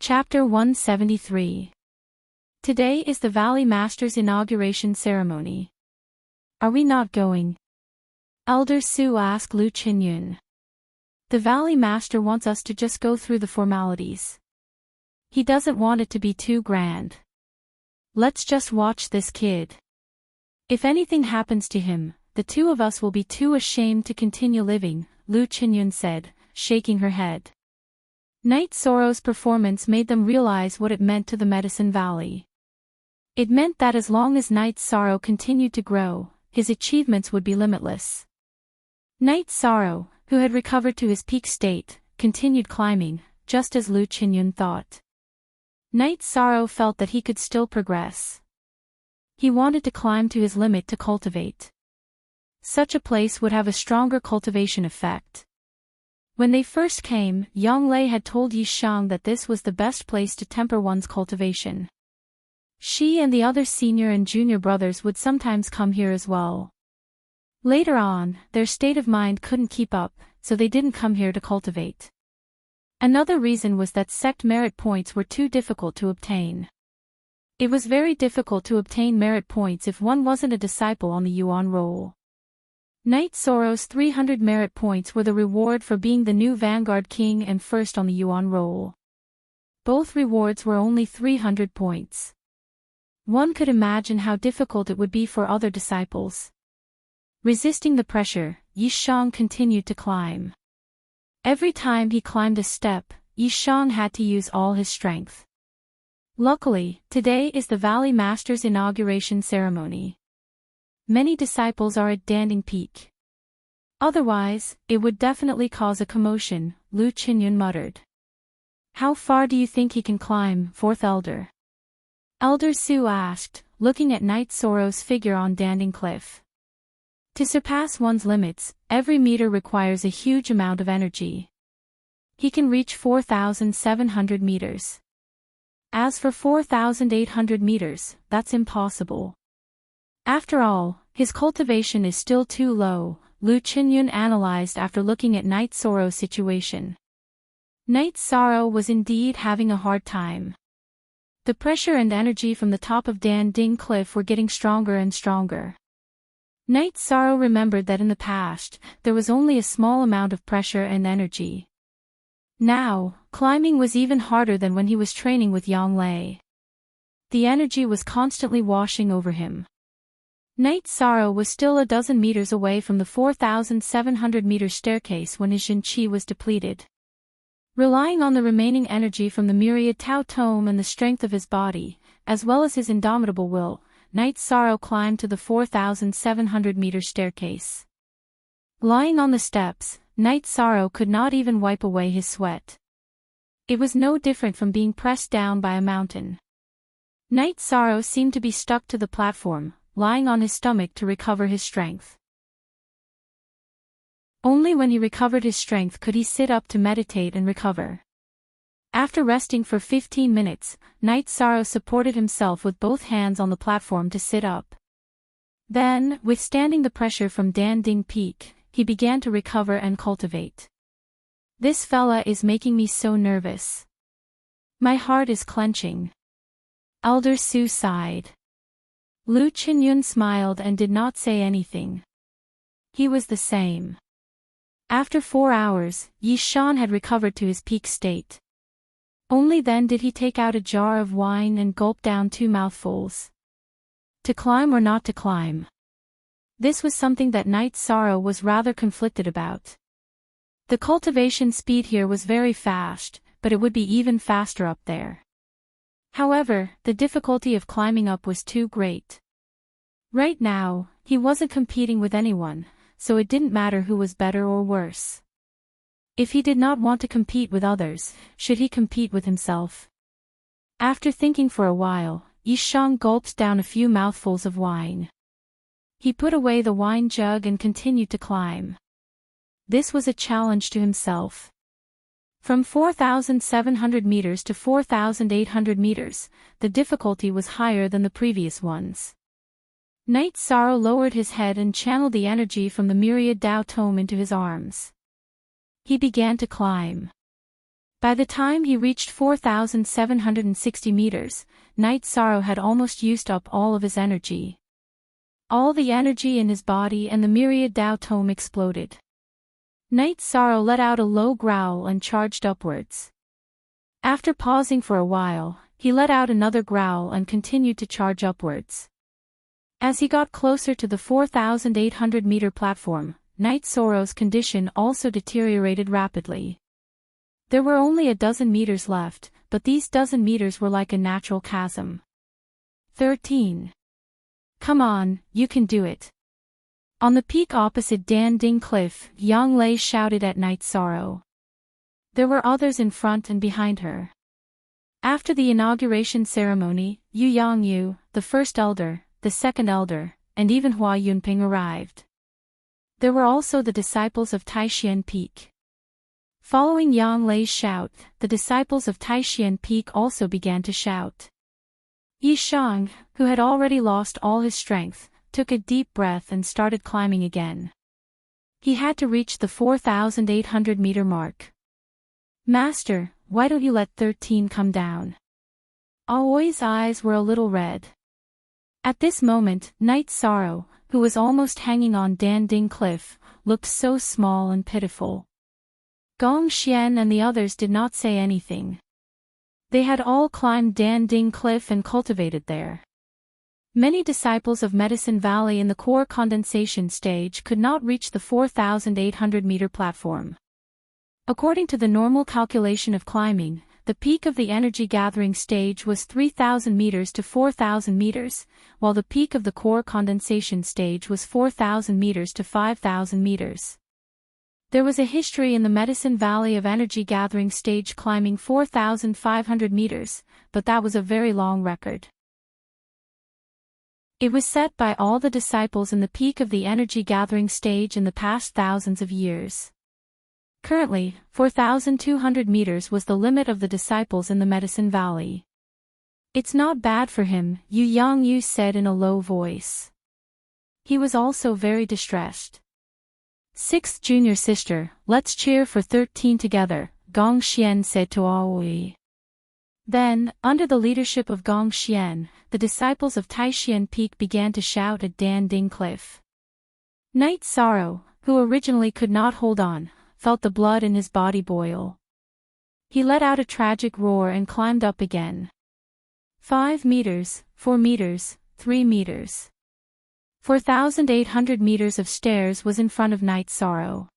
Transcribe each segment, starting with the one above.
Chapter 173. Today is the Valley Master's inauguration ceremony. Are we not going? Elder Su asked Lu Qinyun. The Valley Master wants us to just go through the formalities. He doesn't want it to be too grand. Let's just watch this kid. If anything happens to him, the two of us will be too ashamed to continue living, Lu Qinyun said, shaking her head. Night Sorrow's performance made them realize what it meant to the Medicine Valley. It meant that as long as Night Sorrow continued to grow, his achievements would be limitless. Night Sorrow, who had recovered to his peak state, continued climbing, just as Lu Qinyun thought. Night Sorrow felt that he could still progress. He wanted to climb to his limit to cultivate. Such a place would have a stronger cultivation effect. When they first came, Yang Lei had told Yi Shang that this was the best place to temper one's cultivation. She and the other senior and junior brothers would sometimes come here as well. Later on, their state of mind couldn't keep up, so they didn't come here to cultivate. Another reason was that sect merit points were too difficult to obtain. It was very difficult to obtain merit points if one wasn't a disciple on the Yuan roll. Night Sorrow's 300 merit points were the reward for being the new Vanguard King and first on the Yuan roll. Both rewards were only 300 points. One could imagine how difficult it would be for other disciples. Resisting the pressure, Yi Shang continued to climb. Every time he climbed a step, Yi Shang had to use all his strength. Luckily, today is the Valley Master's inauguration ceremony. Many disciples are at Danding Peak. Otherwise, it would definitely cause a commotion, Lu Qinyun muttered. How far do you think he can climb, fourth elder? Elder Su asked, looking at Night Sorrow's figure on Danding Cliff. To surpass one's limits, every meter requires a huge amount of energy. He can reach 4,700 meters. As for 4,800 meters, that's impossible. After all, his cultivation is still too low, Lu Qinyun analyzed after looking at Night Sorrow's situation. Night Sorrow was indeed having a hard time. The pressure and energy from the top of Danding Cliff were getting stronger and stronger. Night Sorrow remembered that in the past, there was only a small amount of pressure and energy. Now, climbing was even harder than when he was training with Yang Lei. The energy was constantly washing over him. Night Sorrow was still a dozen meters away from the 4,700-meter staircase when his Jin Qi was depleted. Relying on the remaining energy from the myriad Tao Tome and the strength of his body, as well as his indomitable will, Night Sorrow climbed to the 4,700-meter staircase. Lying on the steps, Night Sorrow could not even wipe away his sweat. It was no different from being pressed down by a mountain. Night Sorrow seemed to be stuck to the platform, lying on his stomach to recover his strength. Only when he recovered his strength could he sit up to meditate and recover. After resting for 15 minutes, Night Sorrow supported himself with both hands on the platform to sit up. Then, withstanding the pressure from Danding Peak, he began to recover and cultivate. This fella is making me so nervous. My heart is clenching. Elder Su sighed. Lu Qinyun smiled and did not say anything. He was the same. After 4 hours, Yi Shang had recovered to his peak state. Only then did he take out a jar of wine and gulp down 2 mouthfuls. To climb or not to climb? This was something that Night Sorrow was rather conflicted about. The cultivation speed here was very fast, but it would be even faster up there. However, the difficulty of climbing up was too great. Right now, he wasn't competing with anyone, so it didn't matter who was better or worse. If he did not want to compete with others, should he compete with himself? After thinking for a while, Yi Shang gulped down a few mouthfuls of wine. He put away the wine jug and continued to climb. This was a challenge to himself. From 4,700 meters to 4,800 meters, the difficulty was higher than the previous ones. Night Sorrow lowered his head and channeled the energy from the myriad Tao Tome into his arms. He began to climb. By the time he reached 4,760 meters, Night Sorrow had almost used up all of his energy. All the energy in his body and the myriad Tao tome exploded. Night Sorrow let out a low growl and charged upwards. After pausing for a while, he let out another growl and continued to charge upwards. As he got closer to the 4,800-meter platform, Night Sorrow's condition also deteriorated rapidly. There were only a dozen meters left, but these dozen meters were like a natural chasm. 13. Come on, you can do it. On the peak opposite Dan Ding Cliff, Yang Lei shouted at Night Sorrow. There were others in front and behind her. After the inauguration ceremony, Yu Yangyu, the first elder, the second elder, and even Hua Yunping arrived. There were also the disciples of Taishan Peak. Following Yang Lei's shout, the disciples of Taishan Peak also began to shout. Yishang, who had already lost all his strength, took a deep breath and started climbing again. He had to reach the 4,800-meter mark. Master, why don't you let 13 come down? Aoi's eyes were a little red. At this moment, Night Sorrow, who was almost hanging on Dan Ding Cliff, looked so small and pitiful. Gong Xian and the others did not say anything. They had all climbed Dan Ding Cliff and cultivated there. Many disciples of Medicine Valley in the core condensation stage could not reach the 4,800-meter platform. According to the normal calculation of climbing, the peak of the energy gathering stage was 3,000 meters to 4,000 meters, while the peak of the core condensation stage was 4,000 meters to 5,000 meters. There was a history in the Medicine Valley of energy gathering stage climbing 4,500 meters, but that was a very long record. It was set by all the disciples in the peak of the energy gathering stage in the past thousands of years. Currently, 4,200 meters was the limit of the disciples in the Medicine Valley. It's not bad for him, Yu Yangyu said in a low voice. He was also very distressed. Sixth junior sister, let's cheer for 13 together, Gong Xian said to Aoi. Then, under the leadership of Gong Xian, the disciples of Taishan Peak began to shout at Dan Ding Cliff. Night Sorrow, who originally could not hold on, felt the blood in his body boil. He let out a tragic roar and climbed up again. 5 meters, 4 meters, 3 meters. 4,800 meters of stairs was in front of Night Sorrow.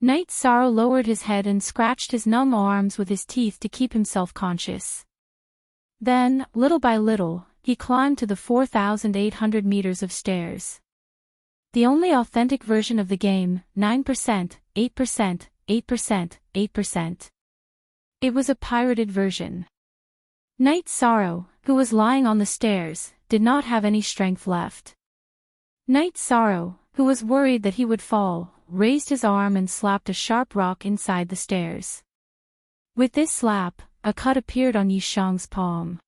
Night Sorrow lowered his head and scratched his numb arms with his teeth to keep himself conscious. Then, little by little, he climbed to the 4,800 meters of stairs. The only authentic version of the game, 9%, 8%, 8%, 8%. It was a pirated version. Night Sorrow, who was lying on the stairs, did not have any strength left. Night Sorrow, who was worried that he would fall, raised his arm and slapped a sharp rock inside the stairs. With this slap, a cut appeared on Yishang's palm.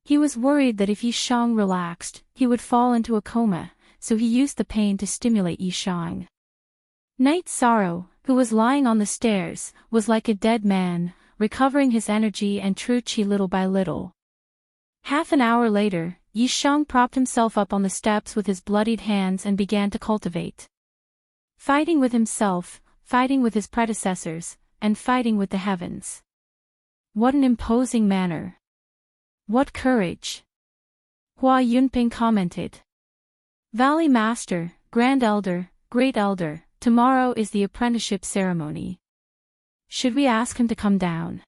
He was worried that if Yishang relaxed, he would fall into a coma, so he used the pain to stimulate Yishang. Night Sorrow, who was lying on the stairs, was like a dead man, recovering his energy and true qi little by little. Half an hour later, Yishang propped himself up on the steps with his bloodied hands and began to cultivate. Fighting with himself, fighting with his predecessors, and fighting with the heavens. What an imposing manner. What courage. Hua Yunping commented. Valley Master, Grand Elder, Great Elder, tomorrow is the apprenticeship ceremony. Should we ask him to come down?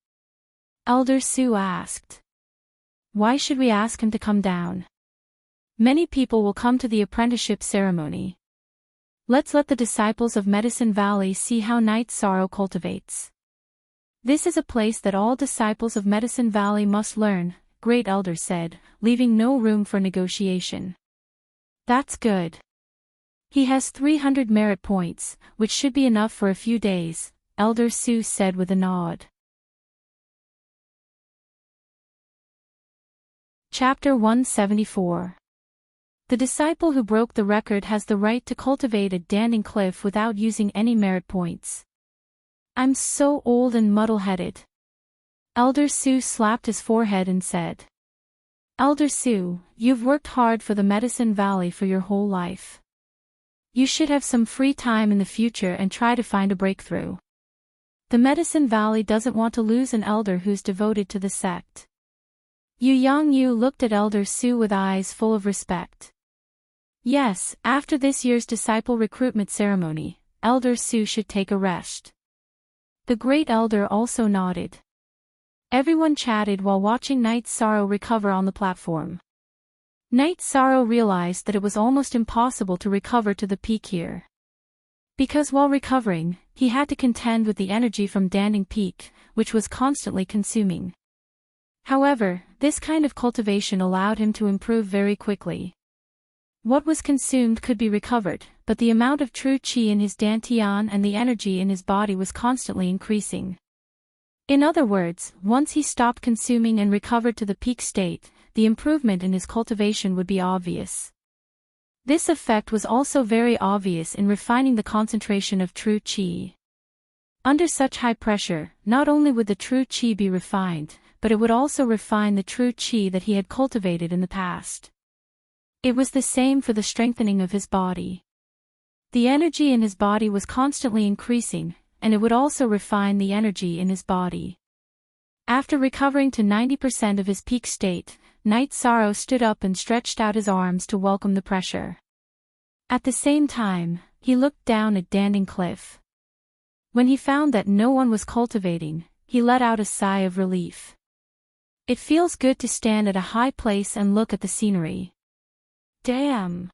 Elder Su asked. Why should we ask him to come down? Many people will come to the apprenticeship ceremony. Let's let the disciples of Medicine Valley see how Night Sorrow cultivates. This is a place that all disciples of Medicine Valley must learn, Great Elder said, leaving no room for negotiation. That's good. He has 300 merit points, which should be enough for a few days, Elder Su said with a nod. Chapter 174. The disciple who broke the record has the right to cultivate at Dan Ding Cliff without using any merit points. I'm so old and muddle-headed. Elder Su slapped his forehead and said, Elder Su, you've worked hard for the Medicine Valley for your whole life. You should have some free time in the future and try to find a breakthrough. The Medicine Valley doesn't want to lose an elder who's devoted to the sect. Yu Yangyu looked at Elder Su with eyes full of respect. Yes, after this year's disciple recruitment ceremony, Elder Su should take a rest. The great elder also nodded. Everyone chatted while watching Night Sorrow recover on the platform. Night Sorrow realized that it was almost impossible to recover to the peak here. Because while recovering, he had to contend with the energy from Danding Peak, which was constantly consuming. However, this kind of cultivation allowed him to improve very quickly. What was consumed could be recovered, but the amount of true qi in his dantian and the energy in his body was constantly increasing. In other words, once he stopped consuming and recovered to the peak state, the improvement in his cultivation would be obvious. This effect was also very obvious in refining the concentration of true qi. Under such high pressure, not only would the true qi be refined, but it would also refine the true qi that he had cultivated in the past. It was the same for the strengthening of his body. The energy in his body was constantly increasing, and it would also refine the energy in his body. After recovering to 90% of his peak state, Night Sorrow stood up and stretched out his arms to welcome the pressure. At the same time, he looked down at Danding Cliff. When he found that no one was cultivating, he let out a sigh of relief. It feels good to stand at a high place and look at the scenery. Damn!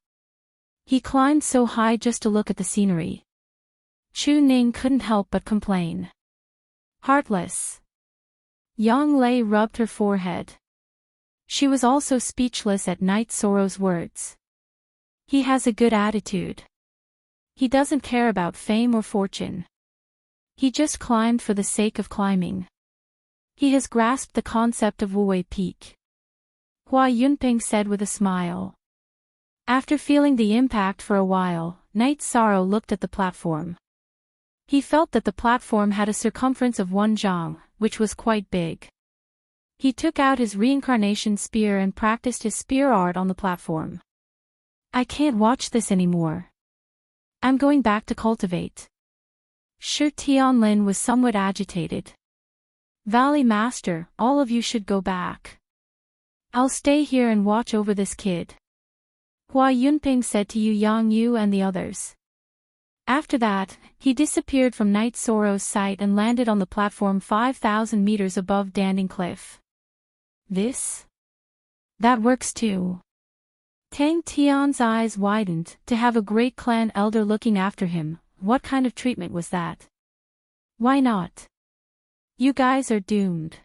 He climbed so high just to look at the scenery. Chu Ning couldn't help but complain. Heartless. Yang Lei rubbed her forehead. She was also speechless at Night Sorrow's words. He has a good attitude. He doesn't care about fame or fortune. He just climbed for the sake of climbing. He has grasped the concept of Wuwei Peak. Hua Yunping said with a smile. After feeling the impact for a while, Night Sorrow looked at the platform. He felt that the platform had a circumference of 1 zhang, which was quite big. He took out his reincarnation spear and practiced his spear art on the platform. I can't watch this anymore. I'm going back to cultivate. Shi Tianlin was somewhat agitated. Valley Master, all of you should go back. I'll stay here and watch over this kid. Hua Yunping said to Yu Yangyu and the others. After that, he disappeared from Night Sorrow's sight and landed on the platform 5,000 meters above Danding Cliff. That works too. Tang Tian's eyes widened. To have a great clan elder looking after him, what kind of treatment was that? Why not? You guys are doomed.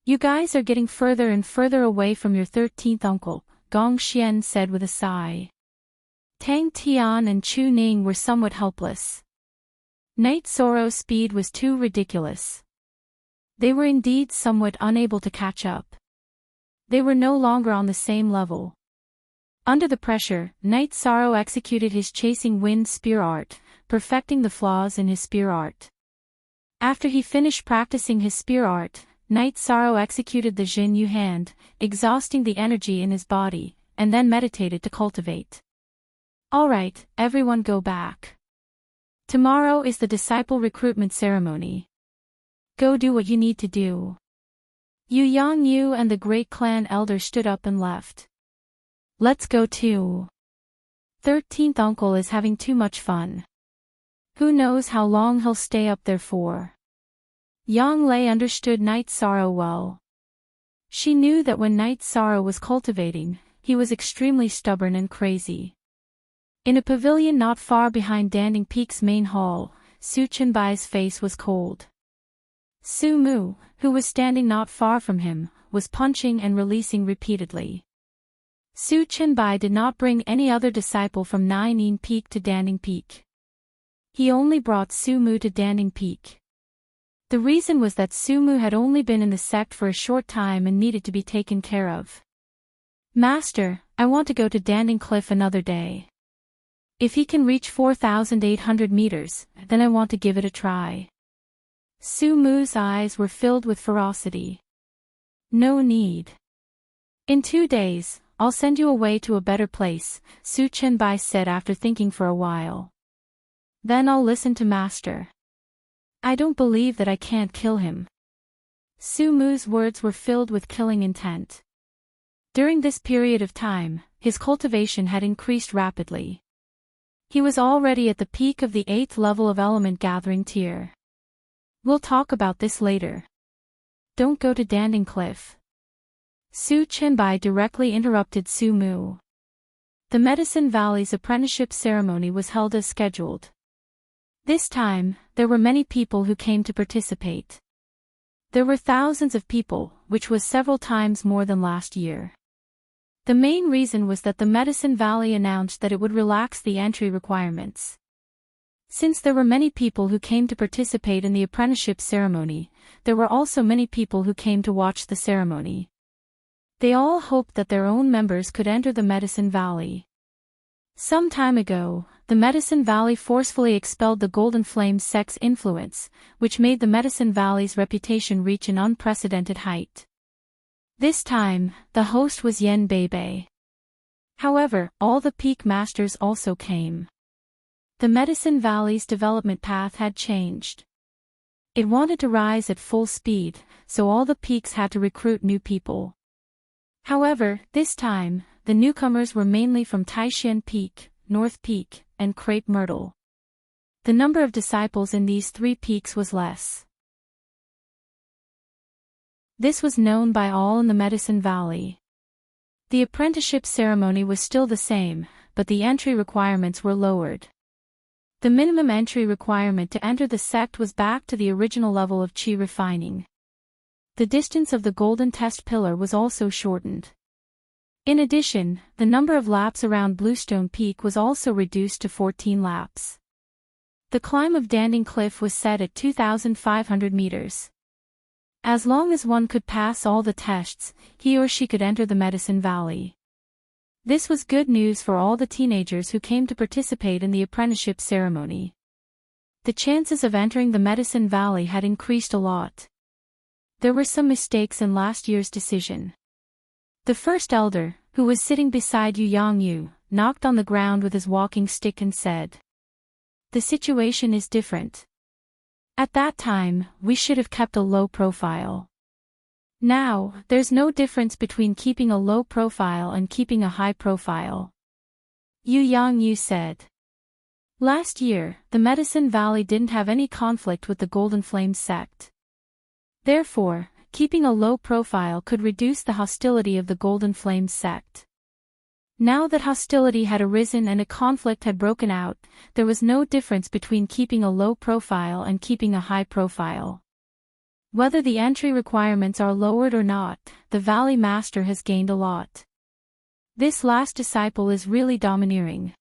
You guys are getting further and further away from your 13th uncle, Gong Xian said with a sigh. Tang Tian and Chu Ning were somewhat helpless. Night Sorrow's speed was too ridiculous. They were indeed somewhat unable to catch up. They were no longer on the same level. Under the pressure, Night Sorrow executed his chasing wind spear art, perfecting the flaws in his spear art. After he finished practicing his spear art, Night Sorrow executed the Jin Yu hand, exhausting the energy in his body, and then meditated to cultivate. Alright, everyone go back. Tomorrow is the disciple recruitment ceremony. Go do what you need to do. Yu Yangyu and the great clan elder stood up and left. Let's go too. 13th uncle is having too much fun. Who knows how long he'll stay up there for. Yang Lei understood Night Sorrow well. She knew that when Night Sorrow was cultivating, he was extremely stubborn and crazy. In a pavilion not far behind Danding Peak's main hall, Su Chenbai's face was cold. Su Mu, who was standing not far from him, was punching and releasing repeatedly. Su Chenbai did not bring any other disciple from Nainin Peak to Danding Peak. He only brought Su Mu to Danding Peak. The reason was that Su Mu had only been in the sect for a short time and needed to be taken care of. Master, I want to go to Danding Cliff another day. If he can reach 4,800 meters, then I want to give it a try. Su Mu's eyes were filled with ferocity. No need. In 2 days, I'll send you away to a better place, Su Chenbai said after thinking for a while. Then I'll listen to Master. I don't believe that I can't kill him. Su Mu's words were filled with killing intent. During this period of time, his cultivation had increased rapidly. He was already at the peak of the 8th level of element gathering tier. We'll talk about this later. Don't go to Danding Cliff. Su Chenbai directly interrupted Su Mu. The Medicine Valley's apprenticeship ceremony was held as scheduled. This time, there were many people who came to participate. There were thousands of people, which was several times more than last year. The main reason was that the Medicine Valley announced that it would relax the entry requirements. Since there were many people who came to participate in the apprenticeship ceremony, there were also many people who came to watch the ceremony. They all hoped that their own members could enter the Medicine Valley. Some time ago, the Medicine Valley forcefully expelled the Golden Flame sect's influence, which made the Medicine Valley's reputation reach an unprecedented height. This time, the host was Yen Beibei. However, all the peak masters also came. The Medicine Valley's development path had changed. It wanted to rise at full speed, so all the peaks had to recruit new people. However, this time, the newcomers were mainly from Taishan Peak, North Peak, and Crepe Myrtle. The number of disciples in these 3 peaks was less. This was known by all in the Medicine Valley. The apprenticeship ceremony was still the same, but the entry requirements were lowered. The minimum entry requirement to enter the sect was back to the original level of Qi refining. The distance of the golden test pillar was also shortened. In addition, the number of laps around Bluestone Peak was also reduced to 14 laps. The climb of Danding Cliff was set at 2,500 meters. As long as one could pass all the tests, he or she could enter the Medicine Valley. This was good news for all the teenagers who came to participate in the apprenticeship ceremony. The chances of entering the Medicine Valley had increased a lot. There were some mistakes in last year's decision. The first elder, who was sitting beside Yu Yangyu, knocked on the ground with his walking stick and said, "The situation is different. At that time, we should have kept a low profile. Now, there's no difference between keeping a low profile and keeping a high profile." Yu Yangyu said. Last year, the Medicine Valley didn't have any conflict with the Golden Flame sect. Therefore, keeping a low profile could reduce the hostility of the Golden Flame sect. Now that hostility had arisen and a conflict had broken out, there was no difference between keeping a low profile and keeping a high profile. Whether the entry requirements are lowered or not, the Valley Master has gained a lot. This last disciple is really domineering.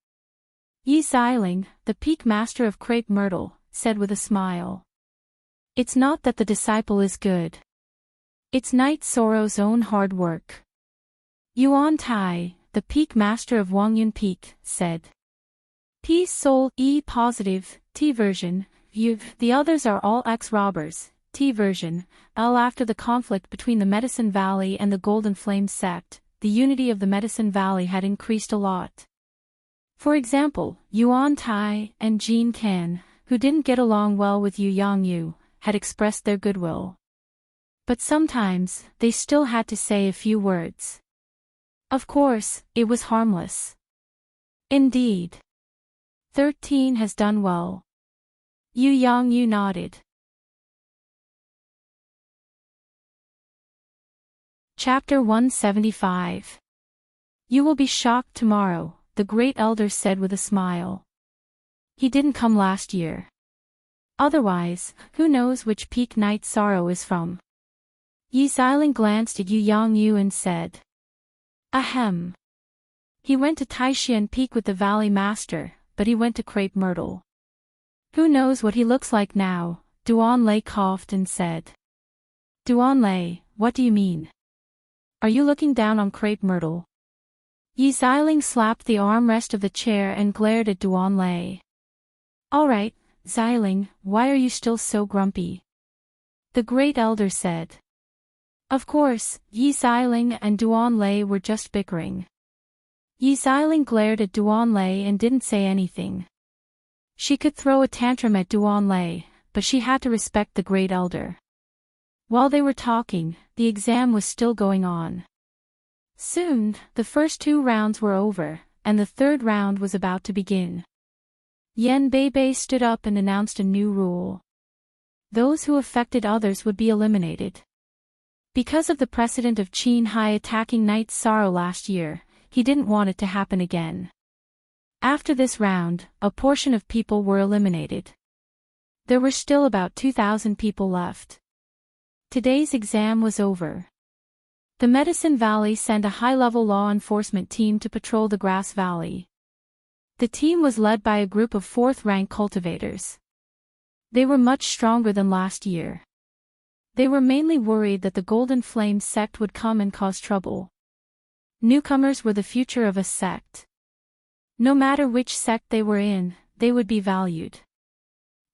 Yi Xiling, the peak master of Crepe Myrtle, said with a smile. It's not that the disciple is good. It's Night Sorrow's own hard work. Yuan Tai, the peak master of Wangyun Peak, said. Peace Soul E positive, T version, U. The others are all ex-robbers, T version, L. After the conflict between the Medicine Valley and the Golden Flame sect, the unity of the Medicine Valley had increased a lot. For example, Yuan Tai and Jean Can, who didn't get along well with Yu Yangyu, had expressed their goodwill. But sometimes, they still had to say a few words. Of course, it was harmless. Indeed. 13 has done well. Yu Yangyu nodded. Chapter 175. You will be shocked tomorrow, the great elder said with a smile. He didn't come last year. Otherwise, who knows which peak Night Sorrow is from? Yi Xiling glanced at Yu Yangyu and said. Ahem. He went to Taishan Peak with the Valley Master, but he went to Crepe Myrtle. Who knows what he looks like now? Duan Lei coughed and said. Duan Lei, what do you mean? Are you looking down on Crepe Myrtle? Yi Xiling slapped the armrest of the chair and glared at Duan Lei. "All right, Xiling, why are you still so grumpy?" the great elder said. Of course, Yi Xiling and Duan Lei were just bickering. Yi Xiling glared at Duan Lei and didn't say anything. She could throw a tantrum at Duan Lei, but she had to respect the great elder. While they were talking, the exam was still going on. Soon, the first 2 rounds were over, and the 3rd round was about to begin. Yan Beibei stood up and announced a new rule. Those who affected others would be eliminated. Because of the precedent of Qin Hai attacking Knight Sorrow last year, he didn't want it to happen again. After this round, a portion of people were eliminated. There were still about 2,000 people left. Today's exam was over. The Medicine Valley sent a high-level law enforcement team to patrol the Grass Valley. The team was led by a group of 4th-rank cultivators. They were much stronger than last year. They were mainly worried that the Golden Flame sect would come and cause trouble. Newcomers were the future of a sect. No matter which sect they were in, they would be valued.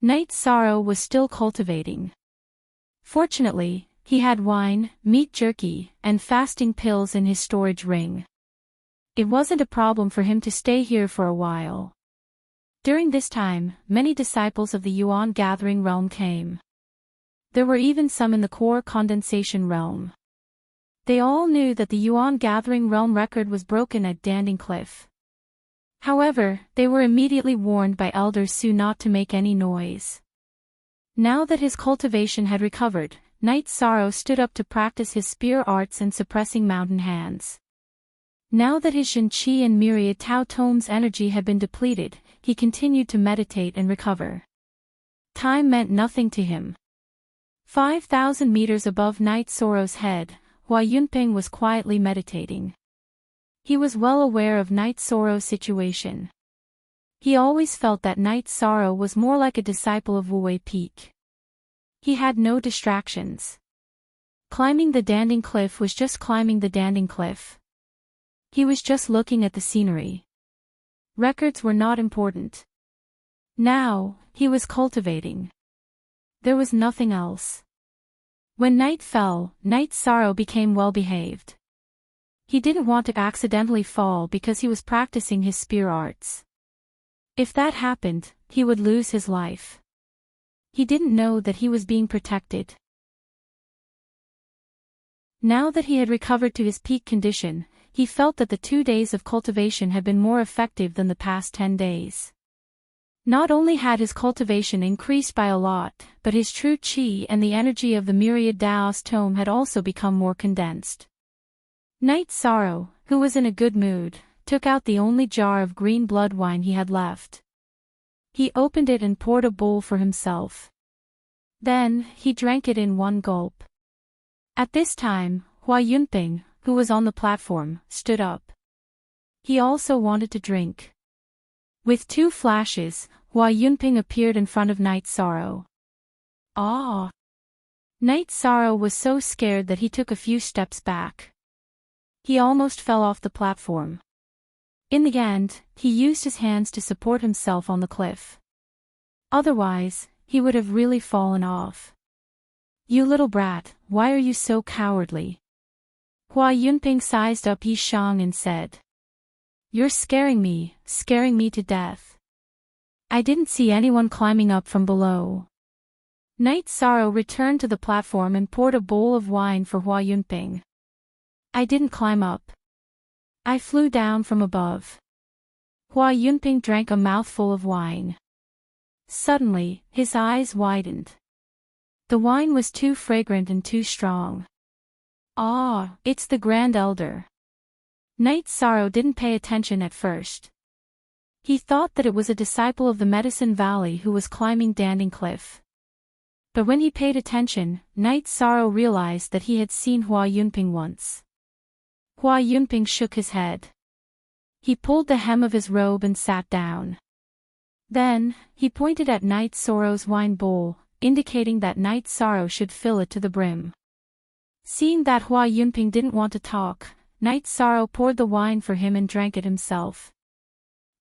Knight Sorrow was still cultivating. Fortunately, he had wine, meat jerky, and fasting pills in his storage ring. It wasn't a problem for him to stay here for a while. During this time, many disciples of the Yuan Gathering realm came. There were even some in the core condensation realm. They all knew that the Yuan Gathering realm record was broken at Danding Cliff. However, they were immediately warned by Elder Su not to make any noise. Now that his cultivation had recovered, Knight Sorrow stood up to practice his spear arts and suppressing mountain hands. Now that his Shen Qi and myriad Tao Tome's energy had been depleted, he continued to meditate and recover. Time meant nothing to him. 5,000 meters above Knight Sorrow's head, Hua Yunping was quietly meditating. He was well aware of Knight Sorrow's situation. He always felt that Knight Sorrow was more like a disciple of Wu Wei Peak. He had no distractions. Climbing the Danding Cliff was just climbing the Danding Cliff. He was just looking at the scenery. Records were not important. Now, he was cultivating. There was nothing else. When night fell, Knight Sorrow became well-behaved. He didn't want to accidentally fall because he was practicing his spear arts. If that happened, he would lose his life. He didn't know that he was being protected. Now that he had recovered to his peak condition, he felt that the 2 days of cultivation had been more effective than the past 10 days. Not only had his cultivation increased by a lot, but his true qi and the energy of the myriad Daos tome had also become more condensed. Knight Sorrow, who was in a good mood, took out the only jar of green blood wine he had left. He opened it and poured a bowl for himself. Then, he drank it in one gulp. At this time, Hua Yunping, who was on the platform, stood up. He also wanted to drink. With 2 flashes, Hua Yunping appeared in front of Knight Sorrow. Ah! Knight Sorrow was so scared that he took a few steps back. He almost fell off the platform. In the end, he used his hands to support himself on the cliff. Otherwise, he would have really fallen off. "You little brat, why are you so cowardly?" Hua Yunping sized up Yi Shang and said. "You're scaring me to death. I didn't see anyone climbing up from below." Knight Sorrow returned to the platform and poured a bowl of wine for Hua Yunping. "I didn't climb up. I flew down from above." Hua Yunping drank a mouthful of wine. Suddenly, his eyes widened. The wine was too fragrant and too strong. "Ah, it's the Grand Elder." Knight Sorrow didn't pay attention at first. He thought that it was a disciple of the Medicine Valley who was climbing Danding Cliff. But when he paid attention, Knight Sorrow realized that he had seen Hua Yunping once. Hua Yunping shook his head. He pulled the hem of his robe and sat down. Then, he pointed at Knight Sorrow's wine bowl, indicating that Knight Sorrow should fill it to the brim. Seeing that Hua Yunping didn't want to talk, Night Sorrow poured the wine for him and drank it himself.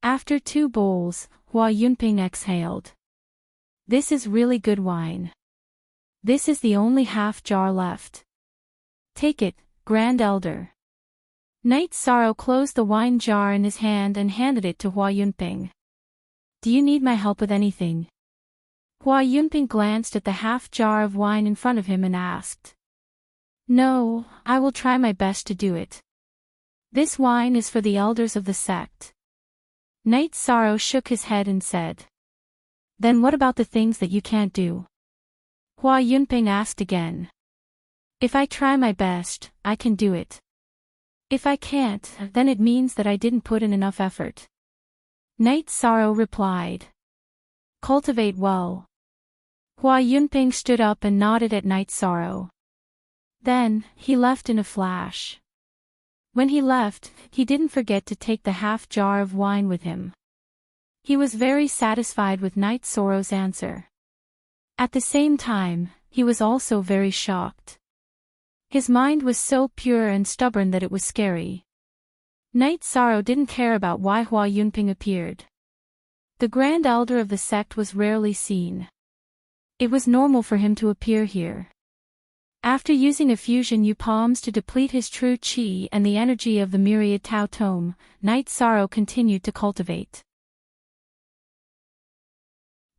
After 2 bowls, Hua Yunping exhaled. "This is really good wine. This is the only half jar left. Take it, Grand Elder." Night Sorrow closed the wine jar in his hand and handed it to Hua Yunping. "Do you need my help with anything?" Hua Yunping glanced at the half jar of wine in front of him and asked. "No, I will try my best to do it. This wine is for the elders of the sect." Night Sorrow shook his head and said. "Then what about the things that you can't do?" Hua Yunping asked again. "If I try my best, I can do it. If I can't, then it means that I didn't put in enough effort." Night Sorrow replied. "Cultivate well." Hua Yunping stood up and nodded at Night Sorrow. Then, he left in a flash. When he left, he didn't forget to take the half jar of wine with him. He was very satisfied with Night Sorrow's answer. At the same time, he was also very shocked. His mind was so pure and stubborn that it was scary. Night Sorrow didn't care about why Hua Yunping appeared. The Grand Elder of the sect was rarely seen. It was normal for him to appear here. After using a fusion Yu palms to deplete his true qi and the energy of the myriad Tao Tome, Night Sorrow continued to cultivate.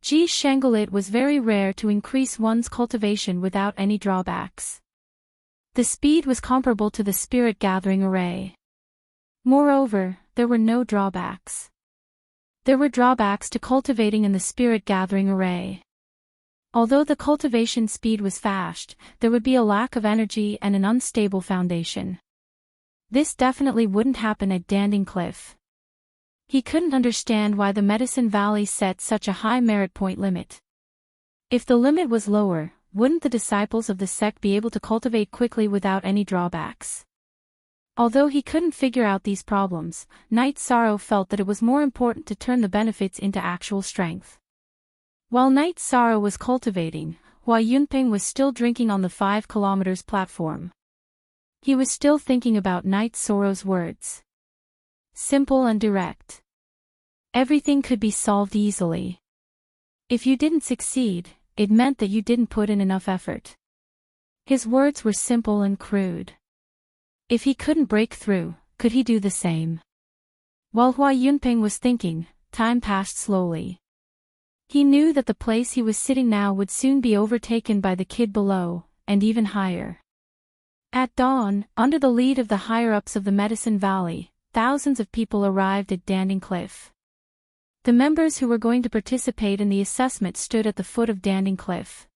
Ji Shengelit was very rare to increase one's cultivation without any drawbacks. The speed was comparable to the spirit gathering array. Moreover, there were no drawbacks. There were drawbacks to cultivating in the spirit gathering array. Although the cultivation speed was fast, there would be a lack of energy and an unstable foundation. This definitely wouldn't happen at Danding Cliff. He couldn't understand why the Medicine Valley set such a high merit point limit. If the limit was lower, wouldn't the disciples of the sect be able to cultivate quickly without any drawbacks? Although he couldn't figure out these problems, Night Sorrow felt that it was more important to turn the benefits into actual strength. While Night Sorrow was cultivating, Hua Yunping was still drinking on the 5 kilometers platform. He was still thinking about Night Sorrow's words. Simple and direct. Everything could be solved easily. If you didn't succeed, it meant that you didn't put in enough effort. His words were simple and crude. If he couldn't break through, could he do the same? While Hua Yunping was thinking, time passed slowly. He knew that the place he was sitting now would soon be overtaken by the kid below, and even higher. At dawn, under the lead of the higher-ups of the Medicine Valley, thousands of people arrived at Danding Cliff. The members who were going to participate in the assessment stood at the foot of Danding Cliff.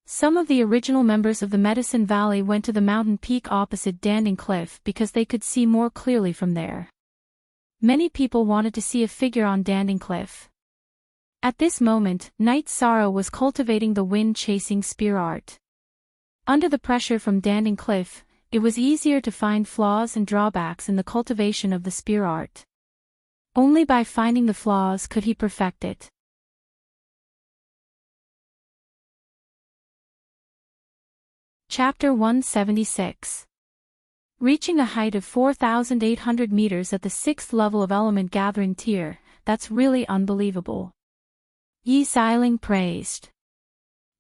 Some of the original members of the Medicine Valley went to the mountain peak opposite Danding Cliff because they could see more clearly from there. Many people wanted to see a figure on Danding Cliff. At this moment, Night Sorrow was cultivating the wind-chasing spear art. Under the pressure from Danding Cliff, it was easier to find flaws and drawbacks in the cultivation of the spear art. Only by finding the flaws could he perfect it. Chapter 176. Reaching a height of 4,800 meters at the 6th level of element gathering tier, that's really unbelievable. Yi Xiling praised.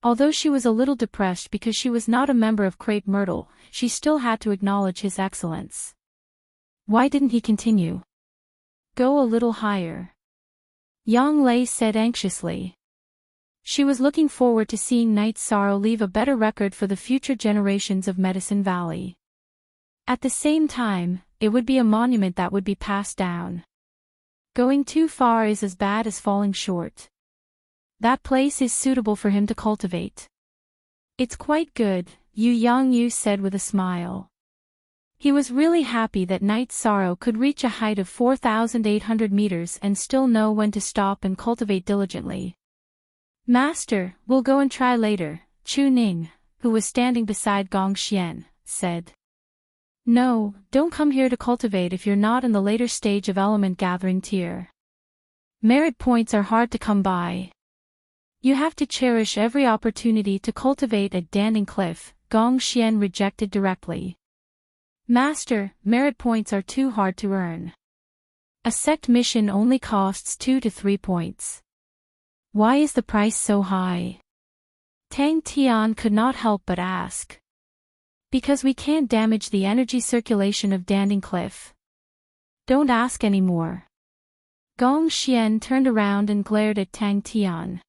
Although she was a little depressed because she was not a member of Crepe Myrtle, she still had to acknowledge his excellence. Why didn't he continue? Go a little higher. Yang Lei said anxiously. She was looking forward to seeing Night Sorrow leave a better record for the future generations of Medicine Valley. At the same time, it would be a monument that would be passed down. Going too far is as bad as falling short. That place is suitable for him to cultivate. It's quite good, Yu Yangyu said with a smile. He was really happy that Night Sorrow could reach a height of 4,800 meters and still know when to stop and cultivate diligently. Master, we'll go and try later, Chu Ning, who was standing beside Gong Xian, said. No, don't come here to cultivate if you're not in the later stage of element gathering tier. Merit points are hard to come by. You have to cherish every opportunity to cultivate at Danding Cliff, Gong Xian rejected directly. Master, merit points are too hard to earn. A sect mission only costs 2 to 3 points. Why is the price so high? Tang Tian could not help but ask. Because we can't damage the energy circulation of Danding Cliff. Don't ask anymore. Gong Xian turned around and glared at Tang Tian.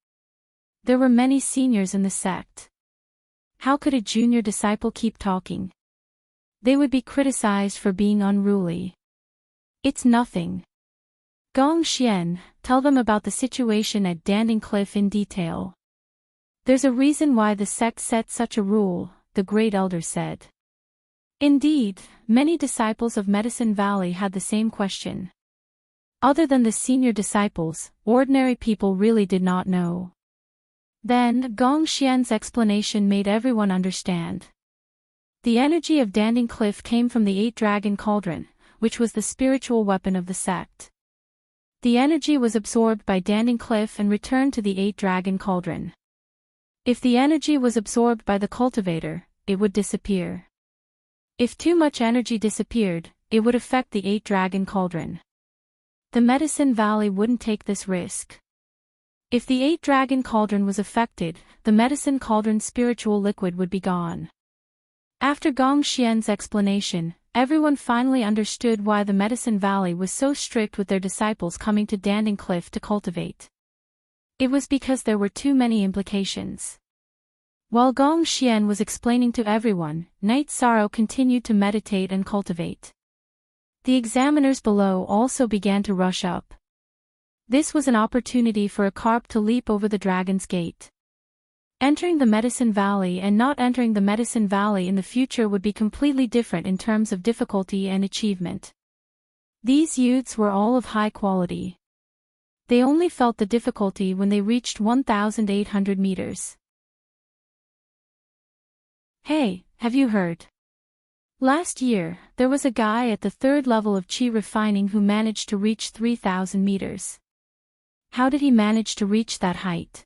There were many seniors in the sect. How could a junior disciple keep talking? They would be criticized for being unruly. It's nothing. Gong Xian, tell them about the situation at Danding Cliff in detail. There's a reason why the sect set such a rule, the great elder said. Indeed, many disciples of Medicine Valley had the same question. Other than the senior disciples, ordinary people really did not know. Then, Gong Xian's explanation made everyone understand. The energy of Danding Cliff came from the 8-dragon cauldron, which was the spiritual weapon of the sect. The energy was absorbed by Danding Cliff and returned to the 8-dragon cauldron. If the energy was absorbed by the cultivator, it would disappear. If too much energy disappeared, it would affect the 8-dragon cauldron. The Medicine Valley wouldn't take this risk. If the 8-dragon cauldron was affected, the medicine cauldron's spiritual liquid would be gone. After Gong Xian's explanation, everyone finally understood why the Medicine Valley was so strict with their disciples coming to Danding Cliff to cultivate. It was because there were too many implications. While Gong Xian was explaining to everyone, Night Sorrow continued to meditate and cultivate. The examiners below also began to rush up. This was an opportunity for a carp to leap over the dragon's gate. Entering the Medicine Valley and not entering the Medicine Valley in the future would be completely different in terms of difficulty and achievement. These youths were all of high quality. They only felt the difficulty when they reached 1,800 meters. Hey, have you heard? Last year, there was a guy at the 3rd level of Qi refining who managed to reach 3,000 meters. How did he manage to reach that height?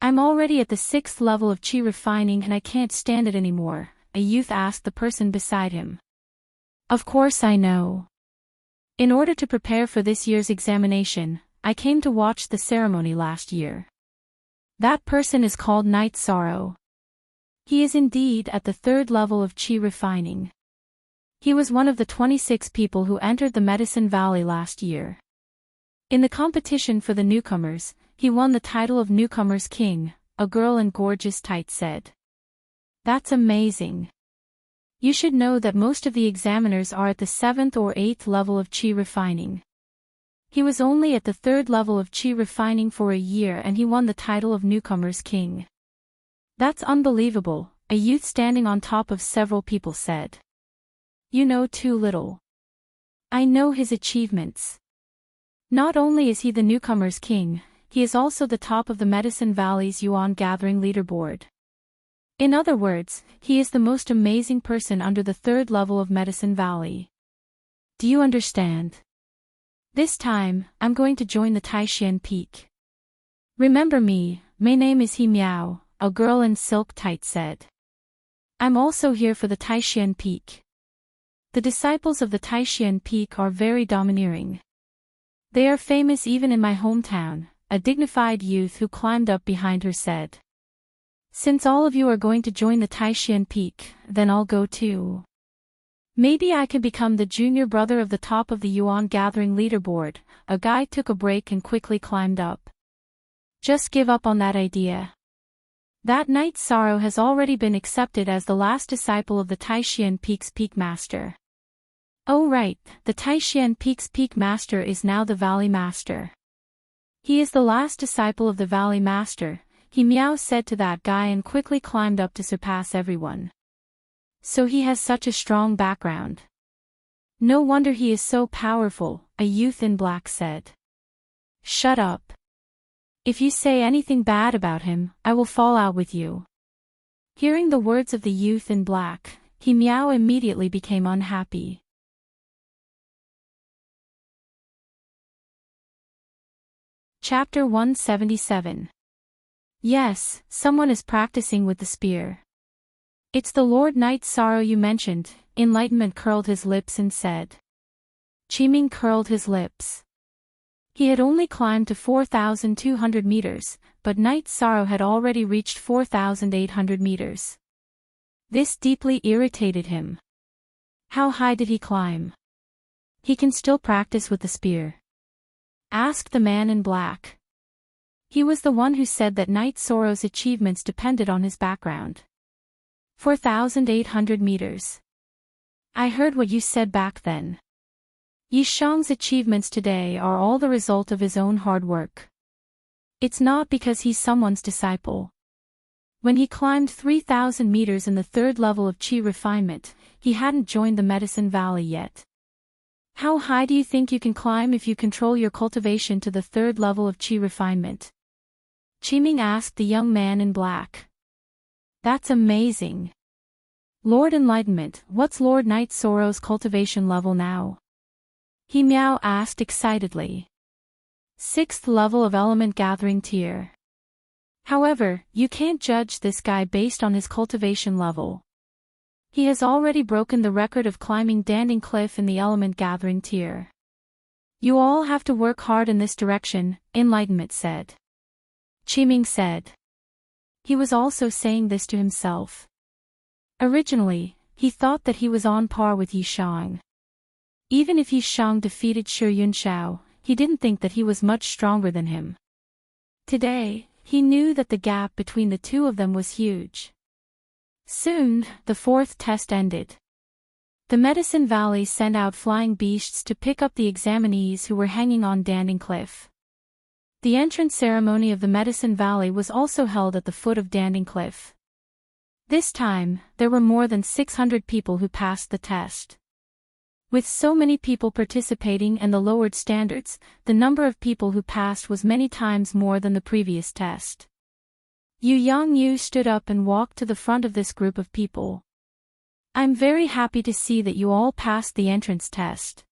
I'm already at the 6th level of Qi refining and I can't stand it anymore, a youth asked the person beside him. Of course I know. In order to prepare for this year's examination, I came to watch the ceremony last year. That person is called Night Sorrow. He is indeed at the 3rd level of Qi refining. He was one of the 26 people who entered the Medicine Valley last year. In the competition for the newcomers, he won the title of Newcomer's King, a girl in gorgeous tights said. That's amazing. You should know that most of the examiners are at the 7th or 8th level of Qi refining. He was only at the 3rd level of Qi refining for a year and he won the title of Newcomer's King. That's unbelievable, a youth standing on top of several people said. You know too little. I know his achievements. Not only is he the Newcomer's King, he is also the top of the Medicine Valley's Yuan Gathering leaderboard. In other words, he is the most amazing person under the 3rd level of Medicine Valley. Do you understand? This time, I'm going to join the Taishan Peak. Remember me, my name is He Miao, a girl in silk tights said. I'm also here for the Taishan Peak. The disciples of the Taishan Peak are very domineering. They are famous even in my hometown, a dignified youth who climbed up behind her said. Since all of you are going to join the Taishan Peak, then I'll go too. Maybe I can become the junior brother of the top of the Yuan Gathering leaderboard, a guy took a break and quickly climbed up. Just give up on that idea. That Night Sorrow has already been accepted as the last disciple of the Taishan Peak's Peak Master. Oh right, the Taishan Peak's Peak Master is now the Valley Master. He is the last disciple of the Valley Master, He Miao said to that guy and quickly climbed up to surpass everyone. So he has such a strong background. No wonder he is so powerful, a youth in black said. Shut up. If you say anything bad about him, I will fall out with you. Hearing the words of the youth in black, He Miao immediately became unhappy. Chapter 177. Yes, someone is practicing with the spear. It's the Lord Night Sorrow you mentioned, Enlightenment curled his lips and said. Qiming curled his lips. He had only climbed to 4,200 meters, but Night Sorrow had already reached 4,800 meters. This deeply irritated him. How high did he climb? He can still practice with the spear. Asked the man in black. He was the one who said that Night Sorrow's achievements depended on his background. 4,800 meters. I heard what you said back then. Yishang's achievements today are all the result of his own hard work. It's not because he's someone's disciple. When he climbed 3,000 meters in the third level of Qi refinement, he hadn't joined the Medicine Valley yet. How high do you think you can climb if you control your cultivation to the third level of Qi refinement? Qiming asked the young man in black. That's amazing. Lord Enlightenment, what's Lord Night Sorrow's cultivation level now? He Miao asked excitedly. 6th level of element gathering tier. However, you can't judge this guy based on his cultivation level. He has already broken the record of climbing Danding Cliff in the element gathering tier. You all have to work hard in this direction, Enlightenment said. Qiming said. He was also saying this to himself. Originally, he thought that he was on par with Yishang. Even if Yishang defeated Shi Yunshao, he didn't think that he was much stronger than him. Today, he knew that the gap between the two of them was huge. Soon, the fourth test ended. The Medicine Valley sent out flying beasts to pick up the examinees who were hanging on Danding Cliff. The entrance ceremony of the Medicine Valley was also held at the foot of Danding Cliff. This time, there were more than 600 people who passed the test. With so many people participating and the lowered standards, the number of people who passed was many times more than the previous test. Yu Yangyu stood up and walked to the front of this group of people. I'm very happy to see that you all passed the entrance test.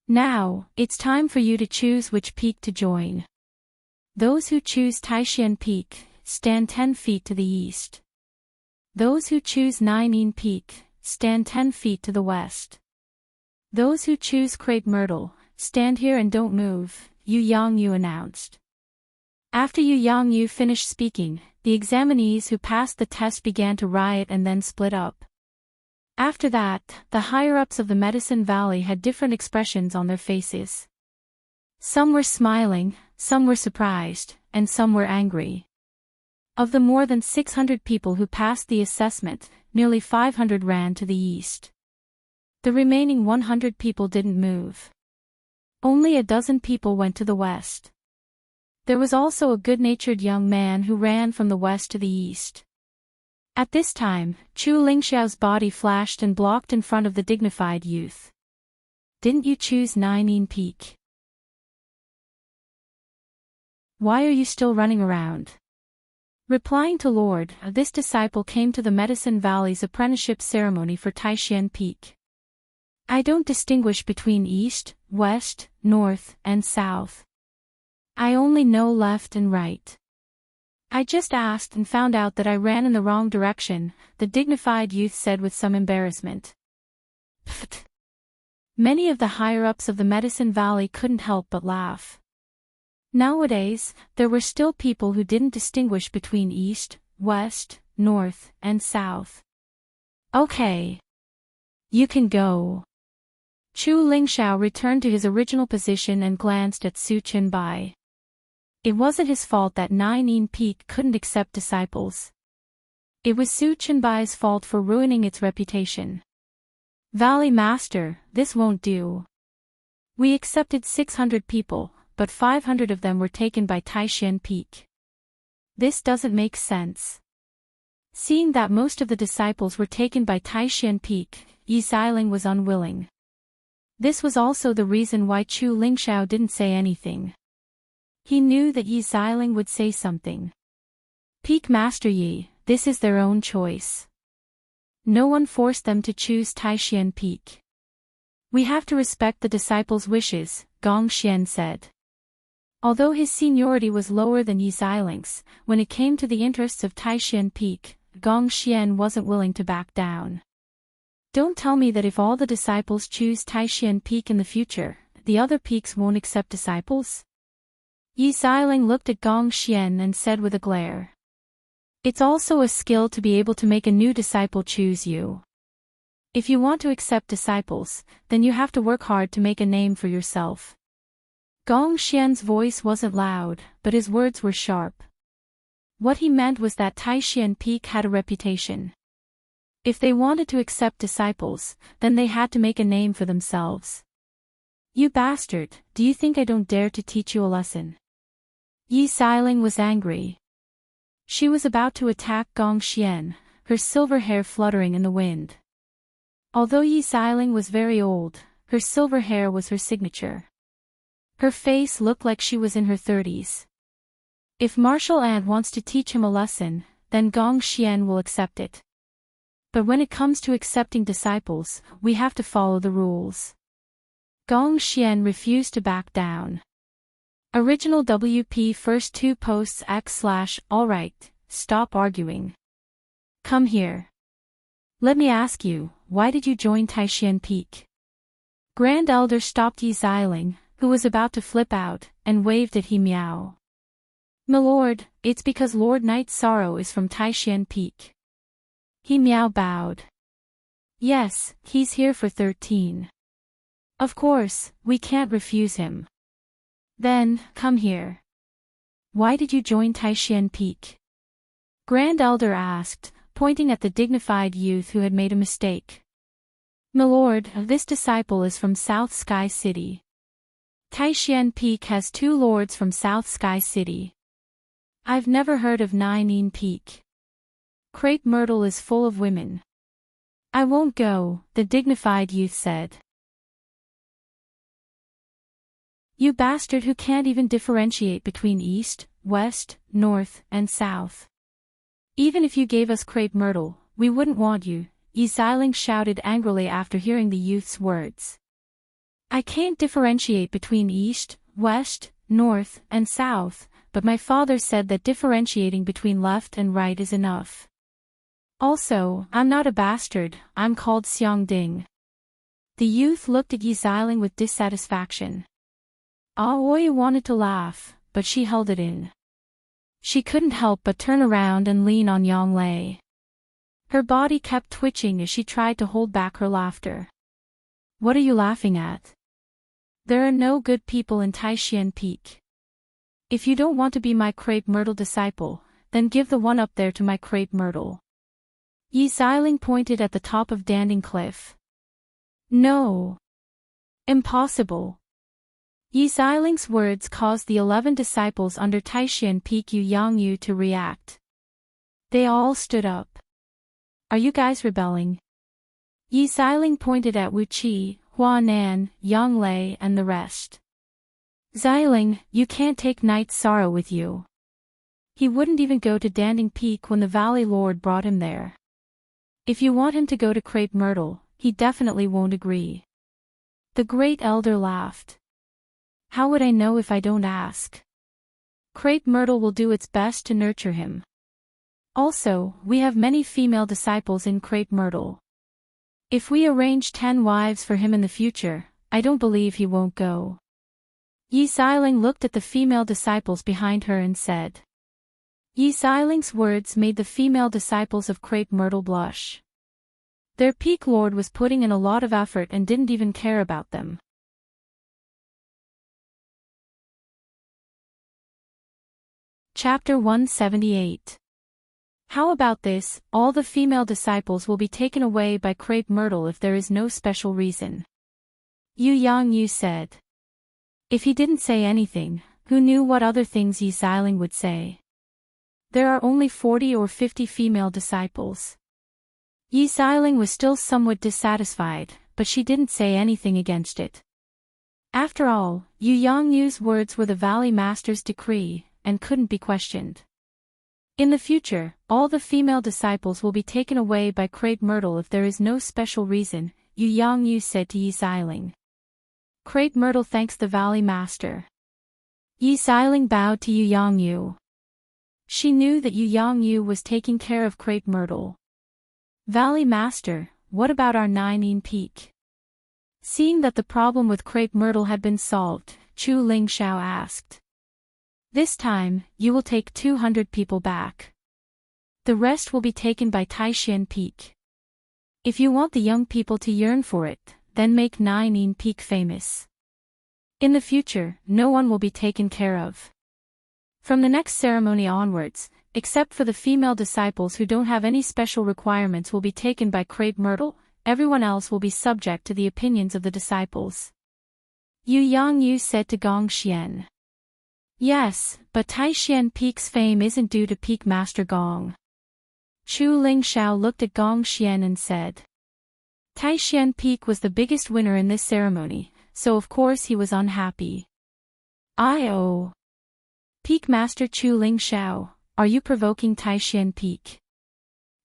Now, it's time for you to choose which peak to join. Those who choose Taishan Peak, stand 10 feet to the east. Those who choose Naining Peak, stand 10 feet to the west. Those who choose Crepe Myrtle, stand here and don't move, Yu Yangyu announced. After Yu Yangyu finished speaking, the examinees who passed the test began to riot and then split up. After that, the higher-ups of the Medicine Valley had different expressions on their faces. Some were smiling, some were surprised, and some were angry. Of the more than 600 people who passed the assessment, nearly 500 ran to the east. The remaining 100 people didn't move. Only a dozen people went to the west. There was also a good-natured young man who ran from the west to the east. At this time, Chu Lingxiao's body flashed and blocked in front of the dignified youth. Didn't you choose Naining Peak? Why are you still running around? Replying to Lord, this disciple came to the Medicine Valley's apprenticeship ceremony for Taishan Peak. I don't distinguish between east, west, north, and south. I only know left and right. I just asked and found out that I ran in the wrong direction, the dignified youth said with some embarrassment. Pfft. Many of the higher-ups of the Medicine Valley couldn't help but laugh. Nowadays, there were still people who didn't distinguish between east, west, north, and south. Okay. You can go. Chu Lingxiao returned to his original position and glanced at Su Qinbai. It wasn't his fault that Naining Peak couldn't accept disciples. It was Su Qinbai's fault for ruining its reputation. Valley Master, this won't do. We accepted 600 people, but 500 of them were taken by Taishan Peak. This doesn't make sense. Seeing that most of the disciples were taken by Taishan Peak, Yi Xiling was unwilling. This was also the reason why Chu Lingxiao didn't say anything. He knew that Yi Xiling would say something. Peak Master Yi, this is their own choice. No one forced them to choose Taishan Peak. We have to respect the disciples' wishes, Gong Xian said. Although his seniority was lower than Yi Xiling's, when it came to the interests of Taishan Peak, Gong Xian wasn't willing to back down. Don't tell me that if all the disciples choose Taishan Peak in the future, the other peaks won't accept disciples? Yi Xiling looked at Gong Xian and said with a glare. It's also a skill to be able to make a new disciple choose you. If you want to accept disciples, then you have to work hard to make a name for yourself. Gong Xian's voice wasn't loud, but his words were sharp. What he meant was that Taishan Peak had a reputation. If they wanted to accept disciples, then they had to make a name for themselves. You bastard, do you think I don't dare to teach you a lesson? Yi Xiling was angry. She was about to attack Gong Xian, her silver hair fluttering in the wind. Although Yi Xiling was very old, her silver hair was her signature. Her face looked like she was in her 30s. If Martial Ant wants to teach him a lesson, then Gong Xian will accept it. But when it comes to accepting disciples, we have to follow the rules. Gong Xian refused to back down. Original WP first 2 posts /alright, stop arguing. Come here. Let me ask you, why did you join Taishan Peak? Grand Elder stopped Yi Xiling, who was about to flip out, and waved at He Miao. Milord, it's because Lord Night Sorrow is from Taishan Peak. He Miao bowed. Yes, he's here for 13. Of course, we can't refuse him. Then, come here. Why did you join Taishan Peak? Grand Elder asked, pointing at the dignified youth who had made a mistake. Milord, this disciple is from South Sky City. Taishan Peak has 2 lords from South Sky City. I've never heard of Nine Peak. Crepe Myrtle is full of women. I won't go, the dignified youth said. You bastard who can't even differentiate between east, west, north, and south. Even if you gave us Crepe Myrtle, we wouldn't want you, Yi Xiling shouted angrily after hearing the youth's words. I can't differentiate between east, west, north, and south, but my father said that differentiating between left and right is enough. Also, I'm not a bastard, I'm called Xiang Ding. The youth looked at Yi Xiling with dissatisfaction. Aoi wanted to laugh, but she held it in. She couldn't help but turn around and lean on Yang Lei. Her body kept twitching as she tried to hold back her laughter. What are you laughing at? There are no good people in Taishan Peak. If you don't want to be my Crepe Myrtle disciple, then give the one up there to my Crepe Myrtle. Yi Xiling pointed at the top of Danding Cliff. No. Impossible. Yi Xiling's words caused the 11 disciples under Taishan Peak Yu Yangyu to react. They all stood up. Are you guys rebelling? Yi Xiling pointed at Wu Qi, Hua Nan, Yang Lei and the rest. Xiling, you can't take Night Sorrow with you. He wouldn't even go to Danding Peak when the Valley Lord brought him there. If you want him to go to Crepe Myrtle, he definitely won't agree. The Great Elder laughed. How would I know if I don't ask? Crepe Myrtle will do its best to nurture him. Also, we have many female disciples in Crepe Myrtle. If we arrange 10 wives for him in the future, I don't believe he won't go. Yi Xiling looked at the female disciples behind her and said. Yi Xiling's words made the female disciples of Crepe Myrtle blush. Their peak lord was putting in a lot of effort and didn't even care about them. Chapter 178. How about this, all the female disciples will be taken away by Crepe Myrtle if there is no special reason. Yu Yangyu said. If he didn't say anything, who knew what other things Yi Xiling would say? There are only 40 or 50 female disciples. Yi Xiling was still somewhat dissatisfied, but she didn't say anything against it. After all, Yu Yangyu's words were the Valley Master's decree, and couldn't be questioned. In the future, all the female disciples will be taken away by Crepe Myrtle if there is no special reason, Yu Yangyu said to Yi Xiling. Crepe Myrtle thanks the Valley Master. Yi Xiling bowed to Yu Yangyu. She knew that Yu Yangyu was taking care of Crepe Myrtle. Valley Master, what about our Nine Peak? Seeing that the problem with crepe myrtle had been solved, Chu Ling Xiao asked. This time, you will take 200 people back. The rest will be taken by Taishan Peak. If you want the young people to yearn for it, then make Nine Peak famous. In the future, no one will be taken care of. From the next ceremony onwards, except for the female disciples who don't have any special requirements will be taken by crepe myrtle, everyone else will be subject to the opinions of the disciples. Yu Yangyu said to Gong Xian. Yes, but Taishan Peak's fame isn't due to Peak Master Gong. Chu Ling Xiao looked at Gong Xian and said. Taishan Peak was the biggest winner in this ceremony, so of course he was unhappy. I-oh. Peak Master Chu Ling Xiao, are you provoking Taishan Peak?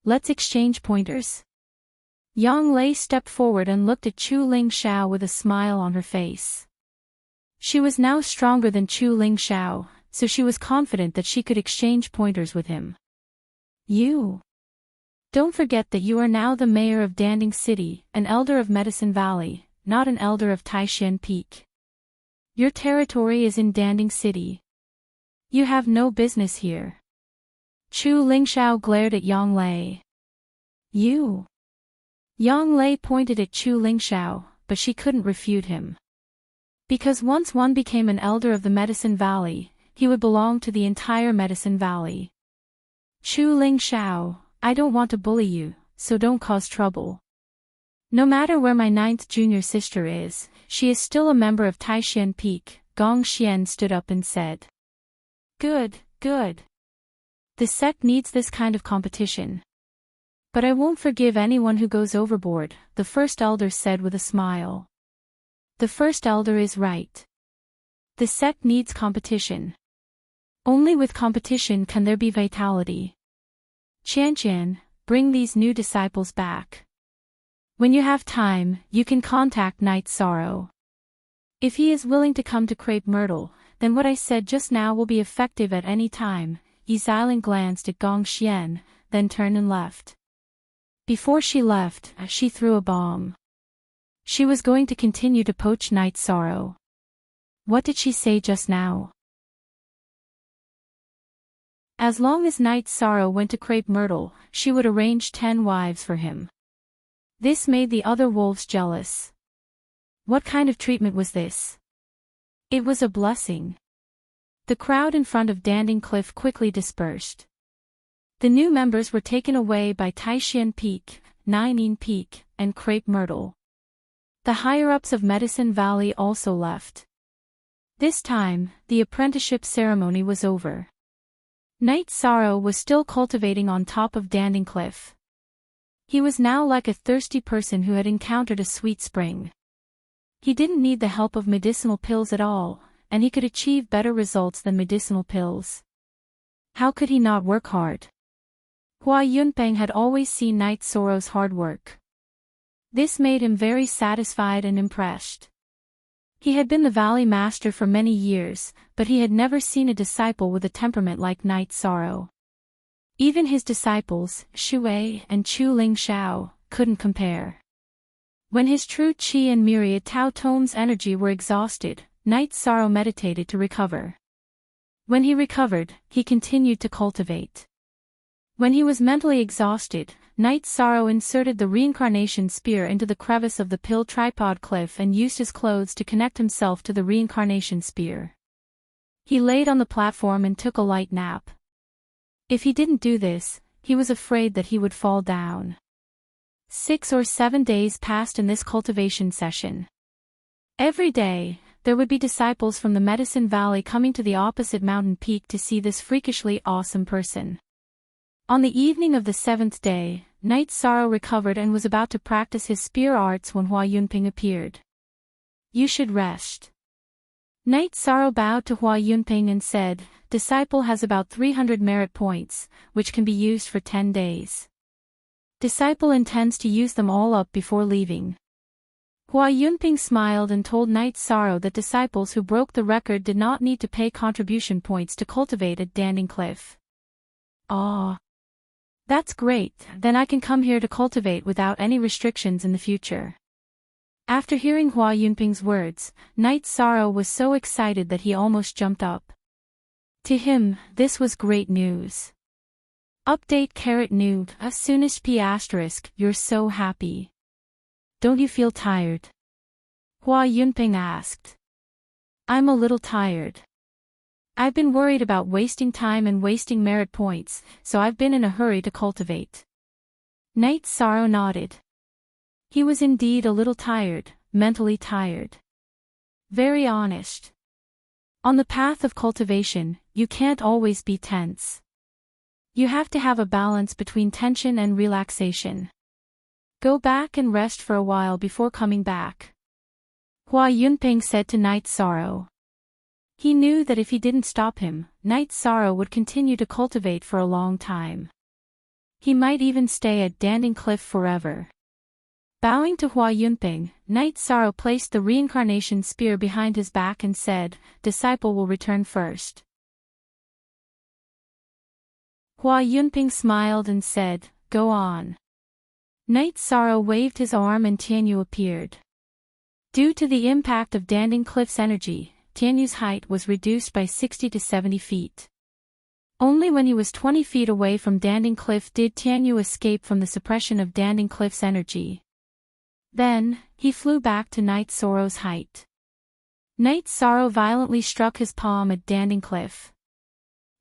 Let's exchange pointers. Yang Lei stepped forward and looked at Chu Ling Xiao with a smile on her face. She was now stronger than Chu Ling Xiao, so she was confident that she could exchange pointers with him. You. Don't forget that you are now the mayor of Danding City, an elder of Medicine Valley, not an elder of Taishan Peak. Your territory is in Danding City. You have no business here. Chu Lingxiao glared at Yang Lei. You. Yang Lei pointed at Chu Lingxiao, but she couldn't refute him. Because once one became an elder of the Medicine Valley, he would belong to the entire Medicine Valley. Chu Lingxiao, I don't want to bully you, so don't cause trouble. No matter where my 9th junior sister is, she is still a member of Taishan Peak. Gong Xian stood up and said. Good, good. The sect needs this kind of competition. But I won't forgive anyone who goes overboard, the first elder said with a smile. The first elder is right. The sect needs competition. Only with competition can there be vitality. Qianqian, bring these new disciples back. When you have time, you can contact Night Sorrow. If he is willing to come to Crepe Myrtle, then what I said just now will be effective at any time. Yi Xiaolin glanced at Gong Xian, then turned and left. Before she left, she threw a bomb. She was going to continue to poach Night Sorrow. What did she say just now? As long as Night Sorrow went to Crepe Myrtle, she would arrange 10 wives for him. This made the other wolves jealous. What kind of treatment was this? It was a blessing. The crowd in front of Danding Cliff quickly dispersed. The new members were taken away by Taishan Peak, Nine Peak, and Crepe Myrtle. The higher-ups of Medicine Valley also left. This time, the apprenticeship ceremony was over. Night Sorrow was still cultivating on top of Danding Cliff. He was now like a thirsty person who had encountered a sweet spring. He didn't need the help of medicinal pills at all, and he could achieve better results than medicinal pills. How could he not work hard? Hua Yunpeng had always seen Night Sorrow's hard work. This made him very satisfied and impressed. He had been the Valley Master for many years, but he had never seen a disciple with a temperament like Night Sorrow. Even his disciples, Shui and Chu Ling Xiao, couldn't compare. When his true Qi and myriad Tao Tome's energy were exhausted, Night Sorrow meditated to recover. When he recovered, he continued to cultivate. When he was mentally exhausted, Night Sorrow inserted the reincarnation spear into the crevice of the pill tripod cliff and used his clothes to connect himself to the reincarnation spear. He laid on the platform and took a light nap. If he didn't do this, he was afraid that he would fall down. 6 or 7 days passed in this cultivation session. Every day, there would be disciples from the Medicine Valley coming to the opposite mountain peak to see this freakishly awesome person. On the evening of the 7th day, Night Sorrow recovered and was about to practice his spear arts when Hua Yunping appeared. You should rest. Night Sorrow bowed to Hua Yunping and said, Disciple has about 300 merit points, which can be used for 10 days. Disciple intends to use them all up before leaving. Hua Yunping smiled and told Night Sorrow that disciples who broke the record did not need to pay contribution points to cultivate at Danding Cliff. Ah! That's great, then I can come here to cultivate without any restrictions in the future. After hearing Hua Yunping's words, Night Sorrow was so excited that he almost jumped up. To him, this was great news. Update *new, as soon as *, you're so happy. Don't you feel tired? Hua Yunping asked. I'm a little tired. I've been worried about wasting time and wasting merit points, so I've been in a hurry to cultivate. Night Sorrow nodded. He was indeed a little tired, mentally tired. Very honest. On the path of cultivation, you can't always be tense. You have to have a balance between tension and relaxation. Go back and rest for a while before coming back. Hua Yunping said to Night Sorrow. He knew that if he didn't stop him, Night Sorrow would continue to cultivate for a long time. He might even stay at Danding Cliff forever. Bowing to Hua Yunping, Night Sorrow placed the reincarnation spear behind his back and said, Disciple will return first. Hua Yunping smiled and said, Go on. Night Sorrow waved his arm and Tianyu appeared. Due to the impact of Danding Cliff's energy, Tianyu's height was reduced by 60 to 70 feet. Only when he was 20 feet away from Danding Cliff did Tianyu escape from the suppression of Danding Cliff's energy. Then, he flew back to Night Sorrow's height. Night Sorrow violently struck his palm at Danding Cliff.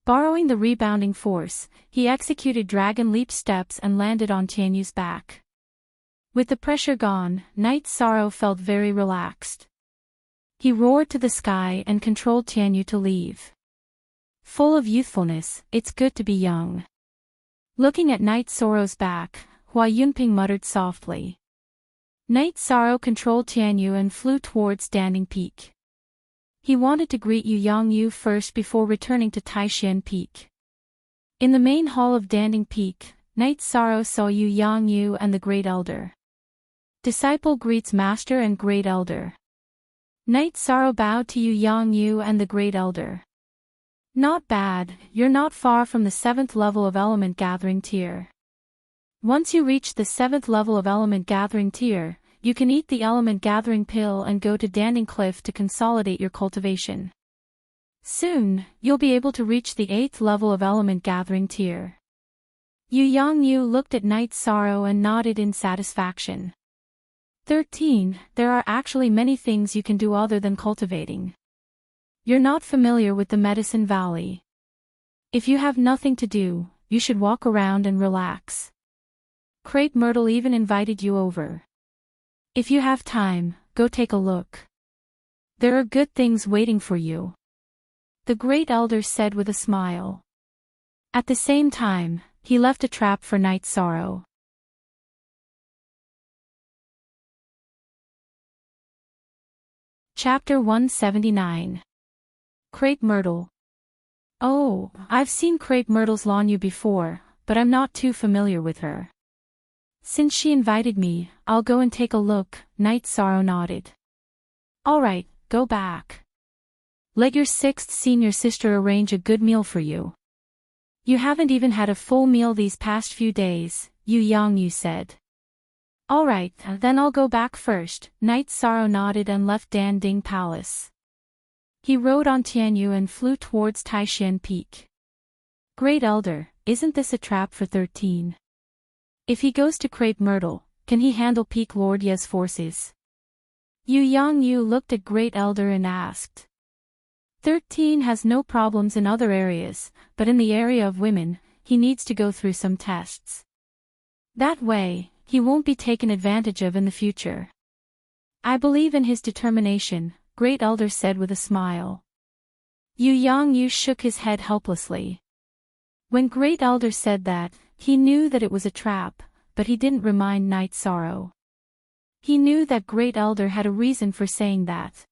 Borrowing the rebounding force, he executed dragon leap steps and landed on Tianyu's back. With the pressure gone, Night Sorrow felt very relaxed. He roared to the sky and controlled Tianyu to leave. Full of youthfulness, it's good to be young. Looking at Night Sorrow's back, Hua Yunping muttered softly. Night Sorrow controlled Tianyu and flew towards Danding Peak. He wanted to greet Yu Yangyu first before returning to Taishan Peak. In the main hall of Danding Peak, Night Sorrow saw Yu Yangyu and the Great Elder. Disciple greets Master and Great Elder. Night Sorrow bowed to Yu Yangyu and the Great Elder. Not bad, you're not far from the 7th level of element gathering tier. Once you reach the 7th level of element gathering tier, you can eat the element gathering pill and go to Danding Cliff to consolidate your cultivation. Soon, you'll be able to reach the 8th level of element gathering tier. Yu Yangyu looked at Night Sorrow and nodded in satisfaction. 13. There are actually many things you can do other than cultivating. You're not familiar with the Medicine Valley. If you have nothing to do, you should walk around and relax. Crepe Myrtle even invited you over. If you have time, go take a look. There are good things waiting for you. The Great Elder said with a smile. At the same time, he left a trap for Night Sorrow. Chapter 179. Crepe Myrtle. Oh, I've seen Crepe Myrtle's Lanyu before, but I'm not too familiar with her. Since she invited me, I'll go and take a look, Night Sorrow nodded. Alright, go back. Let your 6th senior sister arrange a good meal for you. You haven't even had a full meal these past few days, Yu Yangyu said. Alright, then I'll go back first, Night Sorrow nodded and left Danding Palace. He rode on Tianyu and flew towards Taishan Peak. Great Elder, isn't this a trap for 13? If he goes to Crepe Myrtle, can he handle Peak Lord Ye's forces? Yu Yangyu looked at Great Elder and asked. 13 has no problems in other areas, but in the area of women, he needs to go through some tests. That way, he won't be taken advantage of in the future. I believe in his determination, Great Elder said with a smile. Yu Yangyu shook his head helplessly. When Great Elder said that, he knew that it was a trap, but he didn't remind Night Sorrow. He knew that Great Elder had a reason for saying that.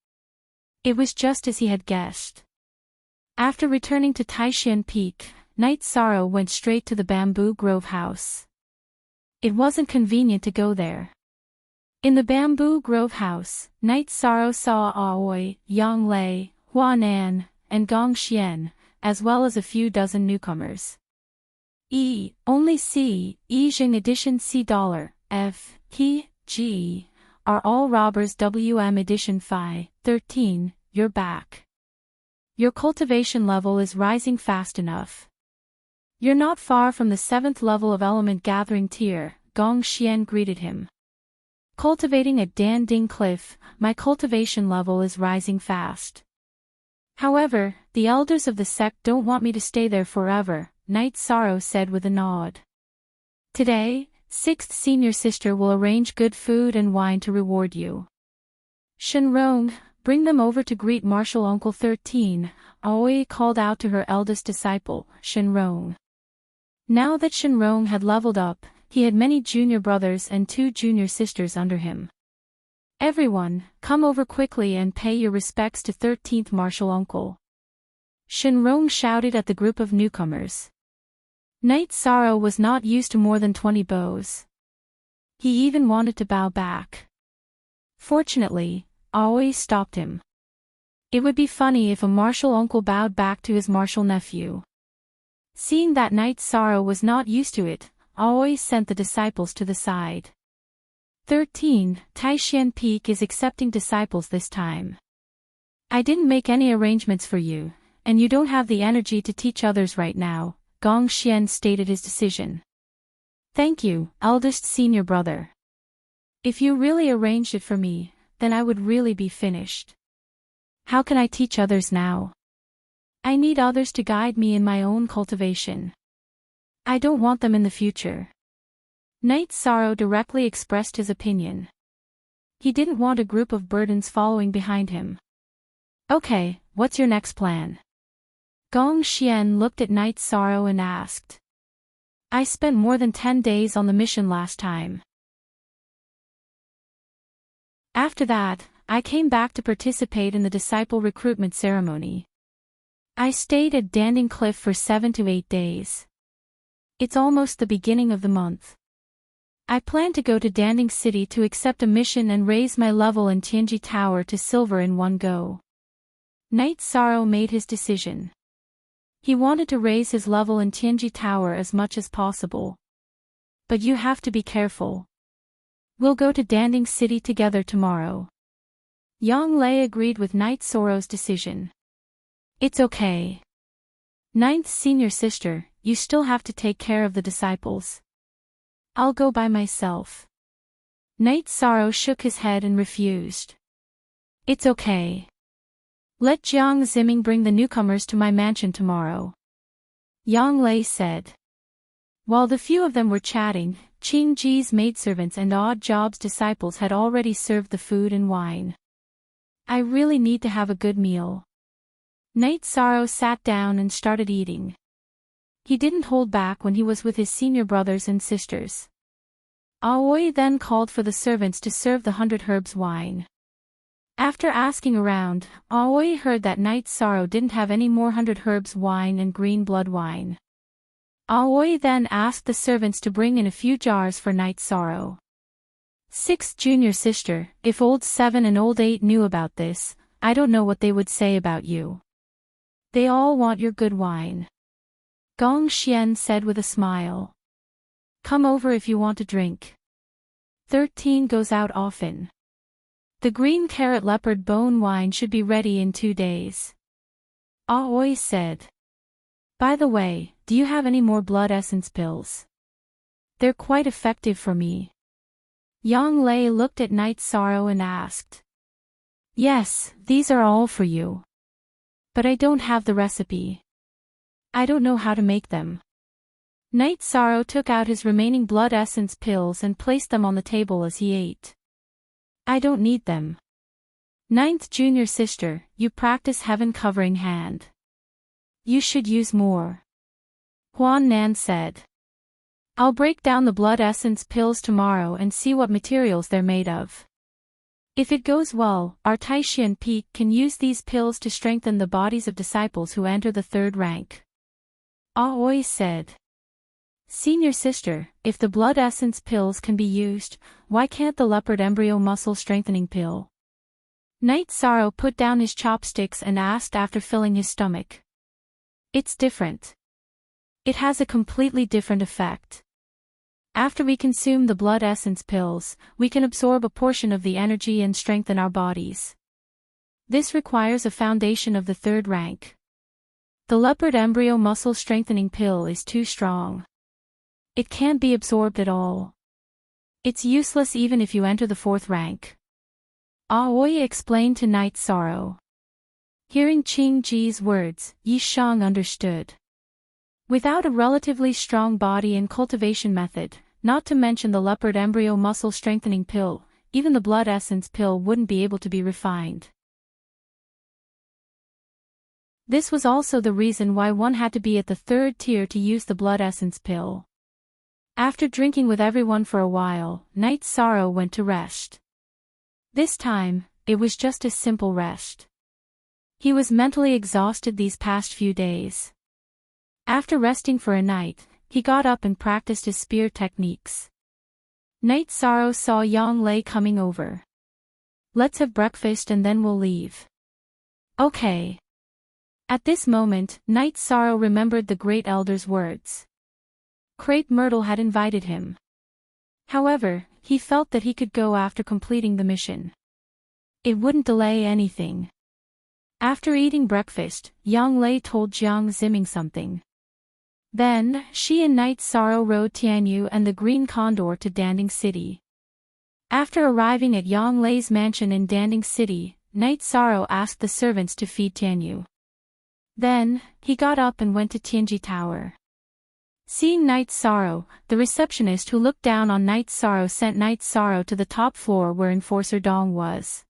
It was just as he had guessed. After returning to Taishan Peak, Night Sorrow went straight to the Bamboo Grove house. It wasn't convenient to go there. In the Bamboo Grove house, Night Sorrow saw Aoi, Yang Lei, Huanan, and Gong Xian, as well as a few dozen newcomers. Only C, Jing edition C $F, He, G, are all robbers WM edition Phi, 13, you're back. Your cultivation level is rising fast enough. You're not far from the 7th level of element gathering tier, Gong Xian greeted him. Cultivating at Dan Ding Cliff, my cultivation level is rising fast. However, the elders of the sect don't want me to stay there forever, Night Sorrow said with a nod. Today, 6th senior sister will arrange good food and wine to reward you. Shenrong, bring them over to greet Martial Uncle 13, Aoi called out to her eldest disciple, Shenrong. Now that Shenrong had leveled up, he had many junior brothers and 2 junior sisters under him. Everyone, come over quickly and pay your respects to 13th Martial Uncle. Shenrong shouted at the group of newcomers. Night Sorrow was not used to more than 20 bows. He even wanted to bow back. Fortunately, Aoi stopped him. It would be funny if a martial uncle bowed back to his martial nephew. Seeing that Night Sorrow was not used to it, Aoi sent the disciples to the side. 13. Taishan Peak is accepting disciples this time. I didn't make any arrangements for you, and you don't have the energy to teach others right now, Gong Xian stated his decision. Thank you, eldest senior brother. If you really arranged it for me, then I would really be finished. How can I teach others now? I need others to guide me in my own cultivation. I don't want them in the future. Night Sorrow directly expressed his opinion. He didn't want a group of burdens following behind him. Okay, what's your next plan? Gong Xian looked at Night Sorrow and asked. I spent more than 10 days on the mission last time. After that, I came back to participate in the disciple recruitment ceremony. I stayed at Danding Cliff for 7 to 8 days. It's almost the beginning of the month. I plan to go to Danding City to accept a mission and raise my level in Tianji Tower to silver in one go. Night Sorrow made his decision. He wanted to raise his level in Tianji Tower as much as possible. But you have to be careful. We'll go to Danding City together tomorrow. Yang Lei agreed with Night Sorrow's decision. It's okay. 9th senior sister, you still have to take care of the disciples. I'll go by myself. Night Sorrow shook his head and refused. It's okay. Let Jiang Ziming bring the newcomers to my mansion tomorrow. Yang Lei said. While the few of them were chatting, Qing Ji's maidservants and Odd Job's disciples had already served the food and wine. I really need to have a good meal. Night Sorrow sat down and started eating. He didn't hold back when he was with his senior brothers and sisters. Aoi then called for the servants to serve the 100 herbs wine. After asking around, Aoi heard that Night Sorrow didn't have any more 100 herbs wine and green blood wine. Aoi then asked the servants to bring in a few jars for Night Sorrow. 6th junior sister, if old 7 and old 8 knew about this, I don't know what they would say about you. They all want your good wine. Gong Xian said with a smile. Come over if you want a drink. 13 goes out often. The green carrot leopard bone wine should be ready in 2 days. Aoi said. By the way, do you have any more blood essence pills? They're quite effective for me. Yang Lei looked at Night Sorrow and asked. Yes, these are all for you. But I don't have the recipe. I don't know how to make them. Night Sorrow took out his remaining blood essence pills and placed them on the table as he ate. I don't need them. 9th junior sister, you practice heaven covering hand. You should use more. Huan Nan said. I'll break down the blood essence pills tomorrow and see what materials they're made of. If it goes well, our Taishan Peak can use these pills to strengthen the bodies of disciples who enter the 3rd rank. Aoi said. Senior sister, if the blood essence pills can be used, why can't the leopard embryo muscle strengthening pill? Night Sorrow put down his chopsticks and asked after filling his stomach. It's different. It has a completely different effect. After we consume the blood essence pills, we can absorb a portion of the energy and strengthen our bodies. This requires a foundation of the third rank. The leopard embryo muscle strengthening pill is too strong. It can't be absorbed at all. It's useless even if you enter the fourth rank. Aoi explained to Night Sorrow. Hearing Qing Ji's words, Yi Shang understood. Without a relatively strong body and cultivation method, not to mention the leopard embryo muscle strengthening pill, even the blood essence pill wouldn't be able to be refined. This was also the reason why one had to be at the third tier to use the blood essence pill. After drinking with everyone for a while, Night Sorrow went to rest. This time, it was just a simple rest. He was mentally exhausted these past few days. After resting for a night, he got up and practiced his spear techniques. Night Sorrow saw Yang Lei coming over. Let's have breakfast and then we'll leave. Okay. At this moment, Night Sorrow remembered the Great Elder's words. Crepe Myrtle had invited him. However, he felt that he could go after completing the mission. It wouldn't delay anything. After eating breakfast, Yang Lei told Jiang Ziming something. Then, she and Night Sorrow rode Tianyu and the Green Condor to Danding City. After arriving at Yang Lei's mansion in Danding City, Night Sorrow asked the servants to feed Tianyu. Then, he got up and went to Tianji Tower. Seeing Night Sorrow, the receptionist who looked down on Night Sorrow sent Night Sorrow to the top floor where Enforcer Dong was.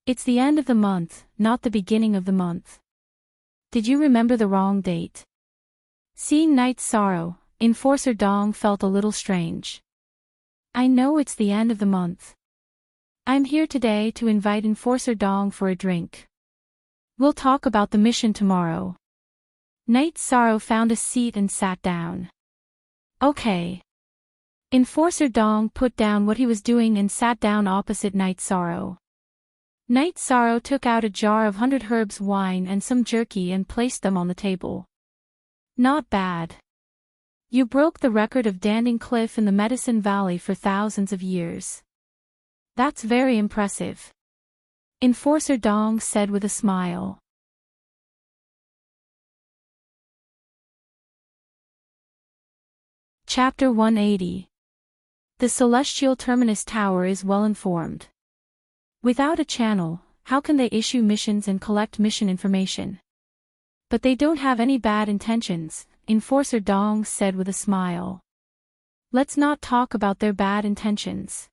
It's the end of the month, not the beginning of the month. Did you remember the wrong date? Seeing Night Sorrow, Enforcer Dong felt a little strange. I know it's the end of the month. I'm here today to invite Enforcer Dong for a drink. We'll talk about the mission tomorrow. Night Sorrow found a seat and sat down. Okay. Enforcer Dong put down what he was doing and sat down opposite Night Sorrow. Night Sorrow took out a jar of 100 herbs wine and some jerky and placed them on the table. Not bad. You broke the record of Danding Cliff in the Medicine Valley for thousands of years. That's very impressive. Enforcer Dong said with a smile. Chapter 180. The Celestial Terminus Tower is well informed. Without a channel, how can they issue missions and collect mission information? But they don't have any bad intentions, Enforcer Dong said with a smile. Let's not talk about their bad intentions.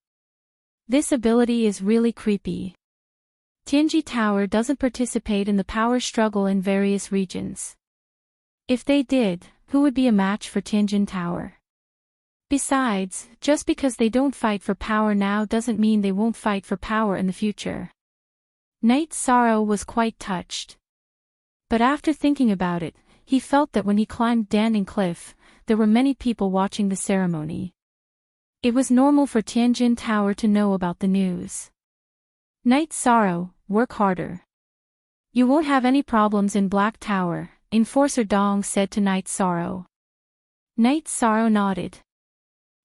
This ability is really creepy. Tianji Tower doesn't participate in the power struggle in various regions. If they did, who would be a match for Tianjin Tower? Besides, just because they don't fight for power now doesn't mean they won't fight for power in the future. Night Sorrow was quite touched. But after thinking about it, he felt that when he climbed Danding Cliff, there were many people watching the ceremony. It was normal for Tianjin Tower to know about the news. Night Sorrow, work harder. You won't have any problems in Black Tower, Enforcer Dong said to Night Sorrow. Night Sorrow nodded.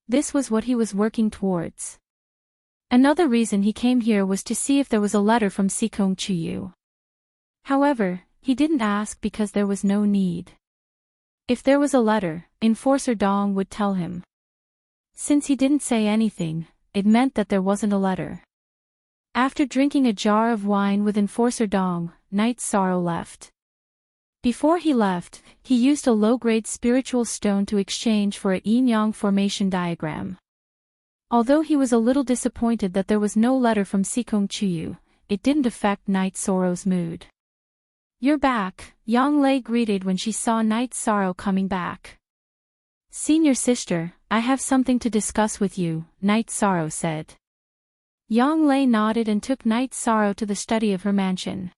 This was what he was working towards. Another reason he came here was to see if there was a letter from Sikong Chuyu. However, he didn't ask because there was no need. If there was a letter, Enforcer Dong would tell him. Since he didn't say anything, it meant that there wasn't a letter. After drinking a jar of wine with Enforcer Dong, Night Sorrow left. Before he left, he used a low-grade spiritual stone to exchange for a yin-yang formation diagram. Although he was a little disappointed that there was no letter from Sikong Chuyu, it didn't affect Night Sorrow's mood. You're back, Yang Lei greeted when she saw Night Sorrow coming back. Senior sister, I have something to discuss with you, Night Sorrow said. Yang Lei nodded and took Night Sorrow to the study of her mansion.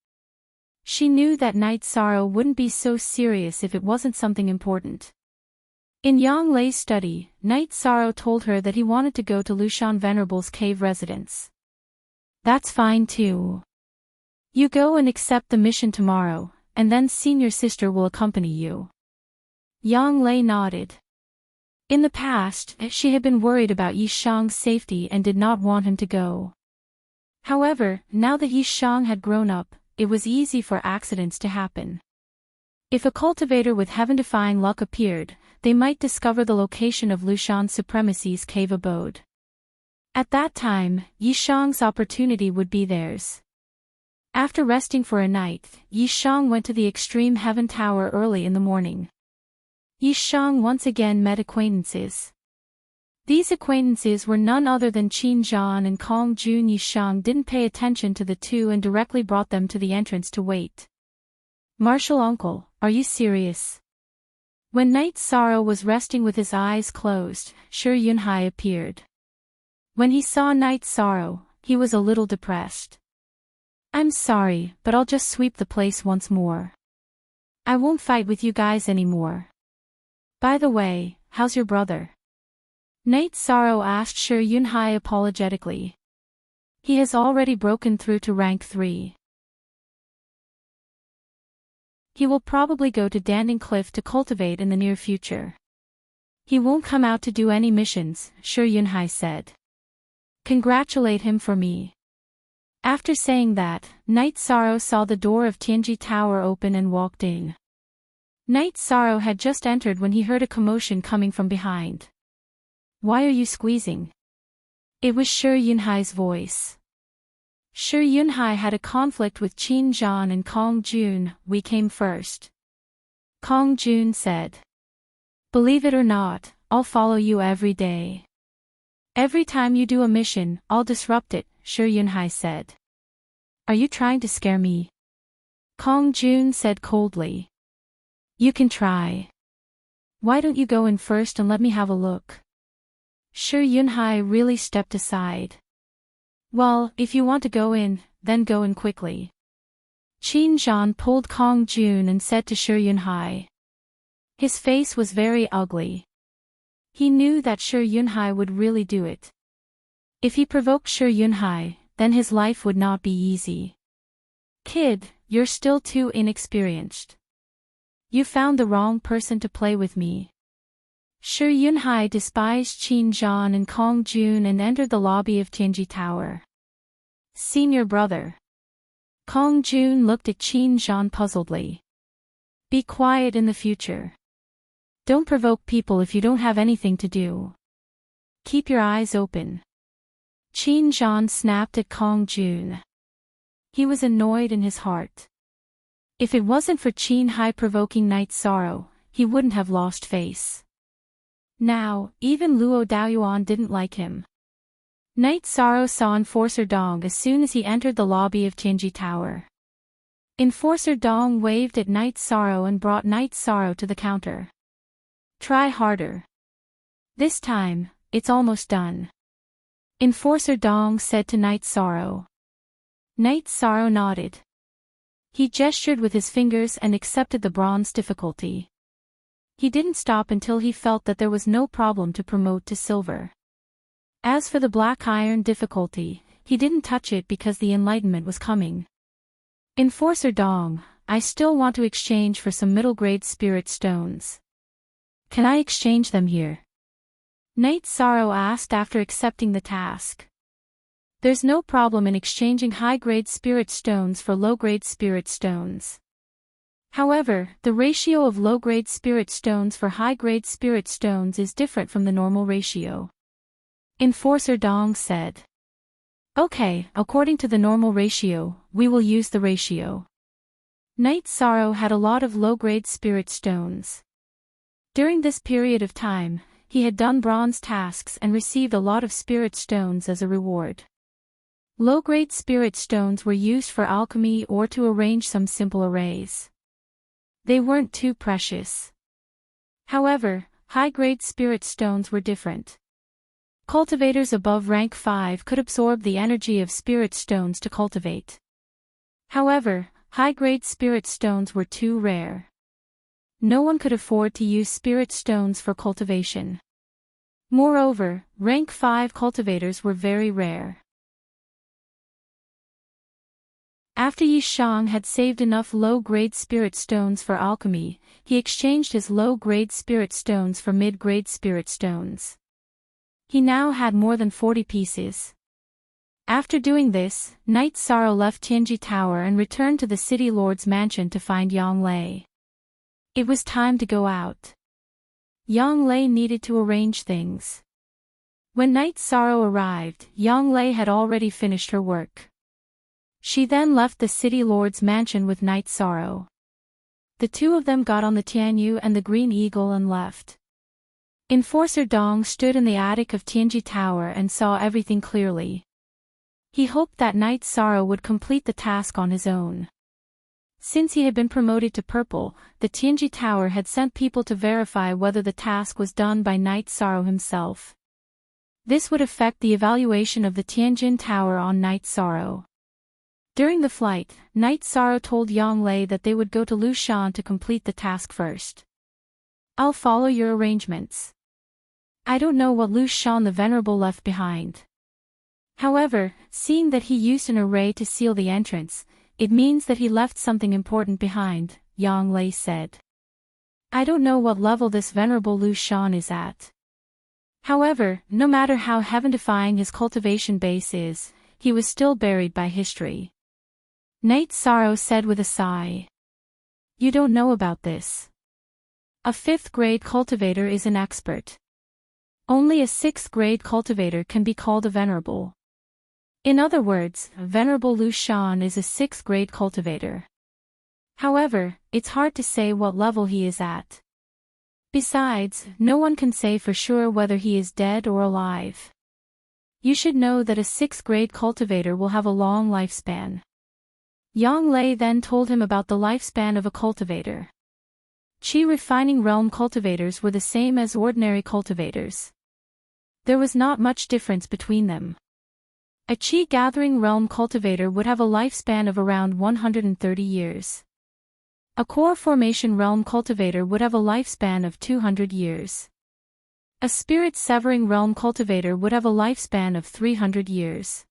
She knew that Night Sorrow wouldn't be so serious if it wasn't something important. In Yang Lei's study, Night Sorrow told her that he wanted to go to Lushan Venerable's cave residence. That's fine too. You go and accept the mission tomorrow, and then senior sister will accompany you. Yang Lei nodded. In the past, she had been worried about Yi Shang's safety and did not want him to go. However, now that Yi Shang had grown up, it was easy for accidents to happen. If a cultivator with heaven-defying luck appeared, they might discover the location of Lushan Supremacy's cave abode. At that time, Yi Shang's opportunity would be theirs. After resting for a night, Yi Shang went to the extreme heaven tower early in the morning. Yi Shang once again met acquaintances. These acquaintances were none other than Qin Zhan and Kong Jun. Yi Shang didn't pay attention to the two and directly brought them to the entrance to wait. "Martial uncle, are you serious?" When Knight Sorrow was resting with his eyes closed, Shi Yunhai appeared. When he saw Knight Sorrow, he was a little depressed. "I'm sorry, but I'll just sweep the place once more. I won't fight with you guys anymore. By the way, how's your brother?" Knight Sorrow asked Shi Yunhai apologetically. "He has already broken through to rank 3. He will probably go to Danding Cliff to cultivate in the near future. He won't come out to do any missions," Shi Yunhai said. "Congratulate him for me." After saying that, Knight Sorrow saw the door of Tianji Tower open and walked in. Knight Sorrow had just entered when he heard a commotion coming from behind. "Why are you squeezing?" It was Shi Yunhai's voice. Shi Yunhai had a conflict with Qin Zhan and Kong Jun. "We came first," Kong Jun said. "Believe it or not, I'll follow you every day. Every time you do a mission, I'll disrupt it," Shi Yunhai said. "Are you trying to scare me?" Kong Jun said coldly. "You can try. Why don't you go in first and let me have a look?" Shi Yunhai really stepped aside. "Well, if you want to go in, then go in quickly." Qin Zhan pulled Kong Jun and said to Shi Yunhai. His face was very ugly. He knew that Shi Yunhai would really do it. If he provoked Shi Yunhai, then his life would not be easy. "Kid, you're still too inexperienced. You found the wrong person to play with me." Shi Yunhai despised Qin Zhan and Kong Jun and entered the lobby of Tianji Tower. "Senior brother." Kong Jun looked at Qin Zhan puzzledly. "Be quiet in the future. Don't provoke people if you don't have anything to do. Keep your eyes open." Qin Zhan snapped at Kong Jun. He was annoyed in his heart. If it wasn't for Qin Hai provoking Knight Sorrow, he wouldn't have lost face. Now, even Luo Daoyuan didn't like him. Knight Sorrow saw Enforcer Dong as soon as he entered the lobby of Tianji Tower. Enforcer Dong waved at Knight Sorrow and brought Knight Sorrow to the counter. "Try harder. This time, it's almost done," Enforcer Dong said to Knight Sorrow. Knight Sorrow nodded. He gestured with his fingers and accepted the bronze difficulty. He didn't stop until he felt that there was no problem to promote to silver. As for the black iron difficulty, he didn't touch it because the enlightenment was coming. "Enforcer Dong, I still want to exchange for some middle-grade spirit stones. Can I exchange them here?" Knight Sorrow asked after accepting the task. "There's no problem in exchanging high-grade spirit stones for low-grade spirit stones. However, the ratio of low-grade spirit stones for high-grade spirit stones is different from the normal ratio," Enforcer Dong said. "Okay, according to the normal ratio, we will use the ratio." Knight Sorrow had a lot of low-grade spirit stones. During this period of time, he had done bronze tasks and received a lot of spirit stones as a reward. Low-grade spirit stones were used for alchemy or to arrange some simple arrays. They weren't too precious. However, high-grade spirit stones were different. Cultivators above rank 5 could absorb the energy of spirit stones to cultivate. However, high-grade spirit stones were too rare. No one could afford to use spirit stones for cultivation. Moreover, rank 5 cultivators were very rare. After Yi Shang had saved enough low-grade spirit stones for alchemy, he exchanged his low-grade spirit stones for mid-grade spirit stones. He now had more than 40 pieces. After doing this, Knight Sorrow left Tianji Tower and returned to the city lord's mansion to find Yang Lei. It was time to go out. Yang Lei needed to arrange things. When Knight Sorrow arrived, Yang Lei had already finished her work. She then left the city lord's mansion with Knight Sorrow. The two of them got on the Tianyu and the Green Eagle and left. Enforcer Dong stood in the attic of Tianji Tower and saw everything clearly. He hoped that Knight Sorrow would complete the task on his own. Since he had been promoted to purple, the Tianji Tower had sent people to verify whether the task was done by Knight Sorrow himself. This would affect the evaluation of the Tianjin Tower on Knight Sorrow. During the flight, Knight Sorrow told Yang Lei that they would go to Lushan to complete the task first. "I'll follow your arrangements. I don't know what Lushan the Venerable left behind. However, seeing that he used an array to seal the entrance, it means that he left something important behind," Yang Lei said. "I don't know what level this Venerable Lushan is at. However, no matter how heaven-defying his cultivation base is, he was still buried by history." Knight Sorrow said with a sigh. "You don't know about this. A 5th-grade cultivator is an expert. Only a 6th-grade cultivator can be called a venerable. In other words, Venerable Lushan is a 6th-grade cultivator. However, it's hard to say what level he is at. Besides, no one can say for sure whether he is dead or alive. You should know that a 6th-grade cultivator will have a long lifespan." Yang Lei then told him about the lifespan of a cultivator. Qi refining realm cultivators were the same as ordinary cultivators. There was not much difference between them. A Qi gathering realm cultivator would have a lifespan of around 130 years. A core formation realm cultivator would have a lifespan of 200 years. A spirit severing realm cultivator would have a lifespan of 300 years.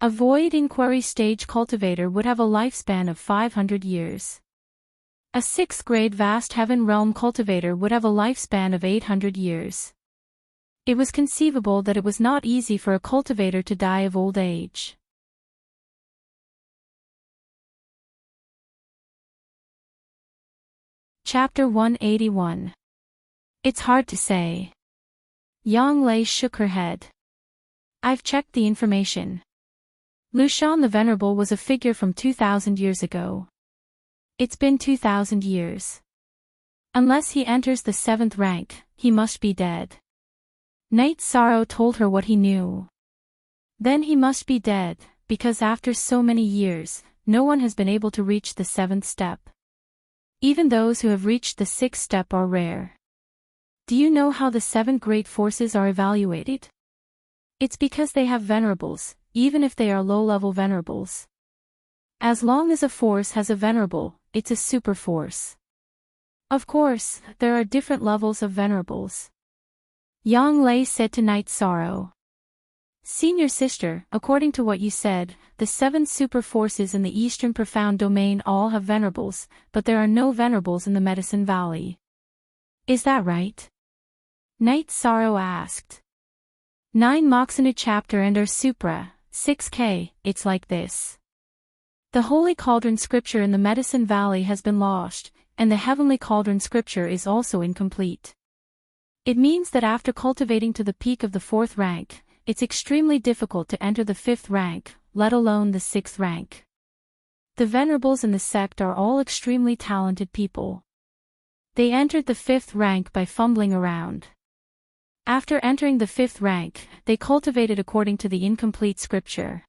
A void inquiry stage cultivator would have a lifespan of 500 years. A 6th-grade vast heaven realm cultivator would have a lifespan of 800 years. It was conceivable that it was not easy for a cultivator to die of old age. Chapter 181. It's hard to say. Yang Lei shook her head. "I've checked the information. Lushan the Venerable was a figure from 2,000 years ago. It's been 2,000 years. Unless he enters the 7th rank, he must be dead." Knight Sorrow told her what he knew. "Then he must be dead, because after so many years, no one has been able to reach the 7th step. Even those who have reached the 6th step are rare. Do you know how the 7 great forces are evaluated? It's because they have venerables, even if they are low-level venerables. As long as a force has a venerable, it's a super force. Of course, there are different levels of venerables." Yang Lei said to Knight Sorrow. "Senior sister, according to what you said, the 7 super forces in the Eastern Profound Domain all have venerables, but there are no venerables in the Medicine Valley. Is that right?" Knight Sorrow asked. 9 Moxanu chapter and our Supra, 6K, it's like this. The Holy Cauldron scripture in the Medicine Valley has been lost, and the Heavenly Cauldron scripture is also incomplete. It means that after cultivating to the peak of the 4th rank, it's extremely difficult to enter the 5th rank, let alone the 6th rank. The venerables in the sect are all extremely talented people. They entered the 5th rank by fumbling around. After entering the 5th rank, they cultivated according to the incomplete scripture.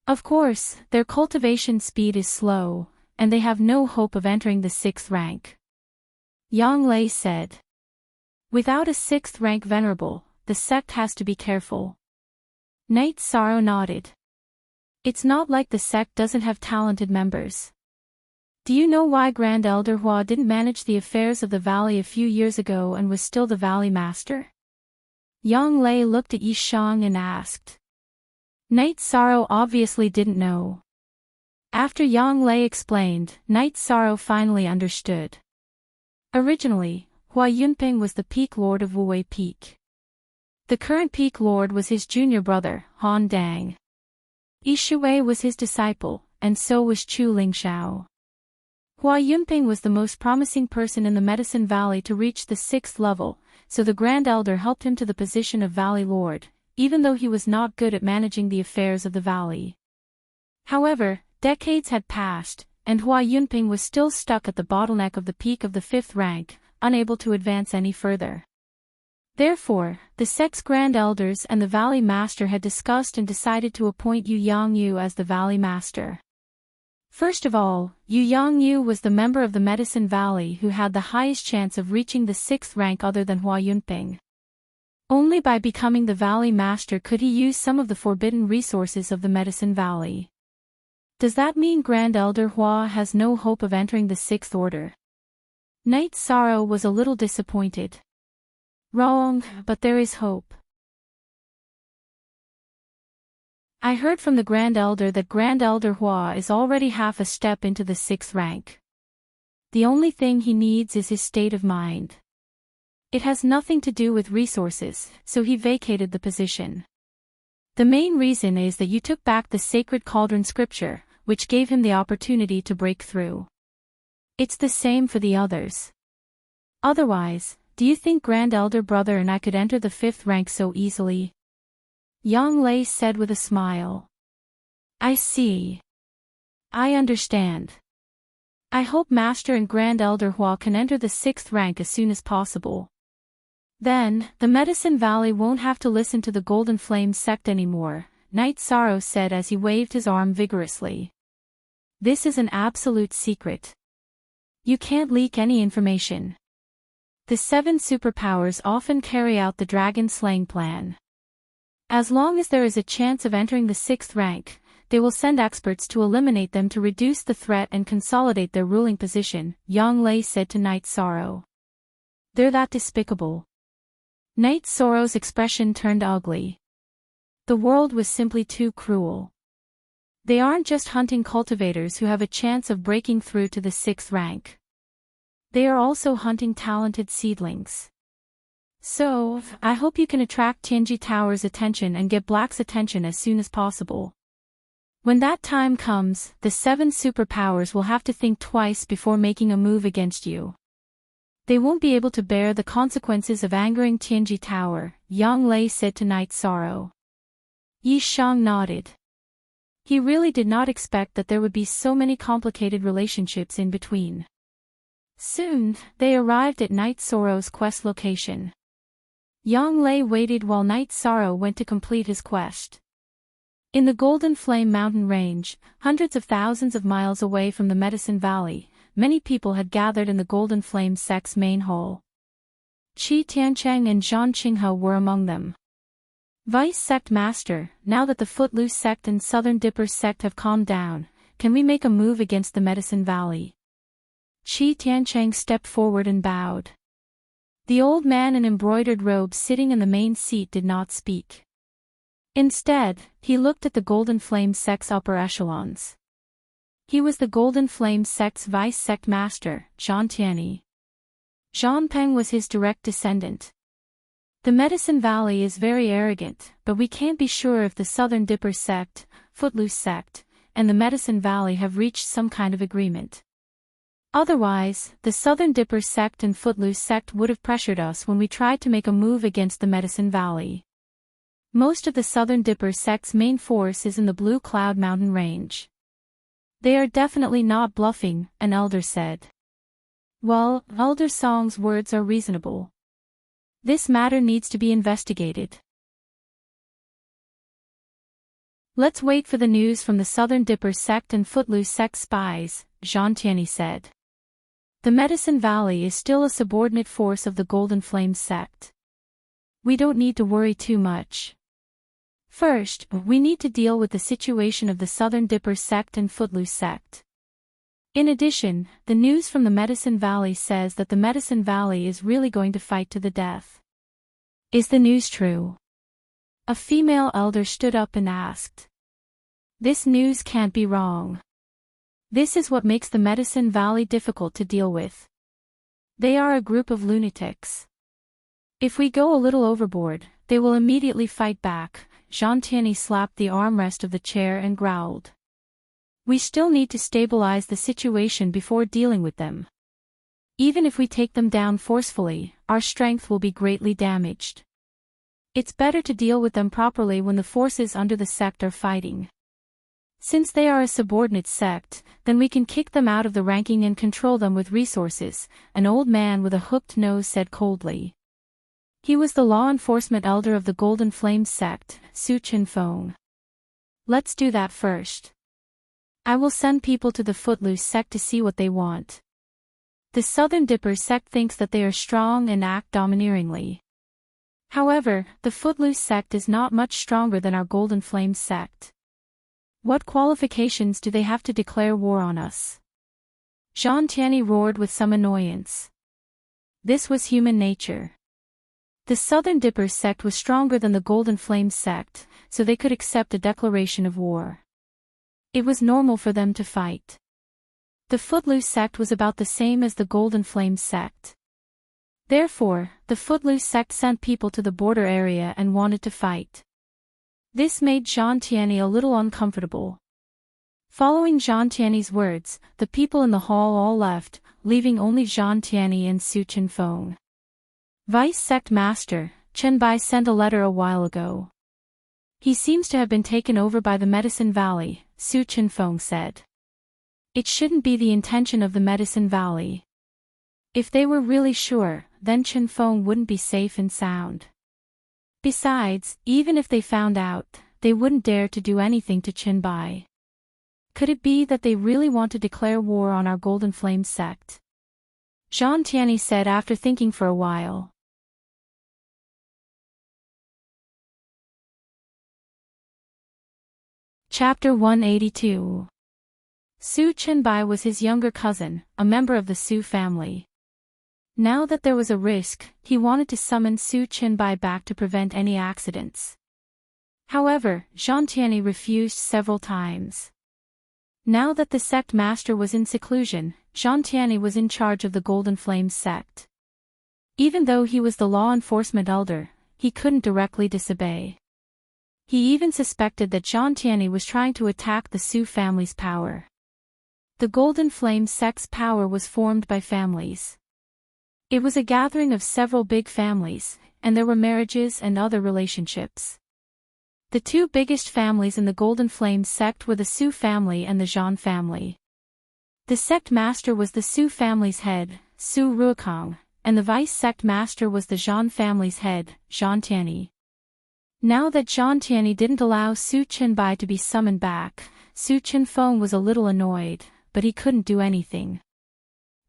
Of course, their cultivation speed is slow, and they have no hope of entering the 6th rank. Yang Lei said. Without a 6th rank venerable, the sect has to be careful. Knight Sorrow nodded. It's not like the sect doesn't have talented members. Do you know why Grand Elder Hua didn't manage the affairs of the valley a few years ago and was still the valley master? Yang Lei looked at Yi Shang and asked. Knight Sorrow obviously didn't know. After Yang Lei explained, Knight Sorrow finally understood. Originally, Hua Yunping was the peak lord of Wuwei Peak. The current peak lord was his junior brother, Han Dang. Yi Shuwei was his disciple, and so was Chu Lingshao. Hua Yunping was the most promising person in the Medicine Valley to reach the 6th level, so the Grand Elder helped him to the position of Valley Lord, even though he was not good at managing the affairs of the valley. However, decades had passed, and Hua Yunping was still stuck at the bottleneck of the peak of the 5th rank, unable to advance any further. Therefore, the sect's Grand Elders and the Valley Master had discussed and decided to appoint Yu Yangyu as the Valley Master. First of all, Yu Yangyu was the member of the Medicine Valley who had the highest chance of reaching the 6th rank other than Hua Yunping. Only by becoming the Valley Master could he use some of the forbidden resources of the Medicine Valley. Does that mean Grand Elder Hua has no hope of entering the 6th order? Knight Sorrow was a little disappointed. Wrong, but there is hope. I heard from the Grand Elder that Grand Elder Hua is already half a step into the 6th rank. The only thing he needs is his state of mind. It has nothing to do with resources, so he vacated the position. The main reason is that you took back the sacred cauldron scripture, which gave him the opportunity to break through. It's the same for the others. Otherwise, do you think Grand Elder Brother and I could enter the 5th rank so easily? Yang Lei said with a smile. I see. I understand. I hope Master and Grand Elder Hua can enter the 6th rank as soon as possible. Then, the Medicine Valley won't have to listen to the Golden Flame sect anymore, Knight Sorrow said as he waved his arm vigorously. This is an absolute secret. You can't leak any information. The 7 superpowers often carry out the dragon slaying plan. As long as there is a chance of entering the 6th rank, they will send experts to eliminate them to reduce the threat and consolidate their ruling position, Yang Lei said to Knight Sorrow. They're that despicable. Knight Sorrow's expression turned ugly. The world was simply too cruel. They aren't just hunting cultivators who have a chance of breaking through to the 6th rank. They are also hunting talented seedlings. So, I hope you can attract Tianji Tower's attention and get Black's attention as soon as possible. When that time comes, the 7 superpowers will have to think twice before making a move against you. They won't be able to bear the consequences of angering Tianji Tower, Yang Lei said to Knight Sorrow. Yi Shang nodded. He really did not expect that there would be so many complicated relationships in between. Soon, they arrived at Knight Sorrow's quest location. Yang Lei waited while Knight Sorrow went to complete his quest. In the Golden Flame mountain range, hundreds of thousands of miles away from the Medicine Valley, many people had gathered in the Golden Flame sect's main hall. Qi Tiancheng and Zhang Qinghe were among them. Vice Sect Master, now that the Footloose Sect and Southern Dipper Sect have calmed down, can we make a move against the Medicine Valley? Qi Tiancheng stepped forward and bowed. The old man in embroidered robes sitting in the main seat did not speak. Instead, he looked at the Golden Flame sect's upper echelons. He was the Golden Flame sect's Vice Sect Master, Zhan Tianyi. Zhan Peng was his direct descendant. The Medicine Valley is very arrogant, but we can't be sure if the Southern Dipper Sect, Footloose Sect, and the Medicine Valley have reached some kind of agreement. Otherwise, the Southern Dipper Sect and Footloose Sect would have pressured us when we tried to make a move against the Medicine Valley. Most of the Southern Dipper Sect's main force is in the Blue Cloud Mountain Range. They are definitely not bluffing, an elder said. Well, Elder Song's words are reasonable. This matter needs to be investigated. Let's wait for the news from the Southern Dipper Sect and Footloose Sect spies, Zhan Tianyi said. The Medicine Valley is still a subordinate force of the Golden Flame sect. We don't need to worry too much. First, we need to deal with the situation of the Southern Dipper Sect and Footloose Sect. In addition, the news from the Medicine Valley says that the Medicine Valley is really going to fight to the death. Is the news true? A female elder stood up and asked. This news can't be wrong. This is what makes the Medicine Valley difficult to deal with. They are a group of lunatics. If we go a little overboard, they will immediately fight back. Jean Tiany slapped the armrest of the chair and growled. We still need to stabilize the situation before dealing with them. Even if we take them down forcefully, our strength will be greatly damaged. It's better to deal with them properly when the forces under the sect are fighting. Since they are a subordinate sect, then we can kick them out of the ranking and control them with resources, an old man with a hooked nose said coldly. He was the law enforcement elder of the Golden Flame sect, Su Chinfeng. Let's do that first. I will send people to the Footloose sect to see what they want. The Southern Dipper sect thinks that they are strong and act domineeringly. However, the Footloose sect is not much stronger than our Golden Flame sect. What qualifications do they have to declare war on us? Jean Tiany roared with some annoyance. This was human nature. The Southern Dipper sect was stronger than the Golden Flame sect, so they could accept a declaration of war. It was normal for them to fight. The Footloose sect was about the same as the Golden Flame sect. Therefore, the Footloose sect sent people to the border area and wanted to fight. This made Jean Tiany a little uncomfortable. Following Jean Tiany's words, the people in the hall all left, leaving only Jean Tiany and Su Chinfeng. Vice Sect Master, Chen Bai sent a letter a while ago. He seems to have been taken over by the Medicine Valley, Su Chinfeng said. It shouldn't be the intention of the Medicine Valley. If they were really sure, then Chinfeng wouldn't be safe and sound. Besides, even if they found out, they wouldn't dare to do anything to Chen Bai. Could it be that they really want to declare war on our Golden Flame sect? Jean Tiany said after thinking for a while. Chapter 182. Su Chenbai was his younger cousin, a member of the Su family. Now that there was a risk, he wanted to summon Su Chenbai back to prevent any accidents. However, Jean Tiany refused several times. Now that the sect master was in seclusion, Jean Tiany was in charge of the Golden Flame sect. Even though he was the law enforcement elder, he couldn't directly disobey. He even suspected that Jean Tiany was trying to attack the Su family's power. The Golden Flame sect's power was formed by families. It was a gathering of several big families, and there were marriages and other relationships. The two biggest families in the Golden Flame sect were the Su family and the Zhan family. The sect master was the Su family's head, Su Ruokong, and the vice sect master was the Zhan family's head, Jean Tiany. Now that Jean Tiany didn't allow Su Chenbai to be summoned back, Su Chinfeng was a little annoyed, but he couldn't do anything.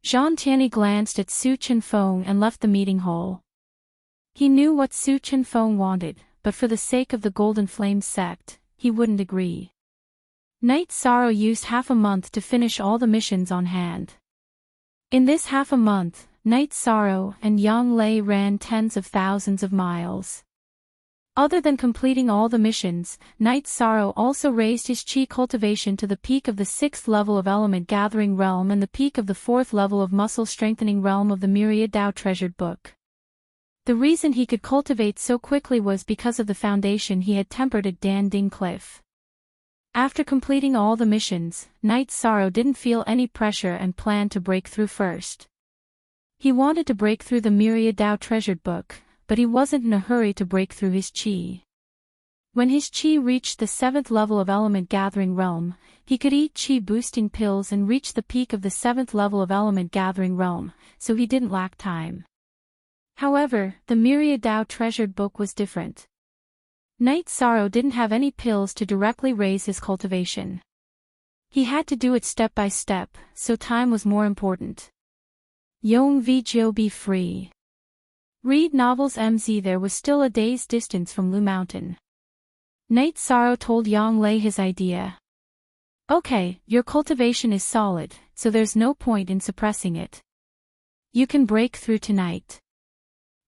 Jean Tiany glanced at Su Chinfeng and left the meeting hall. He knew what Su Chinfeng wanted, but for the sake of the Golden Flame sect, he wouldn't agree. Night Sorrow used half a month to finish all the missions on hand. In this half a month, Night Sorrow and Yang Lei ran tens of thousands of miles. Other than completing all the missions, Night Sorrow also raised his chi cultivation to the peak of the 6th level of Element Gathering Realm and the peak of the 4th level of Muscle Strengthening Realm of the Myriad Tao Treasured Book. The reason he could cultivate so quickly was because of the foundation he had tempered at Dan Ding Cliff. After completing all the missions, Night Sorrow didn't feel any pressure and planned to break through first. He wanted to break through the Myriad Tao Treasured Book, but he wasn't in a hurry to break through his chi. When his chi reached the 7th level of Element Gathering Realm, he could eat chi-boosting pills and reach the peak of the 7th level of Element Gathering Realm, so he didn't lack time. However, the Myriad Tao Treasured Book was different. Night Sorrow didn't have any pills to directly raise his cultivation. He had to do it step by step, so time was more important. Yong Vi Jiu be free. Read novels MZ. There was still a day's distance from Lu Mountain. Night Sorrow told Yang Lei his idea. Okay, your cultivation is solid, so there's no point in suppressing it. You can break through tonight.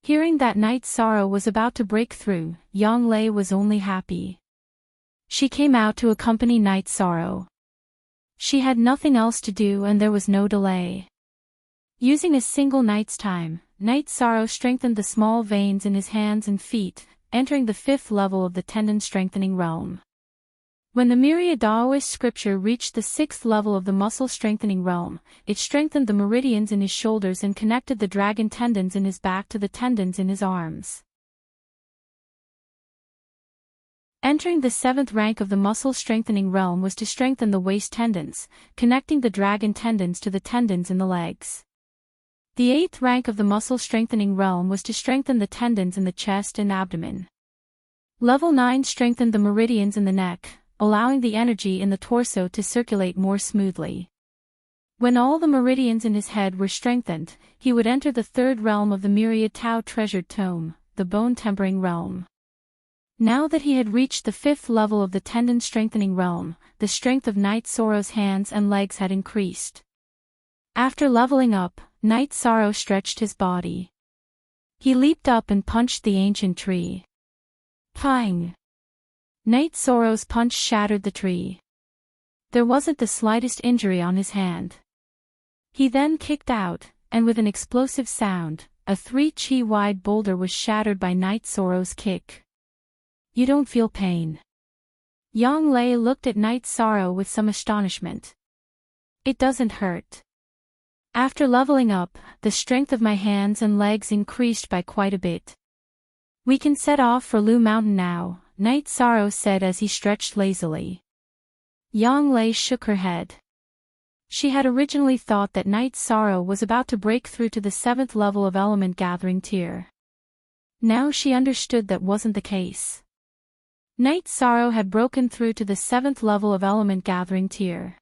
Hearing that Night Sorrow was about to break through, Yang Lei was only happy. She came out to accompany Night Sorrow. She had nothing else to do and there was no delay. Using a single night's time, Night Sorrow strengthened the small veins in his hands and feet, entering the 5th level of the tendon-strengthening realm. When the myriad Taoist scripture reached the 6th level of the muscle-strengthening realm, it strengthened the meridians in his shoulders and connected the dragon tendons in his back to the tendons in his arms. Entering the 7th rank of the muscle-strengthening realm was to strengthen the waist tendons, connecting the dragon tendons to the tendons in the legs. The 8th rank of the muscle-strengthening realm was to strengthen the tendons in the chest and abdomen. Level 9 strengthened the meridians in the neck, allowing the energy in the torso to circulate more smoothly. When all the meridians in his head were strengthened, he would enter the 3rd realm of the myriad Tao treasured tome, the bone-tempering realm. Now that he had reached the 5th level of the tendon-strengthening realm, the strength of Night Sorrow's hands and legs had increased. After leveling up, Night Sorrow stretched his body. He leaped up and punched the ancient tree. Pang! Night Sorrow's punch shattered the tree. There wasn't the slightest injury on his hand. He then kicked out, and with an explosive sound, a 3-chi-wide boulder was shattered by Night Sorrow's kick. You don't feel pain. Yang Lei looked at Night Sorrow with some astonishment. It doesn't hurt. After leveling up, the strength of my hands and legs increased by quite a bit. We can set off for Lu Mountain now, Night Sorrow said as he stretched lazily. Yang Lei shook her head. She had originally thought that Night Sorrow was about to break through to the 7th level of element gathering tier. Now she understood that wasn't the case. Night Sorrow had broken through to the 7th level of element gathering tier.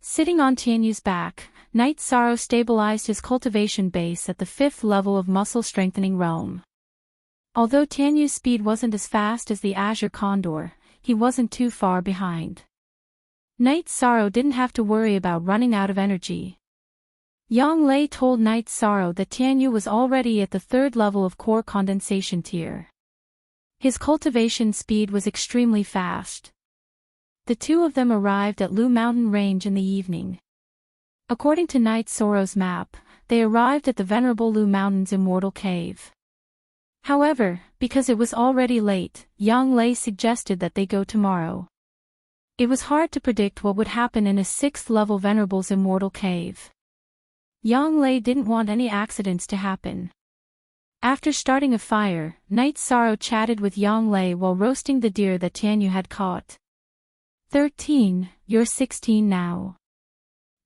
Sitting on Tianyu's back, Night Sorrow stabilized his cultivation base at the 5th level of muscle-strengthening realm. Although Tianyu's speed wasn't as fast as the Azure Condor, he wasn't too far behind. Night Sorrow didn't have to worry about running out of energy. Yang Lei told Night Sorrow that Tianyu was already at the 3rd level of core condensation tier. His cultivation speed was extremely fast. The two of them arrived at Lu Mountain Range in the evening. According to Night Sorrow's map, they arrived at the Venerable Lu Mountain's immortal cave. However, because it was already late, Yang Lei suggested that they go tomorrow. It was hard to predict what would happen in a 6th-level Venerable's immortal cave. Yang Lei didn't want any accidents to happen. After starting a fire, Night Sorrow chatted with Yang Lei while roasting the deer that Tianyu had caught. 13, you're 16 now.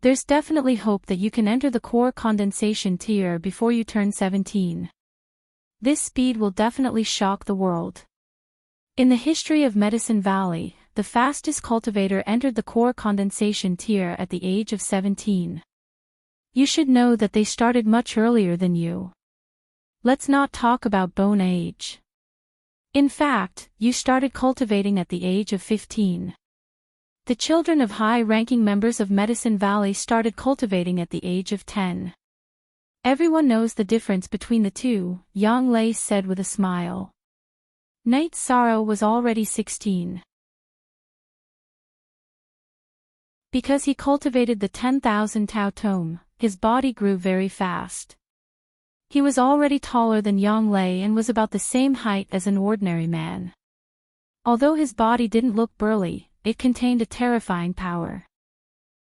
There's definitely hope that you can enter the core condensation tier before you turn 17. This speed will definitely shock the world. In the history of Medicine Valley, the fastest cultivator entered the core condensation tier at the age of 17. You should know that they started much earlier than you. Let's not talk about bone age. In fact, you started cultivating at the age of 15. The children of high-ranking members of Medicine Valley started cultivating at the age of 10. Everyone knows the difference between the two, Yang Lei said with a smile. Night Sorrow was already 16. Because he cultivated the 10,000 Tao Tome, his body grew very fast. He was already taller than Yang Lei and was about the same height as an ordinary man. Although his body didn't look burly, it contained a terrifying power.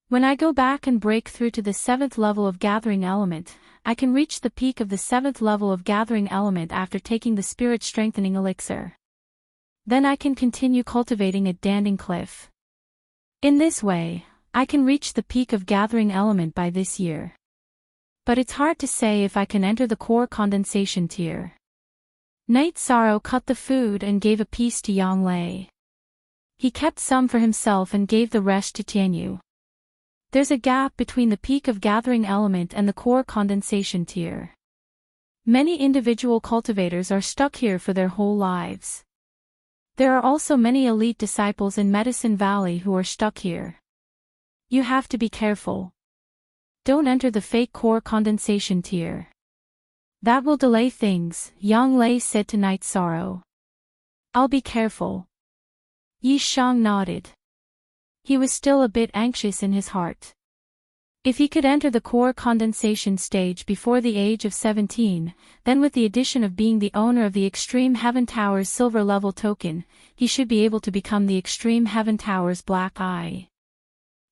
When I go back and break through to the 7th level of Gathering Element, I can reach the peak of the 7th level of Gathering Element after taking the Spirit Strengthening Elixir. Then I can continue cultivating at Danding Cliff. In this way, I can reach the peak of Gathering Element by this year. But it's hard to say if I can enter the core condensation tier. Night Sorrow cut the food and gave a piece to Yang Lei. He kept some for himself and gave the rest to Tianyu. There's a gap between the peak of Gathering Element and the core condensation tier. Many individual cultivators are stuck here for their whole lives. There are also many elite disciples in Medicine Valley who are stuck here. You have to be careful. Don't enter the fake core condensation tier. That will delay things, Yang Lei said to Night Sorrow. I'll be careful. Yi Shang nodded. He was still a bit anxious in his heart. If he could enter the core condensation stage before the age of 17, then with the addition of being the owner of the Extreme Heaven Tower's silver level token, he should be able to become the Extreme Heaven Tower's black eye.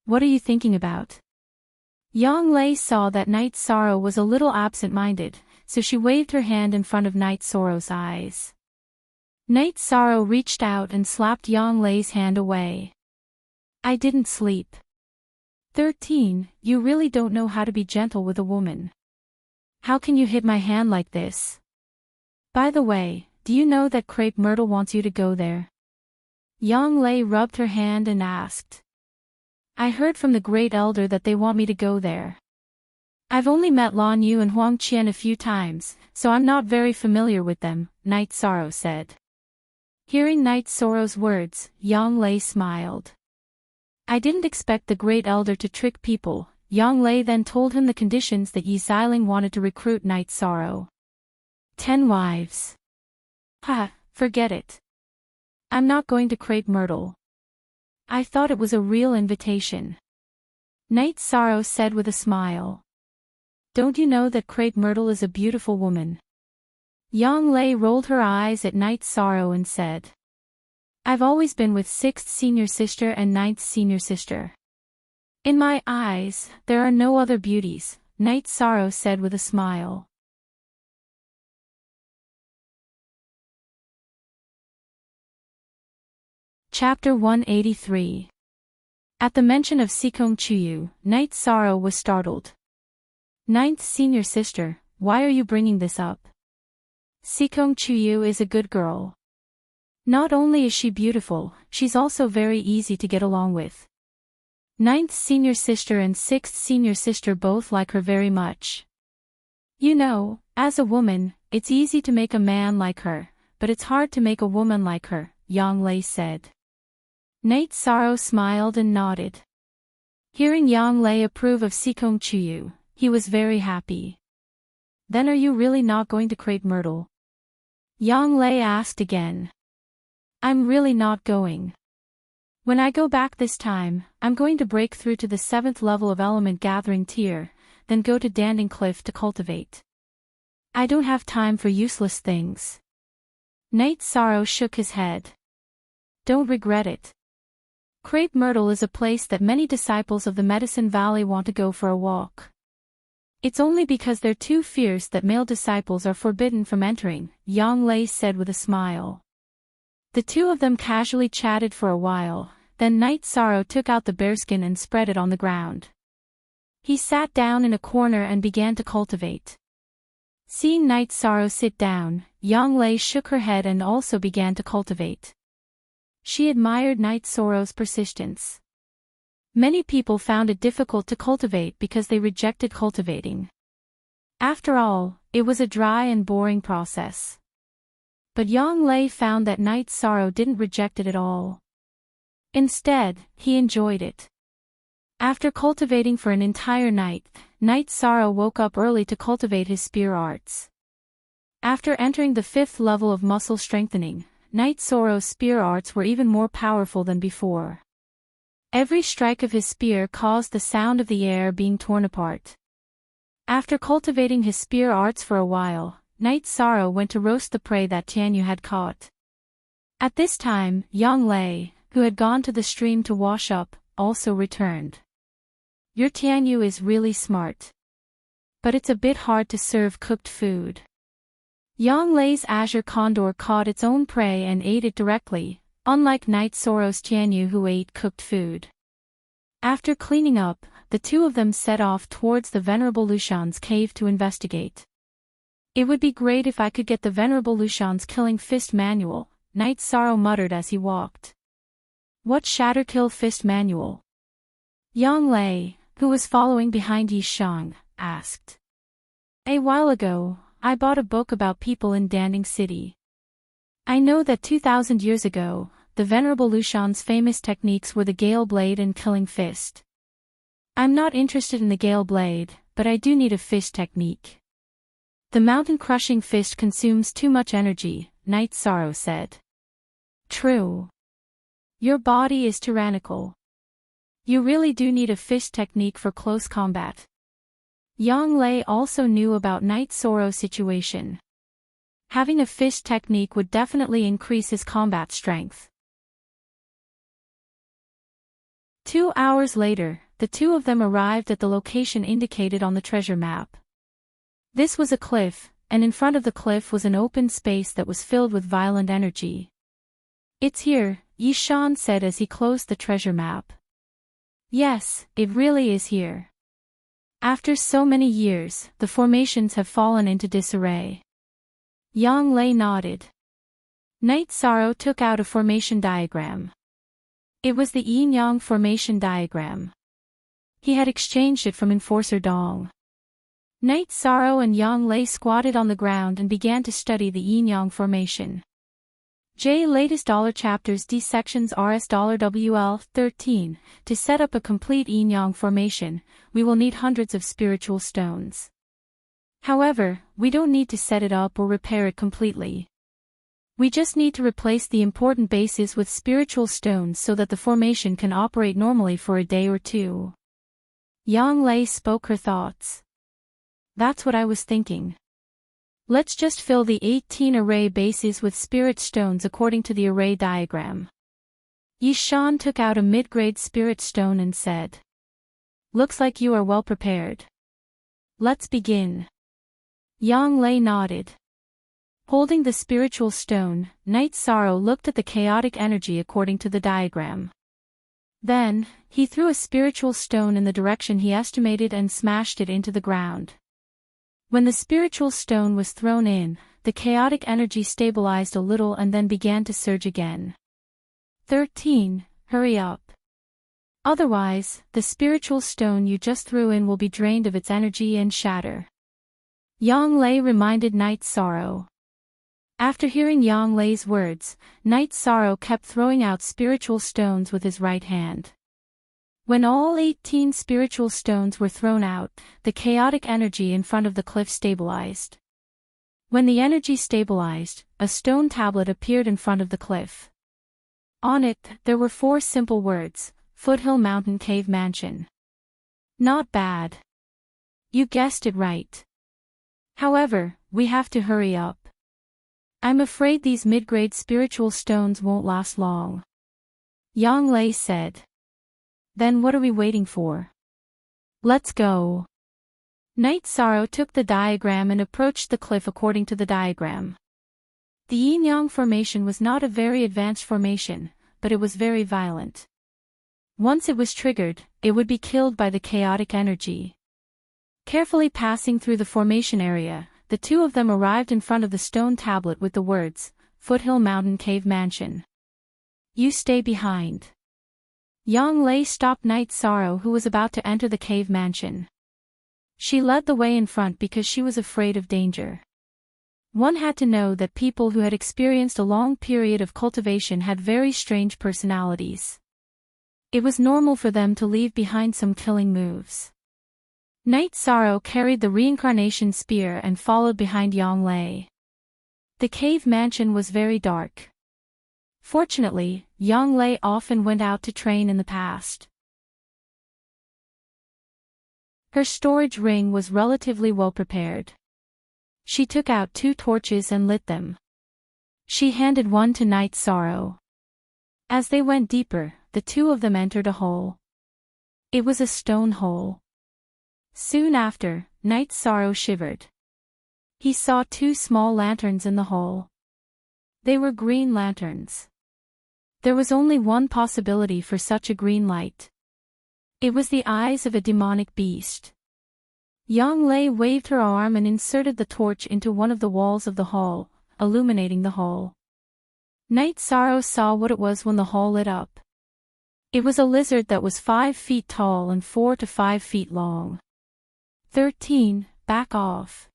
What are you thinking about? Yang Lei saw that Night Sorrow was a little absent-minded, so she waved her hand in front of Night Sorrow's eyes. Night Sorrow reached out and slapped Yang Lei's hand away. I didn't sleep. 13. You really don't know how to be gentle with a woman. How can you hit my hand like this? By the way, do you know that Crepe Myrtle wants you to go there? Yang Lei rubbed her hand and asked. I heard from the Great Elder that they want me to go there. I've only met Lan Yu and Huang Qian a few times, so I'm not very familiar with them, Night Sorrow said. Hearing Night Sorrow's words, Yang Lei smiled. I didn't expect the Great Elder to trick people. Yang Lei then told him the conditions that Yi Xiling wanted to recruit Night Sorrow. 10 wives. Ha, forget it. I'm not going to Crepe Myrtle. I thought it was a real invitation. Night Sorrow said with a smile. Don't you know that Crepe Myrtle is a beautiful woman? Yang Lei rolled her eyes at Night Sorrow and said. I've always been with 6th senior sister and 9th senior sister. In my eyes, there are no other beauties, Night Sorrow said with a smile. Chapter 183. At the mention of Sikong Chuyu, Night Sorrow was startled. 9th senior sister, why are you bringing this up? Sikong Chuyu is a good girl. Not only is she beautiful, she's also very easy to get along with. 9th senior sister and 6th senior sister both like her very much. You know, as a woman, it's easy to make a man like her, but it's hard to make a woman like her, Yang Lei said. Night Sorrow smiled and nodded. Hearing Yang Lei approve of Sikong Chuyu, he was very happy. Then are you really not going to Crepe Myrtle? Yang Lei asked again. I'm really not going. When I go back this time, I'm going to break through to the 7th level of element gathering tier, then go to Danding Cliff to cultivate. I don't have time for useless things. Night Sorrow shook his head. Don't regret it. Crepe Myrtle is a place that many disciples of the Medicine Valley want to go for a walk. It's only because they're too fierce that male disciples are forbidden from entering, Yang Lei said with a smile. The two of them casually chatted for a while, then Night Sorrow took out the bearskin and spread it on the ground. He sat down in a corner and began to cultivate. Seeing Night Sorrow sit down, Yang Lei shook her head and also began to cultivate. She admired Night Sorrow's persistence. Many people found it difficult to cultivate because they rejected cultivating. After all, it was a dry and boring process. But Yang Lei found that Night Sorrow didn't reject it at all. Instead, he enjoyed it. After cultivating for an entire night, Night Sorrow woke up early to cultivate his spear arts. After entering the 5th level of muscle strengthening, Night Sorrow's spear arts were even more powerful than before. Every strike of his spear caused the sound of the air being torn apart. After cultivating his spear arts for a while, Night Sorrow went to roast the prey that Tianyu had caught. At this time, Yang Lei, who had gone to the stream to wash up, also returned. Your Tianyu is really smart. But it's a bit hard to serve cooked food. Yang Lei's azure condor caught its own prey and ate it directly, unlike Night Sorrow's Tianyu who ate cooked food. After cleaning up, the two of them set off towards the Venerable Lushan's cave to investigate. It would be great if I could get the Venerable Lushan's killing fist manual, Night Sorrow muttered as he walked. What Shatterkill fist manual? Yang Lei, who was following behind Yi Shang, asked. A while ago, I bought a book about people in Danding City. I know that 2,000 years ago, the Venerable Lushan's famous techniques were the Gale Blade and Killing Fist. I'm not interested in the Gale Blade, but I do need a fist technique. The mountain-crushing fist consumes too much energy, Night Sorrow said. True. Your body is tyrannical. You really do need a fish technique for close combat. Yang Lei also knew about Night Sorrow's situation. Having a fish technique would definitely increase his combat strength. 2 hours later, the two of them arrived at the location indicated on the treasure map. This was a cliff, and in front of the cliff was an open space that was filled with violent energy. "It's here," Yi Shan said as he closed the treasure map. "Yes, it really is here. After so many years, the formations have fallen into disarray." Yang Lei nodded. Night Sorrow took out a formation diagram. It was the yin-yang formation diagram. He had exchanged it from Enforcer Dong. Night Sorrow and Yang Lei squatted on the ground and began to study the yin-yang formation. J. Latest $chapters D sections $WL 13. To set up a complete yin-yang formation, we will need hundreds of spiritual stones. However, we don't need to set it up or repair it completely. We just need to replace the important bases with spiritual stones so that the formation can operate normally for a day or two. Yang Lei spoke her thoughts. "That's what I was thinking. Let's just fill the 18 array bases with spirit stones according to the array diagram." Yi Shan took out a mid-grade spirit stone and said, "Looks like you are well prepared. Let's begin." Yang Lei nodded. Holding the spiritual stone, Night Sorrow looked at the chaotic energy according to the diagram. Then, he threw a spiritual stone in the direction he estimated and smashed it into the ground. When the spiritual stone was thrown in, the chaotic energy stabilized a little and then began to surge again. 13. Hurry up. Otherwise, the spiritual stone you just threw in will be drained of its energy and shatter. Yang Lei reminded Night Sorrow. After hearing Yang Lei's words, Night Sorrow kept throwing out spiritual stones with his right hand. When all 18 spiritual stones were thrown out, the chaotic energy in front of the cliff stabilized. When the energy stabilized, a stone tablet appeared in front of the cliff. On it, there were 4 simple words: Foothill Mountain Cave Mansion. Not bad. You guessed it right. However, we have to hurry up. I'm afraid these mid-grade spiritual stones won't last long. Yang Lei said. Then what are we waiting for? Let's go. Night Sorrow took the diagram and approached the cliff according to the diagram. The yin-yang formation was not a very advanced formation, but it was very violent. Once it was triggered, it would be killed by the chaotic energy. Carefully passing through the formation area, the two of them arrived in front of the stone tablet with the words, Foothill Mountain Cave Mansion. You stay behind. Yang Lei stopped Night Sorrow, who was about to enter the cave mansion. She led the way in front because she was afraid of danger. One had to know that people who had experienced a long period of cultivation had very strange personalities. It was normal for them to leave behind some killing moves. Night Sorrow carried the reincarnation spear and followed behind Yang Lei. The cave mansion was very dark. Fortunately, Yang Lei often went out to train in the past. Her storage ring was relatively well prepared. She took out 2 torches and lit them. She handed one to Night Sorrow. As they went deeper, the two of them entered a hole. It was a stone hole. Soon after, Night Sorrow shivered. He saw 2 small lanterns in the hole. They were green lanterns. There was only one possibility for such a green light. It was the eyes of a demonic beast. Yang Lei waved her arm and inserted the torch into one of the walls of the hall, illuminating the hole. Night Sorrow saw what it was when the hall lit up. It was a lizard that was 5 feet tall and 4 to 5 feet long. 13. Back off.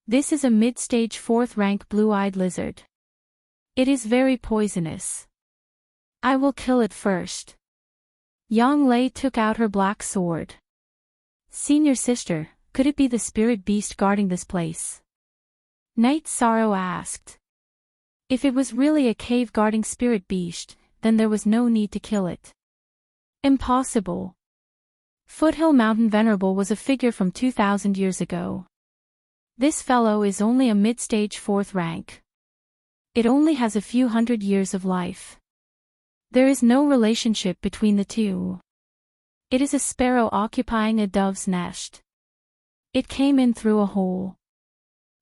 This is a mid-stage 4th rank blue-eyed lizard. It is very poisonous. I will kill it first. Yang Lei took out her black sword. Senior sister, could it be the spirit beast guarding this place? Night Sorrow asked. If it was really a cave guarding spirit beast, then there was no need to kill it. Impossible. Foothill Mountain Venerable was a figure from 2000 years ago. This fellow is only a mid-stage 4th rank. It only has a few hundred years of life. There is no relationship between the two. It is a sparrow occupying a dove's nest. It came in through a hole.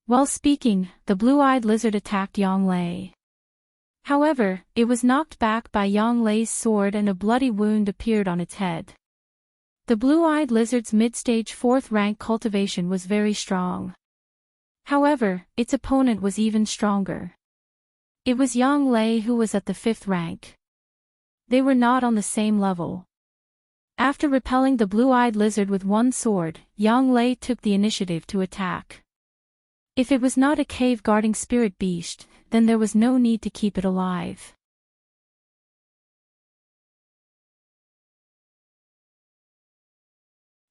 While speaking, the blue-eyed lizard attacked Yang Lei. However, it was knocked back by Yang Lei's sword and a bloody wound appeared on its head. The blue-eyed lizard's mid-stage 4th rank cultivation was very strong. However, its opponent was even stronger. It was Yang Lei who was at the 5th rank. They were not on the same level. After repelling the blue-eyed lizard with one sword, Yang Lei took the initiative to attack. If it was not a cave-guarding spirit beast, then there was no need to keep it alive.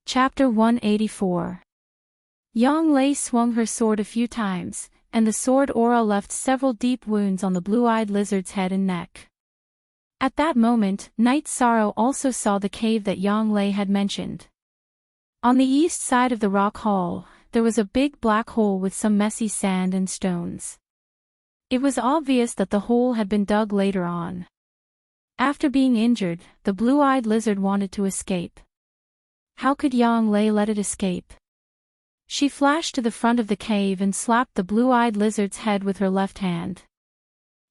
Chapter 184. Yang Lei swung her sword a few times, and the sword aura left several deep wounds on the blue-eyed lizard's head and neck. At that moment, Night Sorrow also saw the cave that Yang Lei had mentioned. On the east side of the rock hall, there was a big black hole with some messy sand and stones. It was obvious that the hole had been dug later on. After being injured, the blue-eyed lizard wanted to escape. How could Yang Lei let it escape? She flashed to the front of the cave and slapped the blue-eyed lizard's head with her left hand.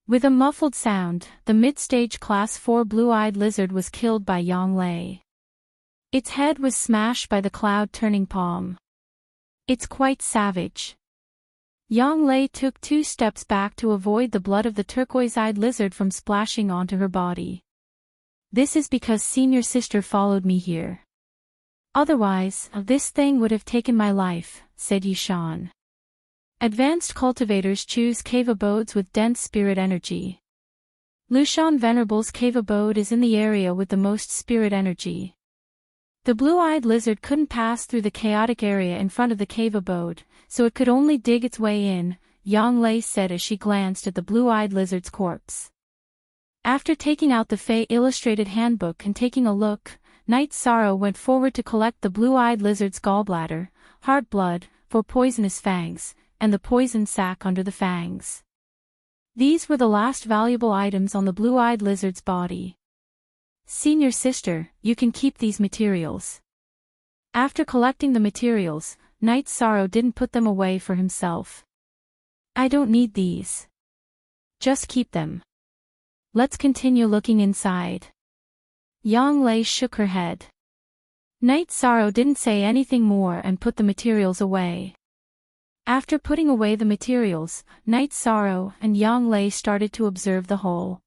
With a muffled sound, the mid-stage class 4 blue-eyed lizard was killed by Yang Lei. Its head was smashed by the cloud-turning palm. It's quite savage. Yang Lei took 2 steps back to avoid the blood of the turquoise-eyed lizard from splashing onto her body. This is because senior sister followed me here. Otherwise, this thing would have taken my life, said Yishan. Advanced cultivators choose cave abodes with dense spirit energy. Lushan Venerable's cave abode is in the area with the most spirit energy. The blue-eyed lizard couldn't pass through the chaotic area in front of the cave abode, so it could only dig its way in, Yang Lei said as she glanced at the blue-eyed lizard's corpse. After taking out the Fey Illustrated Handbook and taking a look, Night Sorrow went forward to collect the blue-eyed lizard's gallbladder, heart blood, for poisonous fangs, and the poison sac under the fangs. These were the last valuable items on the blue-eyed lizard's body. Senior sister, you can keep these materials. After collecting the materials, Night Sorrow didn't put them away for himself. I don't need these. Just keep them. Let's continue looking inside. Yang Lei shook her head. Night Sorrow didn't say anything more and put the materials away. After putting away the materials, Night Sorrow and Yang Lei started to observe the hole.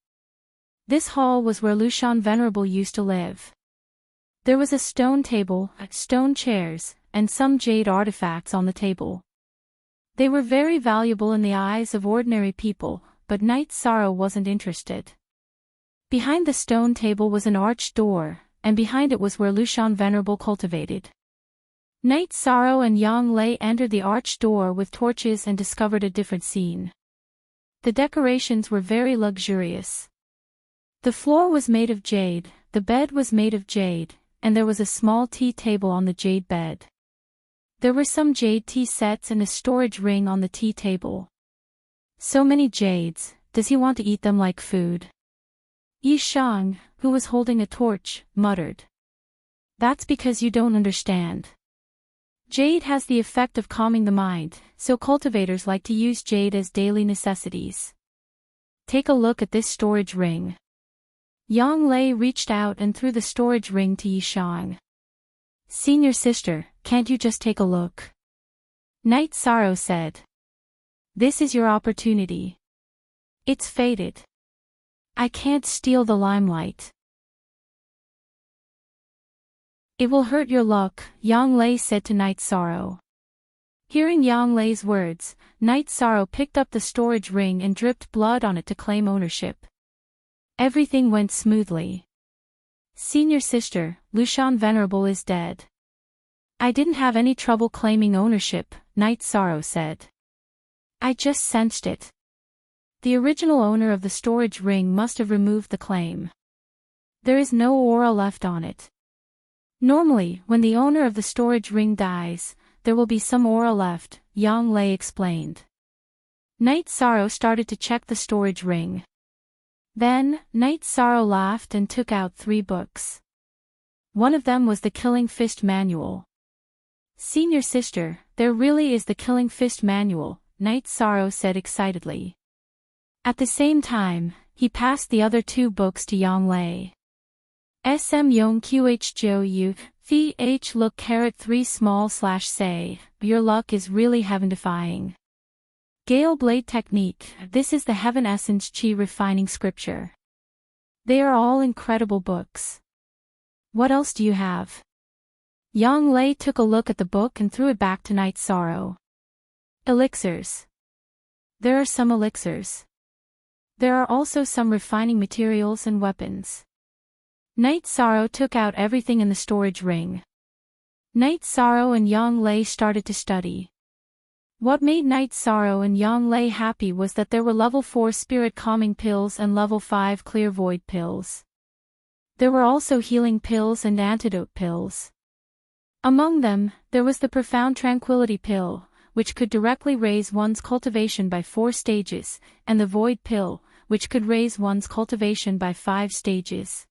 This hall was where Lushan Venerable used to live. There was a stone table, stone chairs, and some jade artifacts on the table. They were very valuable in the eyes of ordinary people, but Night Sorrow wasn't interested. Behind the stone table was an arched door, and behind it was where Lushan Venerable cultivated. Night Sorrow and Yang Lei entered the arched door with torches and discovered a different scene. The decorations were very luxurious. The floor was made of jade, the bed was made of jade, and there was a small tea table on the jade bed. There were some jade tea sets and a storage ring on the tea table. So many jades, does he want to eat them like food? Yi Shang, who was holding a torch, muttered. That's because you don't understand. Jade has the effect of calming the mind, so cultivators like to use jade as daily necessities. Take a look at this storage ring. Yang Lei reached out and threw the storage ring to Yi Shang. Senior sister, can't you just take a look? Night Sorrow said. This is your opportunity. It's faded. I can't steal the limelight. It will hurt your luck, Yang Lei said to Night Sorrow. Hearing Yang Lei's words, Night Sorrow picked up the storage ring and dripped blood on it to claim ownership. Everything went smoothly. Senior sister, Lushan Venerable is dead. I didn't have any trouble claiming ownership, Night Sorrow said. I just sensed it. The original owner of the storage ring must have removed the claim. There is no aura left on it. Normally, when the owner of the storage ring dies, there will be some aura left, Yang Lei explained. Night Sorrow started to check the storage ring. Then, Night Sorrow laughed and took out 3 books. One of them was the Killing Fist Manual. Senior sister, there really is the Killing Fist Manual, Night Sorrow said excitedly. At the same time, he passed the other 2 books to Yang Lei. SM Yong Qh Jo Yu, Phi H Look 3 small / say, your luck is really heaven-defying. Gale Blade Technique, this is the Heaven Essence Chi refining scripture. They are all incredible books. What else do you have? Yang Lei took a look at the book and threw it back to Night Sorrow. Elixirs. There are some elixirs. There are also some refining materials and weapons. Night Sorrow took out everything in the storage ring. Night Sorrow and Yang Lei started to study. What made Night Sorrow and Yang Lei happy was that there were level 4 spirit calming pills and level 5 clear void pills. There were also healing pills and antidote pills. Among them, there was the profound tranquility pill, which could directly raise one's cultivation by 4 stages, and the void pill, which could raise one's cultivation by 5 stages.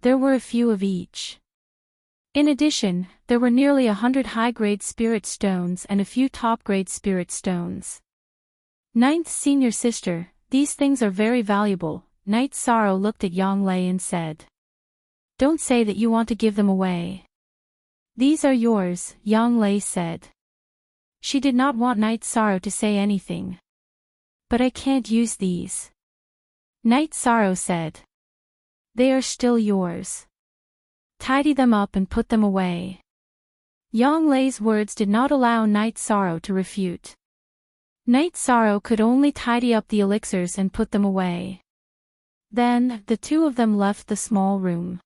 There were a few of each. In addition, there were nearly 100 high-grade spirit stones and a few top-grade spirit stones. Ninth Senior Sister, these things are very valuable, Night Sorrow looked at Yang Lei and said. Don't say that you want to give them away. These are yours, Yang Lei said. She did not want Night Sorrow to say anything. But I can't use these. Night Sorrow said. They are still yours. Tidy them up and put them away. Yang Lei's words did not allow Night Sorrow to refute. Night Sorrow could only tidy up the elixirs and put them away. Then, the 2 of them left the small room.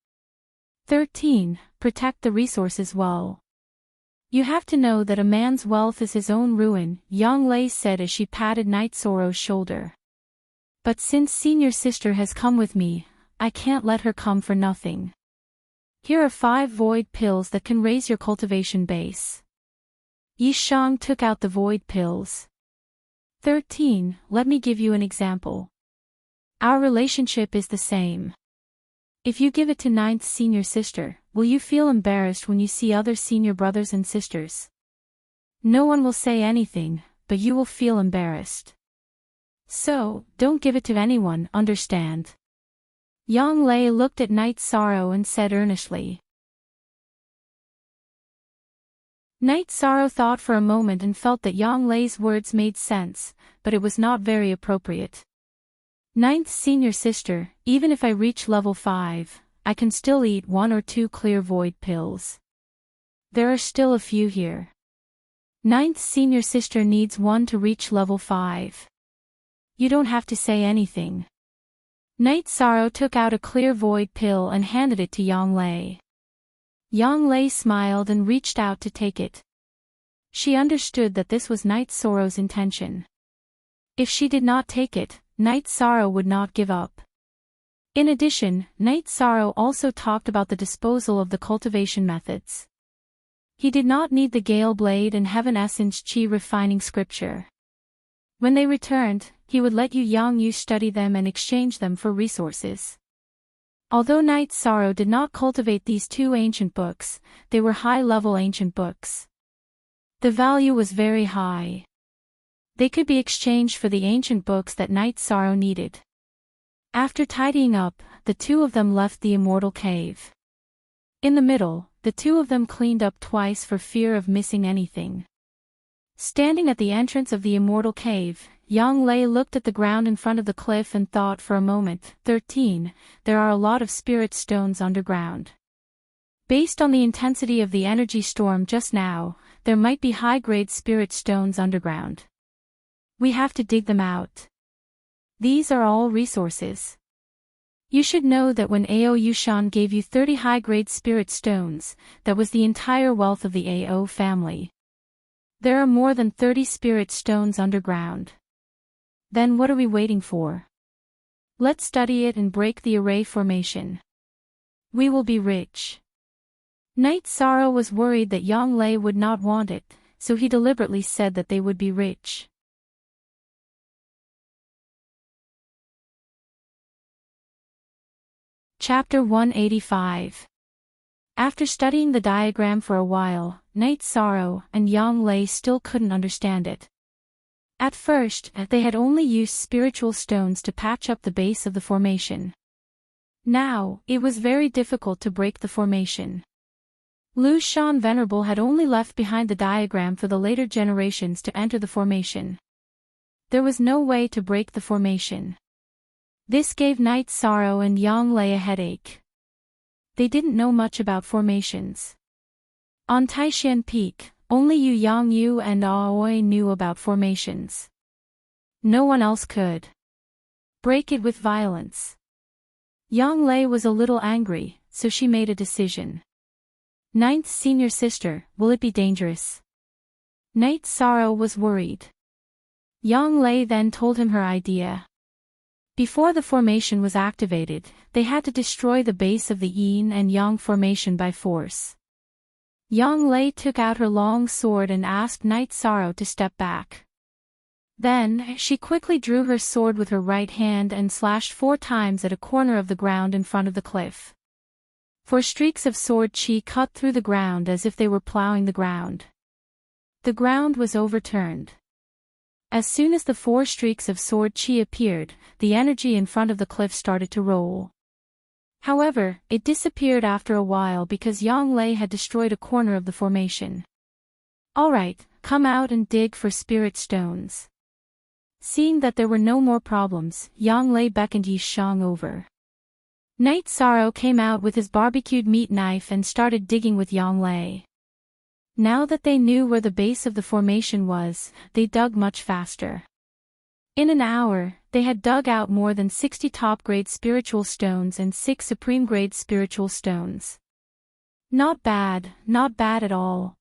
13. Protect the resources well. You have to know that a man's wealth is his own ruin, Yang Lei said as she patted Night Sorrow's shoulder. But since Senior Sister has come with me, I can't let her come for nothing. Here are 5 void pills that can raise your cultivation base. Yi Shang took out the void pills. 13. Let me give you an example. Our relationship is the same. If you give it to 9th Senior Sister, will you feel embarrassed when you see other senior brothers and sisters? No one will say anything, but you will feel embarrassed. So, don't give it to anyone, understand? Yang Lei looked at Night Sorrow and said earnestly. Night Sorrow thought for a moment and felt that Yang Lei's words made sense, but it was not very appropriate. 9th Senior Sister, even if I reach level 5, I can still eat 1 or 2 clear void pills. There are still a few here. 9th Senior Sister needs 1 to reach level 5. You don't have to say anything. Night Sorrow took out a clear void pill and handed it to Yang Lei. Yang Lei smiled and reached out to take it. She understood that this was Night Sorrow's intention. If she did not take it, Night Sorrow would not give up. In addition, Night Sorrow also talked about the disposal of the cultivation methods. He did not need the Gale Blade and Heaven Essence Chi refining scripture. When they returned, he would let Yang Yu study them and exchange them for resources. Although Night Sorrow did not cultivate these 2 ancient books, they were high-level ancient books. The value was very high. They could be exchanged for the ancient books that Night Sorrow needed. After tidying up, the 2 of them left the immortal cave. In the middle, the 2 of them cleaned up twice for fear of missing anything. Standing at the entrance of the immortal cave, Yang Lei looked at the ground in front of the cliff and thought for a moment. 13. There are a lot of spirit stones underground. Based on the intensity of the energy storm just now, there might be high-grade spirit stones underground. We have to dig them out. These are all resources. You should know that when Ao Yushan gave you 30 high-grade spirit stones, that was the entire wealth of the Ao family. There are more than 30 spirit stones underground. Then what are we waiting for? Let's study it and break the array formation. We will be rich. Night Sorrow was worried that Yang Lei would not want it, so he deliberately said that they would be rich. Chapter 185. After studying the diagram for a while, Night Sorrow and Yang Lei still couldn't understand it. At first, they had only used spiritual stones to patch up the base of the formation. Now, it was very difficult to break the formation. Lu Shan Venerable had only left behind the diagram for the later generations to enter the formation. There was no way to break the formation. This gave Night Sorrow and Yang Lei a headache. They didn't know much about formations. On Taishan Peak, only Yu Yang Yu and Aoi knew about formations. No one else could break it with violence. Yang Lei was a little angry, so she made a decision. Ninth senior sister, will it be dangerous? Night Sorrow was worried. Yang Lei then told him her idea. Before the formation was activated, they had to destroy the base of the yin and yang formation by force. Yang Lei took out her long sword and asked Night Sorrow to step back. Then, she quickly drew her sword with her right hand and slashed 4 times at a corner of the ground in front of the cliff. 4 streaks of sword chi cut through the ground as if they were plowing the ground. The ground was overturned. As soon as the 4 streaks of sword chi appeared, the energy in front of the cliff started to roll. However, it disappeared after a while because Yang Lei had destroyed a corner of the formation. Alright, come out and dig for spirit stones. Seeing that there were no more problems, Yang Lei beckoned Yi Shang over. Night Sorrow came out with his barbecued meat knife and started digging with Yang Lei. Now that they knew where the base of the formation was, they dug much faster. In an hour, they had dug out more than 60 top-grade spiritual stones and 6 supreme-grade spiritual stones. Not bad at all.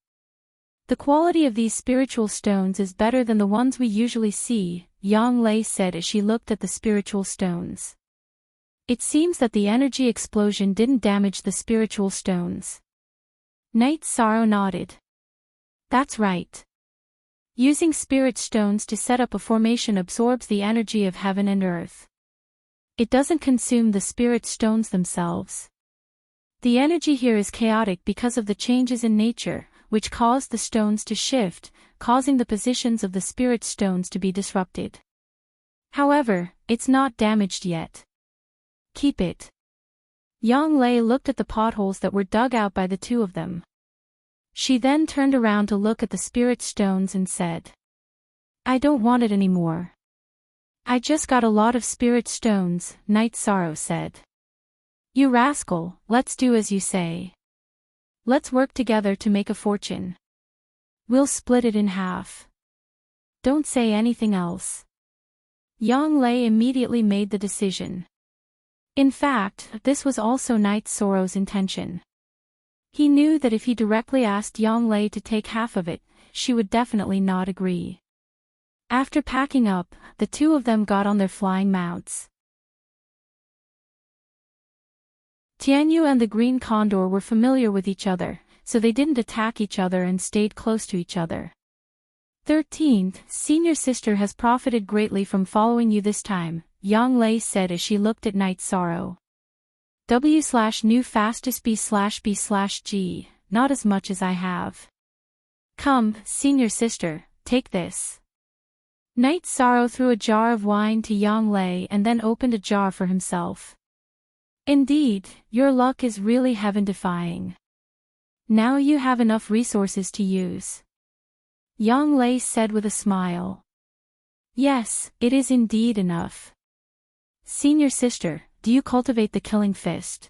The quality of these spiritual stones is better than the ones we usually see, Yang Lei said as she looked at the spiritual stones. It seems that the energy explosion didn't damage the spiritual stones. Night Sorrow nodded. That's right. Using spirit stones to set up a formation absorbs the energy of heaven and earth. It doesn't consume the spirit stones themselves. The energy here is chaotic because of the changes in nature, which cause the stones to shift, causing the positions of the spirit stones to be disrupted. However, it's not damaged yet. Keep it. Yang Lei looked at the potholes that were dug out by the 2 of them. She then turned around to look at the spirit stones and said, I don't want it anymore. I just got a lot of spirit stones, Night Sorrow said. You rascal, let's do as you say. Let's work together to make a fortune. We'll split it in half. Don't say anything else. Yang Lei immediately made the decision. In fact, this was also Night Sorrow's intention. He knew that if he directly asked Yang Lei to take half of it, she would definitely not agree. After packing up, the 2 of them got on their flying mounts. Tianyu and the Green Condor were familiar with each other, so they didn't attack each other and stayed close to each other. 13th, senior sister has profited greatly from following you this time, Yang Lei said as she looked at Night Sorrow. W/new fastest B/B/G, not as much as I have. Come, senior sister, take this. Night Sorrow threw a jar of wine to Yang Lei and then opened a jar for himself. Indeed, your luck is really heaven-defying. Now you have enough resources to use. Yang Lei said with a smile. Yes, it is indeed enough. Senior sister, do you cultivate the killing fist?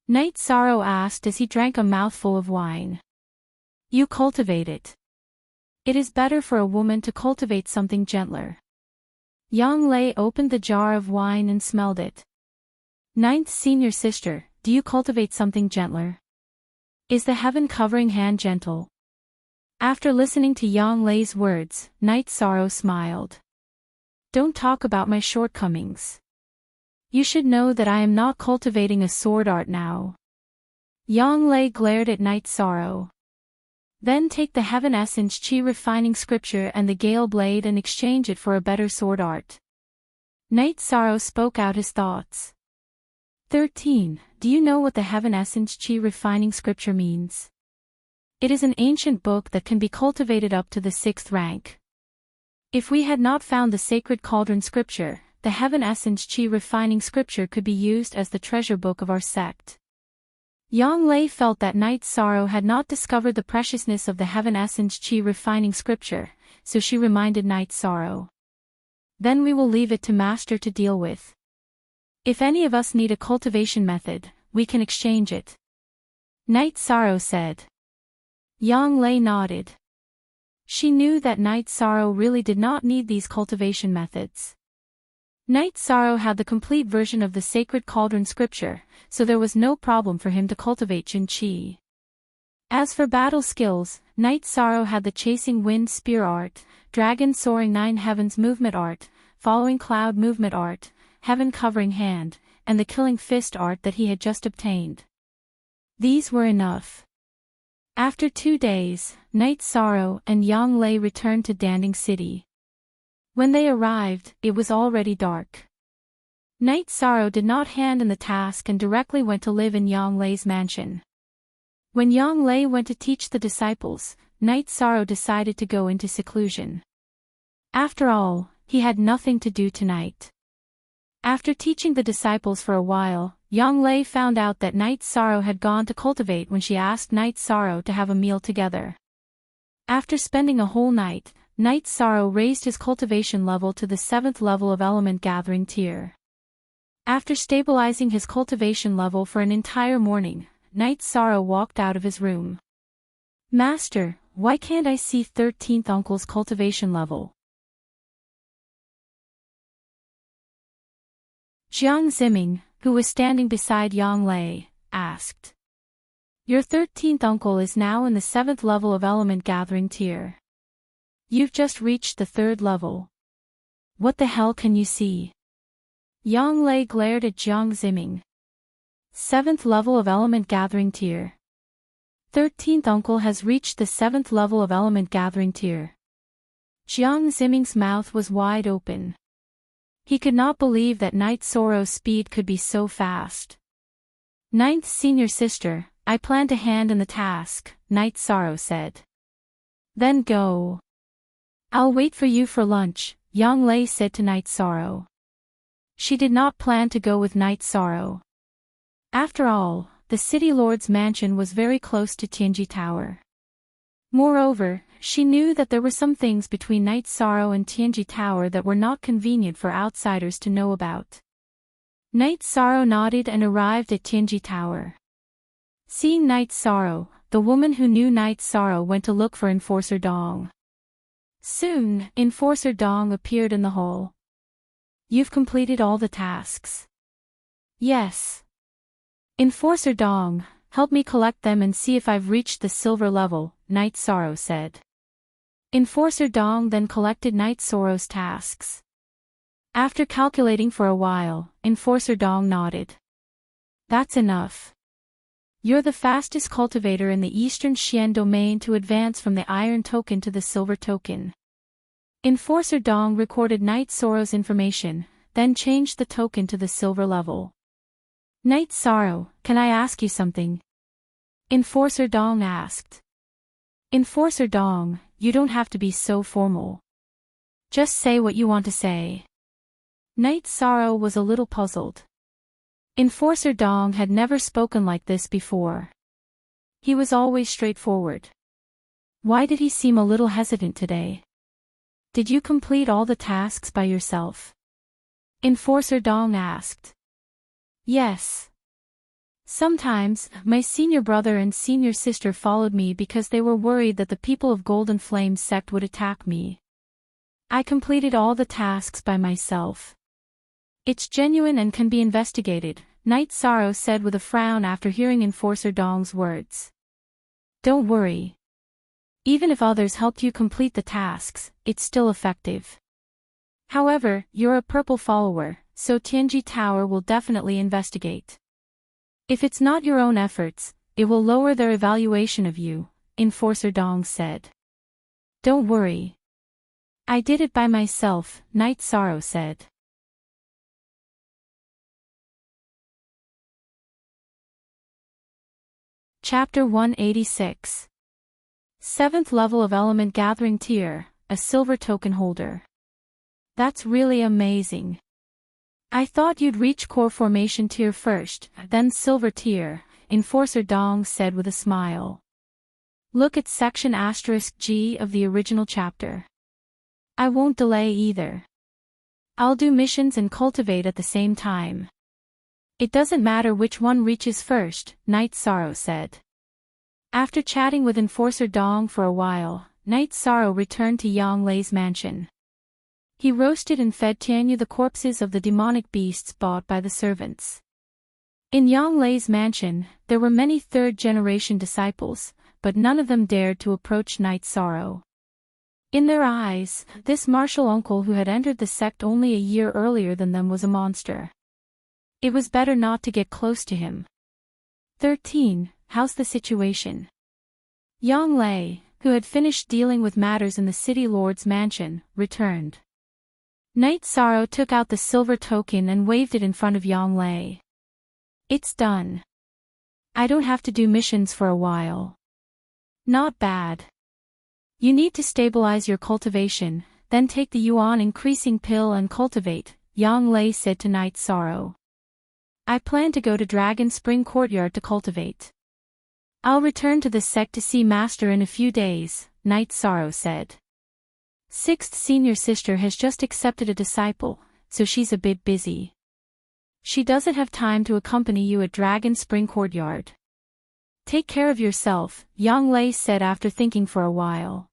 Night Sorrow asked as he drank a mouthful of wine. You cultivate it. It is better for a woman to cultivate something gentler. Yang Lei opened the jar of wine and smelled it. Ninth senior sister, do you cultivate something gentler? Is the heaven-covering hand gentle? After listening to Yang Lei's words, Night Sorrow smiled. Don't talk about my shortcomings. You should know that I am not cultivating a sword art now. Yang Lei glared at Night Sorrow. Then take the Heaven Essence Chi refining scripture and the Gale Blade and exchange it for a better sword art. Night Sorrow spoke out his thoughts. 13. Do you know what the Heaven Essence Chi refining scripture means? It is an ancient book that can be cultivated up to the 6th rank. If we had not found the sacred cauldron scripture, the Heaven Essence Chi refining scripture could be used as the treasure book of our sect. Yang Lei felt that Night Sorrow had not discovered the preciousness of the Heaven Essence Chi refining scripture, so she reminded Night Sorrow. Then we will leave it to Master to deal with. If any of us need a cultivation method, we can exchange it. Night Sorrow said. Yang Lei nodded. She knew that Night Sorrow really did not need these cultivation methods. Night Sorrow had the complete version of the sacred cauldron scripture, so there was no problem for him to cultivate Jin Qi. As for battle skills, Night Sorrow had the chasing wind spear art, dragon soaring 9 heavens movement art, following cloud movement art, heaven covering hand, and the killing fist art that he had just obtained. These were enough. After 2 days, Night Sorrow and Yang Lei returned to Danding City. When they arrived, it was already dark. Night Sorrow did not hand in the task and directly went to live in Yang Lei's mansion. When Yang Lei went to teach the disciples, Night Sorrow decided to go into seclusion. After all, he had nothing to do tonight. After teaching the disciples for a while, Yang Lei found out that Night Sorrow had gone to cultivate when she asked Night Sorrow to have a meal together. After spending a whole night, Night Sorrow raised his cultivation level to the 7th level of element gathering tier. After stabilizing his cultivation level for an entire morning, Night Sorrow walked out of his room. Master, why can't I see 13th uncle's cultivation level? Jiang Ziming, who was standing beside Yang Lei, asked. Your 13th uncle is now in the 7th level of element gathering tier. You've just reached the 3rd level. What the hell can you see? Yang Lei glared at Jiang Ziming. 7th level of element gathering tier. 13th uncle has reached the 7th level of element gathering tier. Jiang Ziming's mouth was wide open. He could not believe that Night Sorrow's speed could be so fast. 9th senior sister, I plan to hand in the task, Night Sorrow said. Then go. I'll wait for you for lunch, Yang Lei said to Night Sorrow. She did not plan to go with Night Sorrow. After all, the city lord's mansion was very close to Tianji Tower. Moreover, she knew that there were some things between Night Sorrow and Tianji Tower that were not convenient for outsiders to know about. Night Sorrow nodded and arrived at Tianji Tower. Seeing Night Sorrow, the woman who knew Night Sorrow went to look for Enforcer Dong. Soon, Enforcer Dong appeared in the hall. You've completed all the tasks. Yes. Enforcer Dong, help me collect them and see if I've reached the silver level, Night Sorrow said. Enforcer Dong then collected Night Sorrow's tasks. After calculating for a while, Enforcer Dong nodded. That's enough. You're the fastest cultivator in the Eastern Xian domain to advance from the Iron Token to the Silver Token. Enforcer Dong recorded Night Sorrow's information, then changed the token to the silver level. Night Sorrow, can I ask you something? Enforcer Dong asked. Enforcer Dong, you don't have to be so formal. Just say what you want to say. Night Sorrow was a little puzzled. Enforcer Dong had never spoken like this before. He was always straightforward. Why did he seem a little hesitant today? Did you complete all the tasks by yourself? Enforcer Dong asked. Yes. Sometimes, my senior brother and senior sister followed me because they were worried that the people of Golden Flame sect would attack me. I completed all the tasks by myself. It's genuine and can be investigated, Night Sorrow said with a frown after hearing Enforcer Dong's words. Don't worry. Even if others helped you complete the tasks, it's still effective. However, you're a purple follower, so Tianji Tower will definitely investigate. If it's not your own efforts, it will lower their evaluation of you, Enforcer Dong said. Don't worry. I did it by myself, Night Sorrow said. Chapter 186. 7th level of element gathering tier, a silver token holder. That's really amazing. I thought you'd reach core formation tier first, then silver tier, Enforcer Dong said with a smile. Look at section *G of the original chapter. I won't delay either. I'll do missions and cultivate at the same time. It doesn't matter which one reaches first, Night Sorrow said. After chatting with Enforcer Dong for a while, Night Sorrow returned to Yang Lei's mansion. He roasted and fed Tianyu the corpses of the demonic beasts bought by the servants. In Yang Lei's mansion, there were many third-generation disciples, but none of them dared to approach Night Sorrow. In their eyes, this martial uncle who had entered the sect only a year earlier than them was a monster. It was better not to get close to him. 13. How's the situation? Yang Lei, who had finished dealing with matters in the city lord's mansion, returned. Night Sorrow took out the silver token and waved it in front of Yang Lei. It's done. I don't have to do missions for a while. Not bad. You need to stabilize your cultivation, then take the yuan increasing pill and cultivate, Yang Lei said to Night Sorrow. I plan to go to Dragon Spring Courtyard to cultivate. I'll return to the sect to see Master in a few days, Night Sorrow said. 6th senior sister has just accepted a disciple, so she's a bit busy. She doesn't have time to accompany you at Dragon Spring Courtyard. Take care of yourself, Yang Lei said after thinking for a while.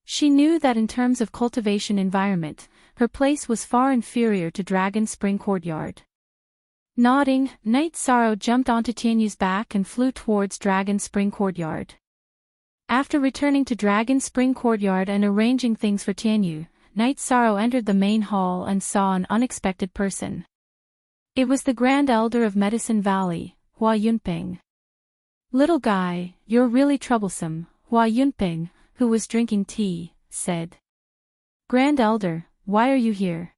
She knew that in terms of cultivation environment, her place was far inferior to Dragon Spring Courtyard. Nodding, Night Sorrow jumped onto Tianyu's back and flew towards Dragon Spring Courtyard. After returning to Dragon Spring Courtyard and arranging things for Tianyu, Night Sorrow entered the main hall and saw an unexpected person. It was the Grand Elder of Medicine Valley, Hua Yunping. Little guy, you're really troublesome, Hua Yunping, who was drinking tea, said. Grand Elder, why are you here?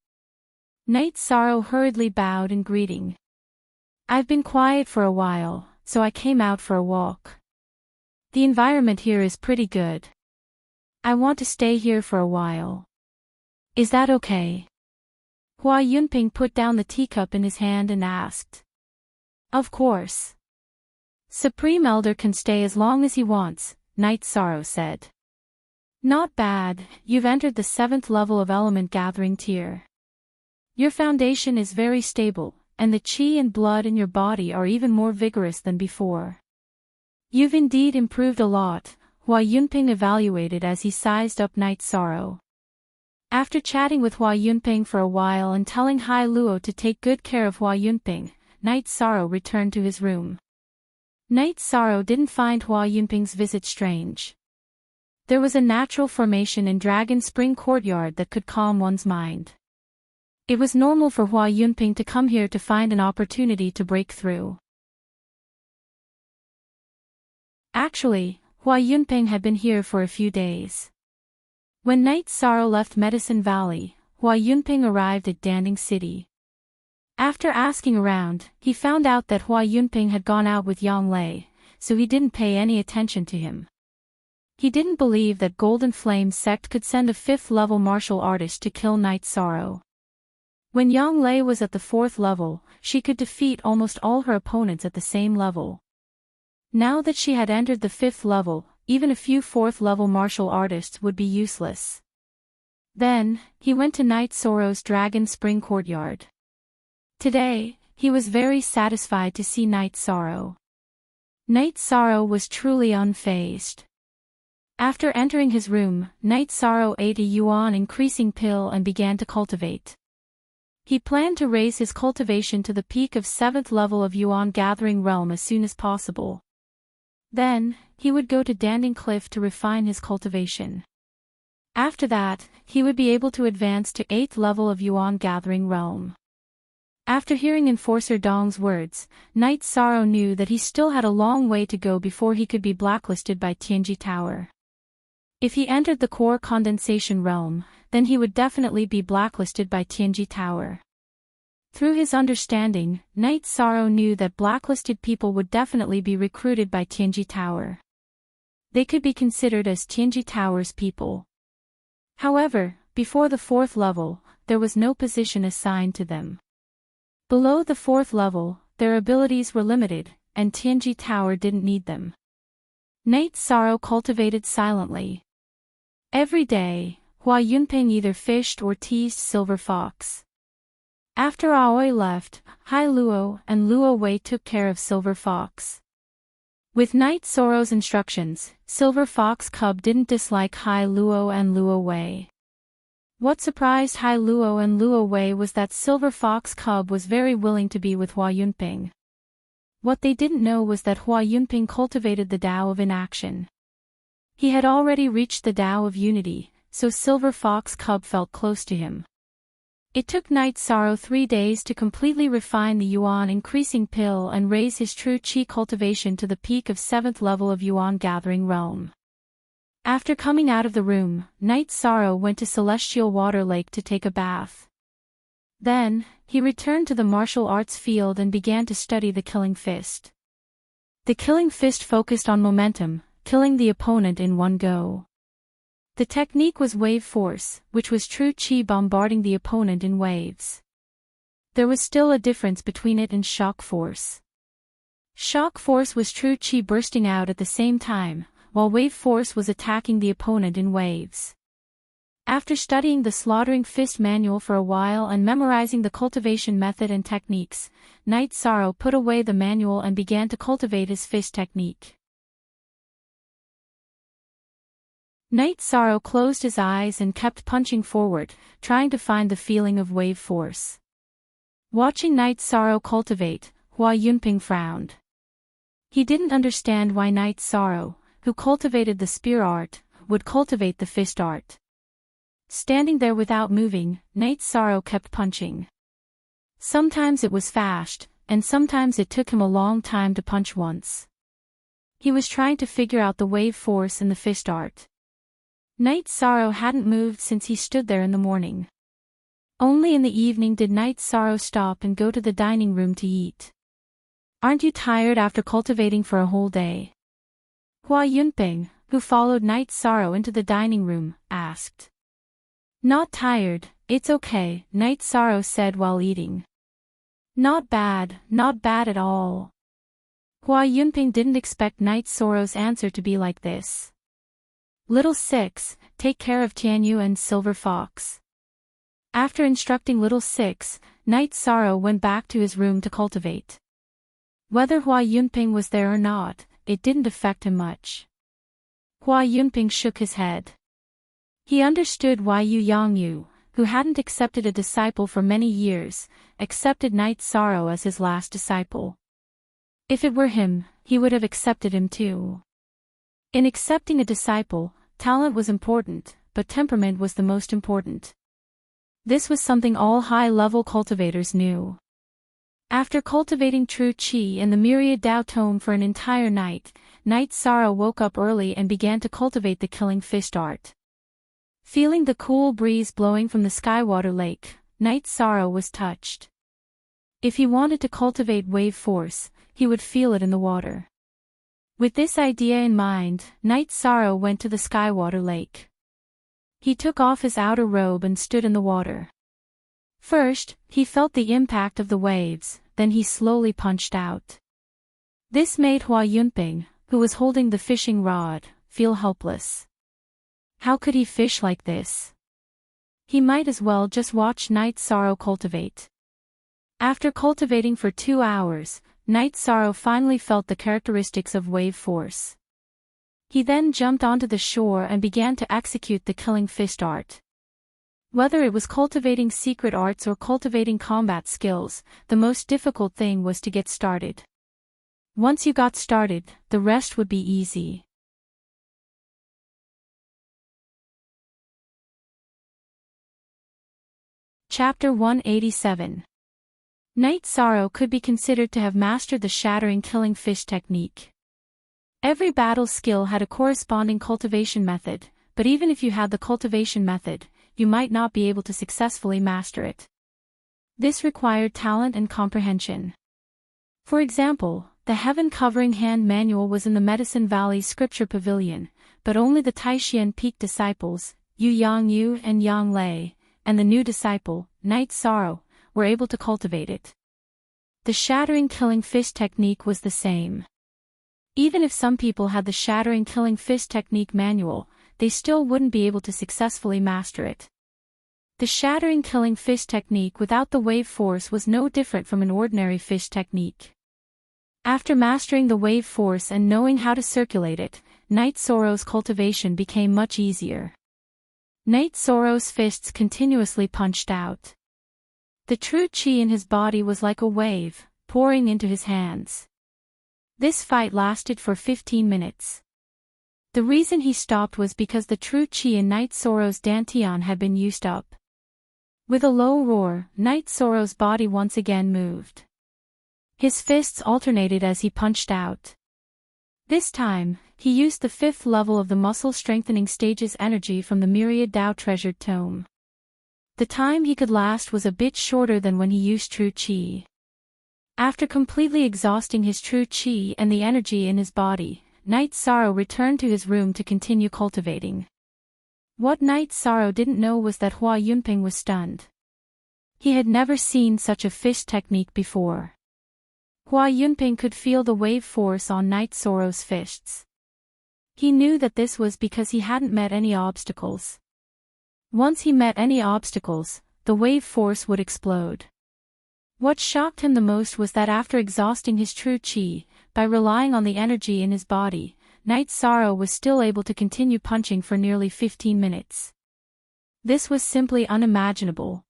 Night Sorrow hurriedly bowed in greeting. I've been quiet for a while, so I came out for a walk. The environment here is pretty good. I want to stay here for a while. Is that okay? Hua Yunping put down the teacup in his hand and asked. Of course. Supreme Elder can stay as long as he wants, Night Sorrow said. Not bad, you've entered the 7th level of element gathering tier. Your foundation is very stable, and the qi and blood in your body are even more vigorous than before. You've indeed improved a lot, Hua Yunping evaluated as he sized up Night Sorrow. After chatting with Hua Yunping for a while and telling Hai Luo to take good care of Hua Yunping, Night Sorrow returned to his room. Night Sorrow didn't find Hua Yunping's visit strange. There was a natural formation in Dragon Spring Courtyard that could calm one's mind. It was normal for Hua Yunping to come here to find an opportunity to break through. Actually, Hua Yunping had been here for a few days. When Night Sorrow left Medicine Valley, Hua Yunping arrived at Danding City. After asking around, he found out that Hua Yunping had gone out with Yang Lei, so he didn't pay any attention to him. He didn't believe that Golden Flame sect could send a 5th-level martial artist to kill Night Sorrow. When Yang Lei was at the 4th level, she could defeat almost all her opponents at the same level. Now that she had entered the 5th level, even a few 4th-level martial artists would be useless. Then, he went to Night Sorrow's Dragon Spring Courtyard. Today, he was very satisfied to see Night Sorrow. Night Sorrow was truly unfazed. After entering his room, Night Sorrow ate a yuan increasing pill and began to cultivate. He planned to raise his cultivation to the peak of 7th level of yuan gathering realm as soon as possible. Then, he would go to Danding Cliff to refine his cultivation. After that, he would be able to advance to 8th level of yuan gathering realm. After hearing Enforcer Dong's words, Knight Sorrow knew that he still had a long way to go before he could be blacklisted by Tianji Tower. If he entered the core condensation realm, then he would definitely be blacklisted by Tianji Tower. Through his understanding, Knight Sorrow knew that blacklisted people would definitely be recruited by Tianji Tower. They could be considered as Tianji Tower's people. However, before the 4th level, there was no position assigned to them. Below the 4th level, their abilities were limited, and Tianji Tower didn't need them. Knight Sorrow cultivated silently. Every day, Hua Yunping either fished or teased Silver Fox. After Aoi left, Hai Luo and Luo Wei took care of Silver Fox. With Knight Sorrow's instructions, Silver Fox Cub didn't dislike Hai Luo and Luo Wei. What surprised Hai Luo and Luo Wei was that Silver Fox Cub was very willing to be with Hua Yunping. What they didn't know was that Hua Yunping cultivated the Tao of inaction. He had already reached the Tao of unity, so Silver Fox Cub felt close to him. It took Knight Sorrow 3 days to completely refine the Yuan increasing pill and raise his true Qi cultivation to the peak of 7th level of Yuan gathering realm. After coming out of the room, Knight Sorrow went to Celestial Water Lake to take a bath. Then, he returned to the martial arts field and began to study the Killing Fist. The Killing Fist focused on momentum, killing the opponent in one go. The technique was wave force, which was true Qi bombarding the opponent in waves. There was still a difference between it and shock force. Shock force was true Qi bursting out at the same time, while wave force was attacking the opponent in waves. After studying the Slaughtering Fist manual for a while and memorizing the cultivation method and techniques, Knight Sorrow put away the manual and began to cultivate his fist technique. Knight Sorrow closed his eyes and kept punching forward, trying to find the feeling of wave force. Watching Knight Sorrow cultivate, Hua Yunping frowned. He didn't understand why Knight Sorrow, who cultivated the spear art, would cultivate the fist art. Standing there without moving, Knight Sorrow kept punching. Sometimes it was fast, and sometimes it took him a long time to punch once. He was trying to figure out the wave force in the fist art. Knight Sorrow hadn't moved since he stood there in the morning. Only in the evening did Knight Sorrow stop and go to the dining room to eat. "Aren't you tired after cultivating for a whole day?" Hua Yunping, who followed Knight Sorrow into the dining room, asked. "Not tired, it's okay," Knight Sorrow said while eating. Not bad at all." Hua Yunping didn't expect Knight Sorrow's answer to be like this. "Little Six, take care of Tianyu and Silver Fox." After instructing Little Six, Knight Sorrow went back to his room to cultivate. Whether Hua Yunping was there or not, it didn't affect him much. Hua Yunping shook his head. He understood why Yu Yangyu, who hadn't accepted a disciple for many years, accepted Knight Sorrow as his last disciple. If it were him, he would have accepted him too. In accepting a disciple, talent was important, but temperament was the most important. This was something all high-level cultivators knew. After cultivating true Qi and the myriad Tao tome for an entire night, Knight Sorrow woke up early and began to cultivate the Killing Fist art. Feeling the cool breeze blowing from the Skywater Lake, Knight Sorrow was touched. If he wanted to cultivate wave force, he would feel it in the water. With this idea in mind, Knight Sorrow went to the Skywater Lake. He took off his outer robe and stood in the water. First, he felt the impact of the waves, then he slowly punched out. This made Hua Yunping, who was holding the fishing rod, feel helpless. How could he fish like this? He might as well just watch Knight Sorrow cultivate. After cultivating for 2 hours, Knight Sorrow finally felt the characteristics of wave force. He then jumped onto the shore and began to execute the Killing Fist art. Whether it was cultivating secret arts or cultivating combat skills, the most difficult thing was to get started. Once you got started, the rest would be easy. Chapter 187. Night Sorrow could be considered to have mastered the shattering killing fish technique. Every battle skill had a corresponding cultivation method, but even if you had the cultivation method, you might not be able to successfully master it. This required talent and comprehension. For example, the heaven-covering hand manual was in the Medicine Valley Scripture Pavilion, but only the Taishian Peak disciples, Yu Yang and Yang Lei, and the new disciple, Night Sorrow, were able to cultivate it. The shattering killing fish technique was the same. Even if some people had the shattering killing fish technique manual, they still wouldn't be able to successfully master it. The shattering killing fish technique without the wave force was no different from an ordinary fish technique. After mastering the wave force and knowing how to circulate it, Night Sorrow's cultivation became much easier. Night Sorrow's fists continuously punched out. The true chi in his body was like a wave, pouring into his hands. This fight lasted for 15 minutes. The reason he stopped was because the true chi in Night Sorrow's dantian had been used up. With a low roar, Night Sorrow's body once again moved. His fists alternated as he punched out. This time, he used the 5th level of the muscle-strengthening stage's energy from the Myriad Tao treasured tome. The time he could last was a bit shorter than when he used true chi. After completely exhausting his true chi and the energy in his body, Night Sorrow returned to his room to continue cultivating. What Night Sorrow didn't know was that Hua Yunping was stunned. He had never seen such a fish technique before. Hua Yunping could feel the wave force on Night Sorrow's fists. He knew that this was because he hadn't met any obstacles. Once he met any obstacles, the wave force would explode. What shocked him the most was that after exhausting his true chi, by relying on the energy in his body, Night Sorrow was still able to continue punching for nearly 15 minutes. This was simply unimaginable.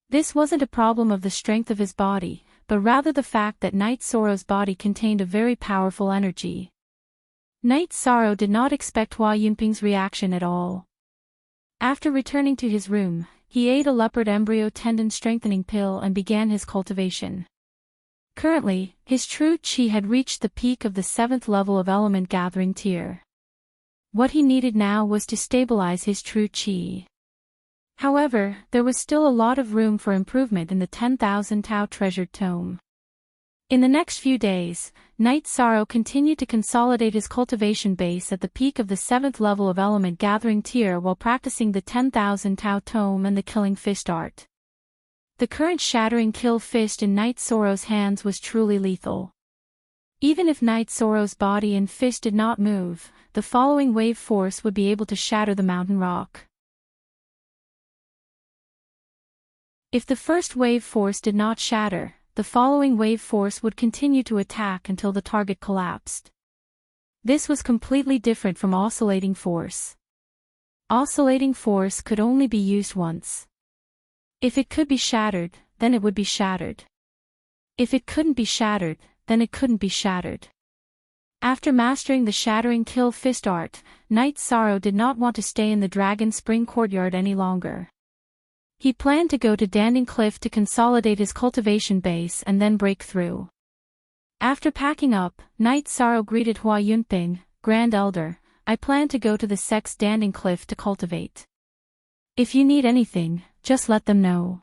This wasn't a problem of the strength of his body, but rather the fact that Night Sorrow's body contained a very powerful energy. Night Sorrow did not expect Hua Yunping's reaction at all. After returning to his room, he ate a leopard embryo tendon strengthening pill and began his cultivation. Currently, his true chi had reached the peak of the 7th level of element gathering tier. What he needed now was to stabilize his true chi. However, there was still a lot of room for improvement in the 10,000 Tao treasured tome. In the next few days, Night Sorrow continued to consolidate his cultivation base at the peak of the 7th level of element gathering tier while practicing the 10,000 Tao tome and the killing fist art. The current shattering kill fist in Night Sorrow's hands was truly lethal. Even if Night Sorrow's body and fist did not move, the following wave force would be able to shatter the mountain rock. If the first wave force did not shatter, the following wave force would continue to attack until the target collapsed. This was completely different from oscillating force. Oscillating force could only be used once. If it could be shattered, then it would be shattered. If it couldn't be shattered, then it couldn't be shattered. After mastering the shattering kill fist art, Night Sorrow did not want to stay in the Dragon Spring courtyard any longer. He planned to go to Danding Cliff to consolidate his cultivation base and then break through. After packing up, Night Sorrow greeted Hua Yunping, Grand Elder, I plan to go to the sect's Danding Cliff to cultivate. If you need anything, just let them know.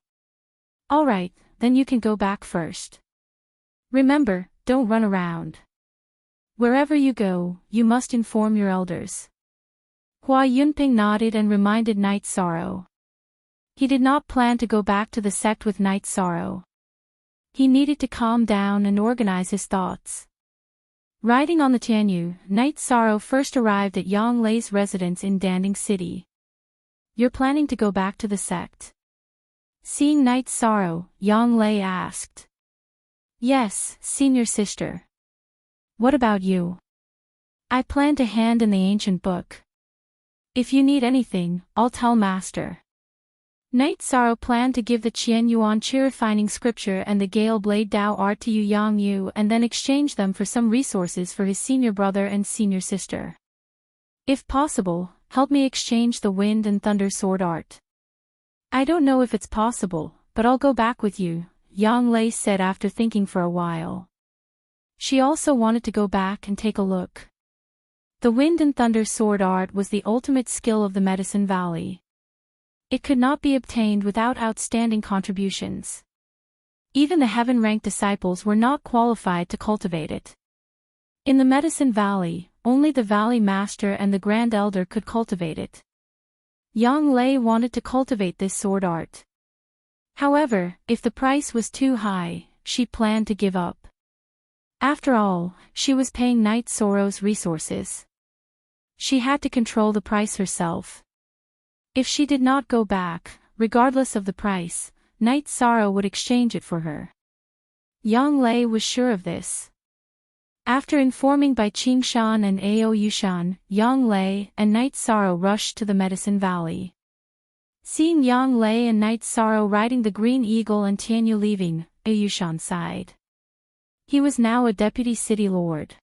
Alright, then you can go back first. Remember, don't run around. Wherever you go, you must inform your elders. Hua Yunping nodded and reminded Night Sorrow. He did not plan to go back to the sect with Night Sorrow. He needed to calm down and organize his thoughts. Riding on the Tianyu, Night Sorrow first arrived at Yang Lei's residence in Danding City. You're planning to go back to the sect? Seeing Night Sorrow, Yang Lei asked. Yes, senior sister. What about you? I plan to hand in the ancient book. If you need anything, I'll tell Master. Night Sorrow planned to give the Qian Yuan Qi refining scripture and the Gale Blade Dao art to Yu Yang Yu and then exchange them for some resources for his senior brother and senior sister. If possible, help me exchange the Wind and Thunder sword art. I don't know if it's possible, but I'll go back with you, Yang Lei said after thinking for a while. She also wanted to go back and take a look. The wind and thunder sword art was the ultimate skill of the Medicine Valley. It could not be obtained without outstanding contributions. Even the heaven-ranked disciples were not qualified to cultivate it. In the Medicine Valley, only the Valley Master and the Grand Elder could cultivate it. Yang Lei wanted to cultivate this sword art. However, if the price was too high, she planned to give up. After all, she was paying Night Sorrow's resources. She had to control the price herself. If she did not go back, regardless of the price, Night Sorrow would exchange it for her. Yang Lei was sure of this. After informing by Qingshan and Ao Yushan, Yang Lei and Night Sorrow rushed to the Medicine Valley. Seeing Yang Lei and Night Sorrow riding the Green Eagle and Tianyu leaving, Ao Yushan sighed. He was now a deputy city lord.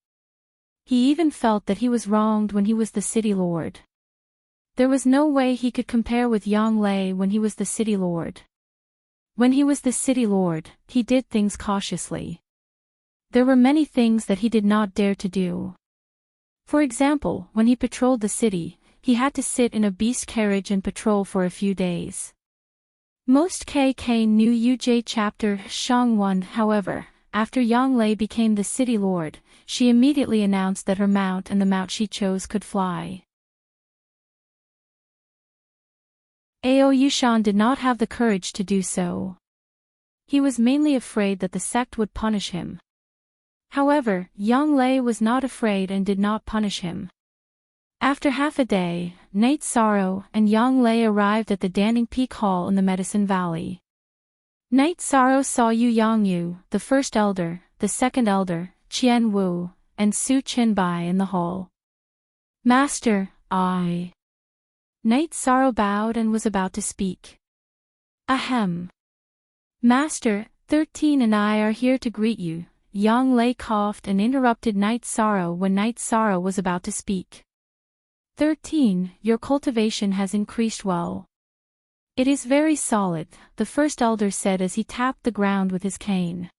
He even felt that he was wronged when he was the city lord. There was no way he could compare with Yang Lei when he was the city lord. When he was the city lord, he did things cautiously. There were many things that he did not dare to do. For example, when he patrolled the city, he had to sit in a beast carriage and patrol for a few days. Most KK knew UJ chapter Shang 1, however, after Yang Lei became the city lord, she immediately announced that her mount and the mount she chose could fly. Ao Yushan did not have the courage to do so. He was mainly afraid that the sect would punish him. However, Yang Lei was not afraid and did not punish him. After half a day, Night Sorrow and Yang Lei arrived at the Danning Peak Hall in the Medicine Valley. Night Sorrow saw Yu Yangyu, the first elder, the second elder, Qian Wu, and Su Qinbai in the hall. Master, I. Night Sorrow bowed and was about to speak. Ahem. Master, 13 and I are here to greet you. Yang Lei coughed and interrupted Night Sorrow when Night Sorrow was about to speak. 13, your cultivation has increased well. It is very solid, the first elder said as he tapped the ground with his cane.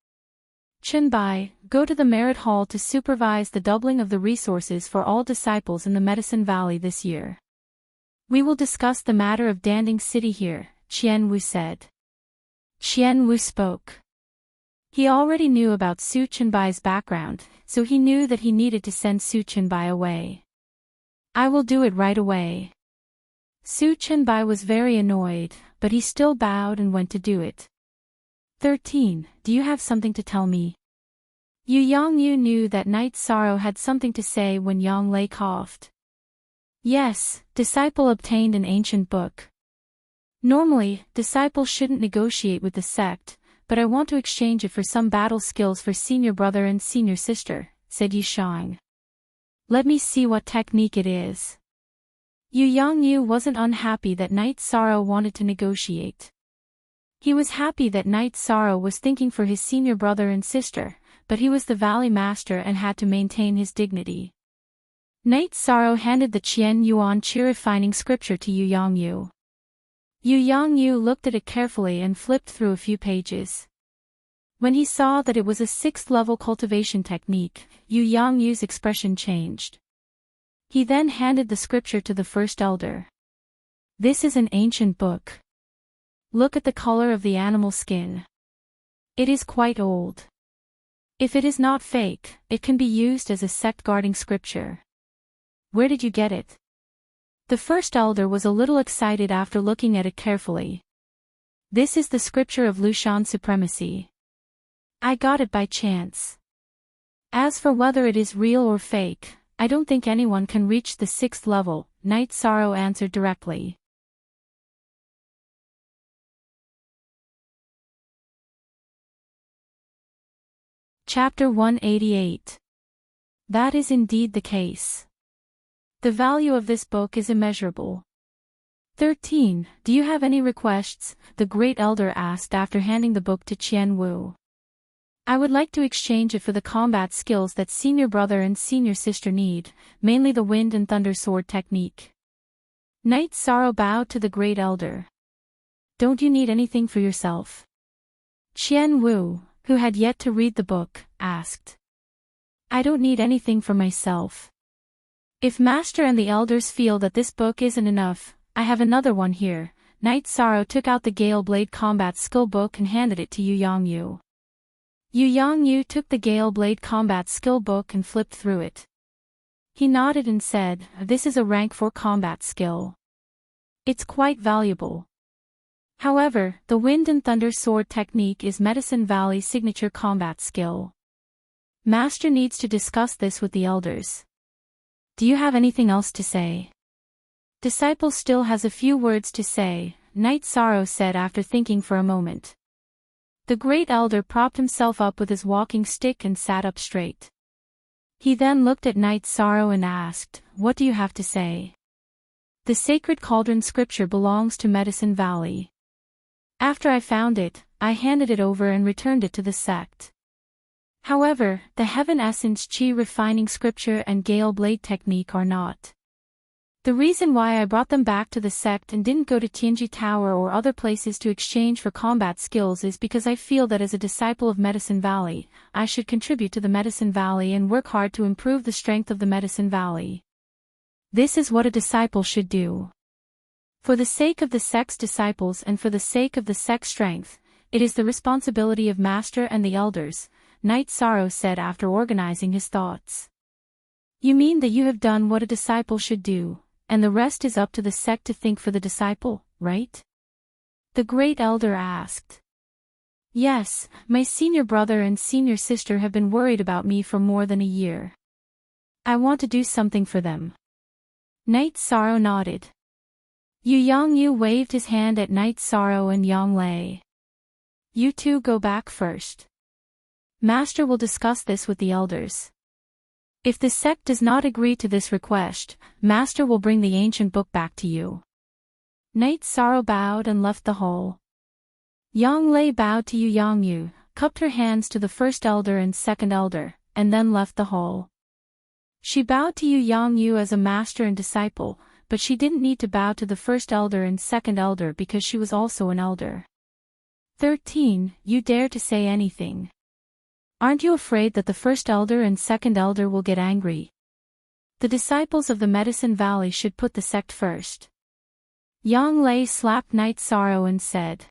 Qinbai, go to the Merit Hall to supervise the doubling of the resources for all disciples in the Medicine Valley this year. We will discuss the matter of Danding City here, Qian Wu said. Qian Wu spoke. He already knew about Su Qinbai's background, so he knew that he needed to send Su Qinbai away. I will do it right away. Su Qinbai was very annoyed, but he still bowed and went to do it. 13, do you have something to tell me? Yu Yangyu knew that Night Sorrow had something to say when Yang Lei coughed. Yes, disciple obtained an ancient book. Normally, disciples shouldn't negotiate with the sect, but I want to exchange it for some battle skills for senior brother and senior sister, said Yu Shang. Let me see what technique it is. Yu Yangyu wasn't unhappy that Night Sorrow wanted to negotiate. He was happy that Night Sorrow was thinking for his senior brother and sister, but he was the Valley Master and had to maintain his dignity. Night Sorrow handed the Qian Yuan Chi-refining scripture to Yu Yangyu. Yu Yangyu looked at it carefully and flipped through a few pages. When he saw that it was a 6th-level cultivation technique, Yu Yangyu's expression changed. He then handed the scripture to the first elder. This is an ancient book. Look at the color of the animal skin. It is quite old. If it is not fake, it can be used as a sect-guarding scripture. Where did you get it? The first elder was a little excited after looking at it carefully. This is the scripture of Lushan supremacy. I got it by chance. As for whether it is real or fake, I don't think anyone can reach the 6th level, Night Sorrow answered directly. Chapter 188. That is indeed the case. The value of this book is immeasurable. 13. Do you have any requests? The Great Elder asked after handing the book to Qian Wu. I would like to exchange it for the combat skills that senior brother and senior sister need, mainly the wind and thunder sword technique. Night Sorrow bowed to the Great Elder. Don't you need anything for yourself? Qian Wu, who had yet to read the book, asked. I don't need anything for myself. If Master and the elders feel that this book isn't enough, I have another one here. Night Sorrow took out the Gale Blade Combat Skill book and handed it to Yu Yangyu. Yu Yangyu took the Gale Blade Combat Skill book and flipped through it. He nodded and said, This is a rank 4 combat skill. It's quite valuable. However, the Wind and Thunder Sword technique is Medicine Valley's signature combat skill. Master needs to discuss this with the elders. Do you have anything else to say? Disciple still has a few words to say, Night Sorrow said after thinking for a moment. The great elder propped himself up with his walking stick and sat up straight. He then looked at Night Sorrow and asked, What do you have to say? The sacred cauldron scripture belongs to Medicine Valley. After I found it, I handed it over and returned it to the sect. However, the Heaven Essence Chi refining scripture and Gale Blade technique are not. The reason why I brought them back to the sect and didn't go to Tianji Tower or other places to exchange for combat skills is because I feel that as a disciple of Medicine Valley, I should contribute to the Medicine Valley and work hard to improve the strength of the Medicine Valley. This is what a disciple should do. For the sake of the sect's disciples and for the sake of the sect's strength, it is the responsibility of Master and the elders, Night Sorrow said after organizing his thoughts. You mean that you have done what a disciple should do, and the rest is up to the sect to think for the disciple, right? The great elder asked. Yes, my senior brother and senior sister have been worried about me for more than a year. I want to do something for them. Night Sorrow nodded. Yu Yangyu waved his hand at Night Sorrow and Yang Lei. You two go back first. Master will discuss this with the elders. If the sect does not agree to this request, Master will bring the ancient book back to you. Night Sorrow bowed and left the hall. Yang Lei bowed to Yu Yangyu, cupped her hands to the first elder and second elder, and then left the hall. She bowed to Yu Yangyu as a master and disciple, but she didn't need to bow to the first elder and second elder because she was also an elder. 13. You dare to say anything. Aren't you afraid that the first elder and second elder will get angry? The disciples of the Medicine Valley should put the sect first. Yang Lei slapped Night Sorrow and said.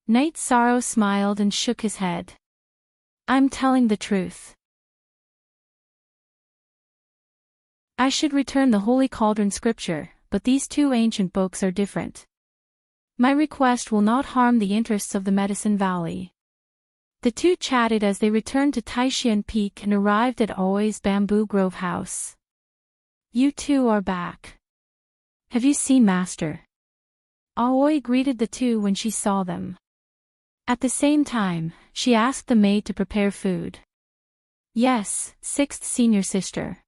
Night Sorrow smiled and shook his head. I'm telling the truth. I should return the Holy Cauldron scripture, but these two ancient books are different. My request will not harm the interests of the Medicine Valley. The two chatted as they returned to Taishan Peak and arrived at Aoi's Bamboo Grove house. You two are back. Have you seen Master? Aoi greeted the two when she saw them. At the same time, she asked the maid to prepare food. Yes, sixth senior sister.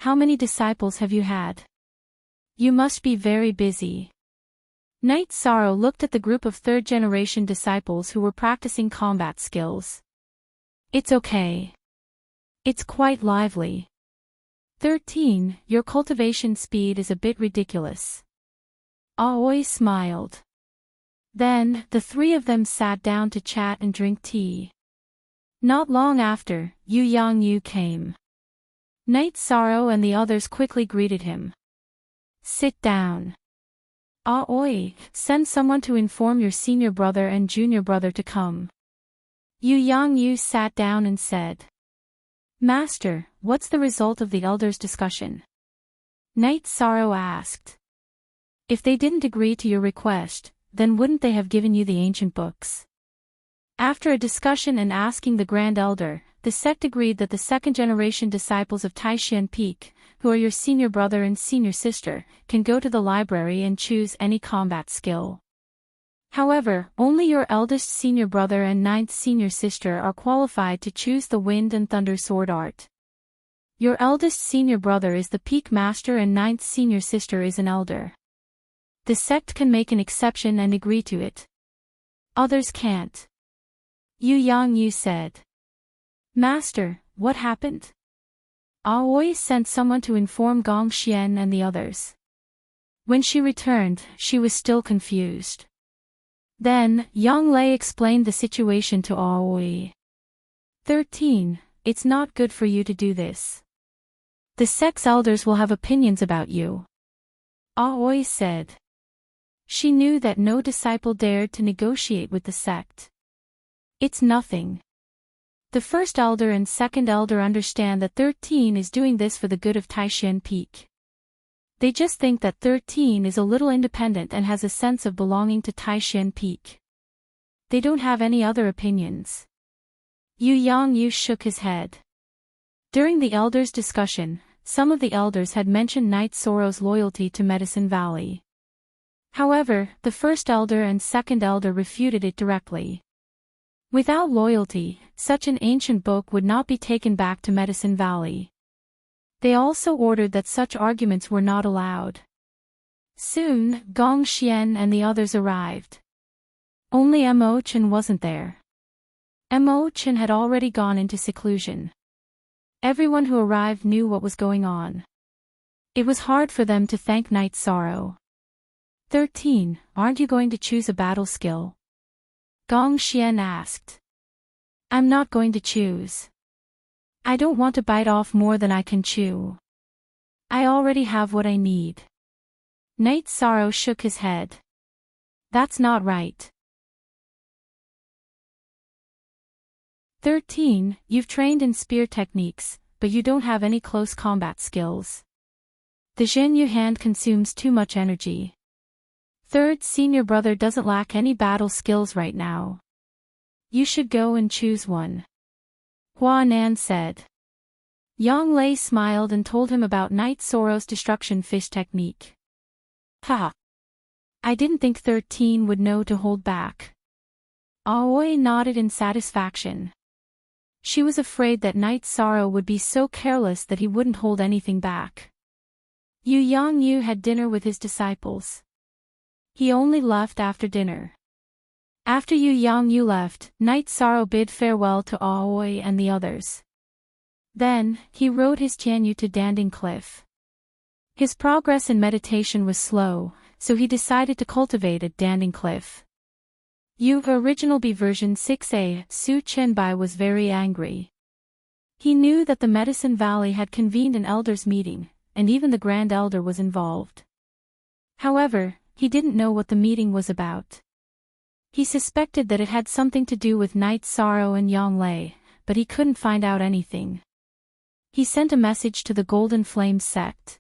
How many disciples have you had? You must be very busy. Night Sorrow looked at the group of third-generation disciples who were practicing combat skills. It's okay. It's quite lively. 13. Your cultivation speed is a bit ridiculous. Aoi smiled. Then, the three of them sat down to chat and drink tea. Not long after, Yu Yangyu came. Night Sorrow and the others quickly greeted him. Sit down. Aoi, send someone to inform your senior brother and junior brother to come. Yu Yangyu sat down and said. Master, what's the result of the elders' discussion? Night Sorrow asked. If they didn't agree to your request, then wouldn't they have given you the ancient books? After a discussion and asking the Grand Elder, the sect agreed that the second-generation disciples of Taishan Peak, who are your senior brother and senior sister, can go to the library and choose any combat skill. However, only your eldest senior brother and ninth senior sister are qualified to choose the Wind and Thunder Sword art. Your eldest senior brother is the Peak Master and ninth senior sister is an elder. The sect can make an exception and agree to it. Others can't. Yu Yangyu said. Master, what happened? Aoi sent someone to inform Gong Xian and the others. When she returned, she was still confused. Then, Yang Lei explained the situation to Aoi. 13. It's not good for you to do this. The sect's elders will have opinions about you. Aoi said. She knew that no disciple dared to negotiate with the sect. It's nothing. The first elder and second elder understand that 13 is doing this for the good of Taishan Peak. They just think that 13 is a little independent and has a sense of belonging to Taishan Peak. They don't have any other opinions. Yu Yangyu shook his head. During the elders' discussion, some of the elders had mentioned Night Sorrow's loyalty to Medicine Valley. However, the first elder and second elder refuted it directly. Without loyalty, such an ancient book would not be taken back to Medicine Valley. They also ordered that such arguments were not allowed. Soon, Gong Xian and the others arrived. Only Mo Chen wasn't there. Mo Chen had already gone into seclusion. Everyone who arrived knew what was going on. It was hard for them to thank Night Sorrow. 13. Aren't you going to choose a battle skill? Gong Xian asked. I'm not going to choose. I don't want to bite off more than I can chew. I already have what I need. Night Sorrow shook his head. That's not right. 13. You've trained in spear techniques, but you don't have any close combat skills. The Zhenyu hand consumes too much energy. Third senior brother doesn't lack any battle skills right now. You should go and choose one. Hua Nan said. Yang Lei smiled and told him about Night Sorrow's destruction fish technique. Ha! I didn't think 13 would know to hold back. Aoi nodded in satisfaction. She was afraid that Night Sorrow would be so careless that he wouldn't hold anything back. Yu Yangyu had dinner with his disciples. He only left after dinner. After Yu Yangyu left, Night Sorrow bid farewell to Aoi and the others. Then, he rode his Tianyu to Danding Cliff. His progress in meditation was slow, so he decided to cultivate at Danding Cliff. Original B version 6a, Su Chenbai was very angry. He knew that the Medicine Valley had convened an elders' meeting, and even the Grand Elder was involved. However, he didn't know what the meeting was about. He suspected that it had something to do with Night Sorrow and Yang Lei, but he couldn't find out anything. He sent a message to the Golden Flame sect.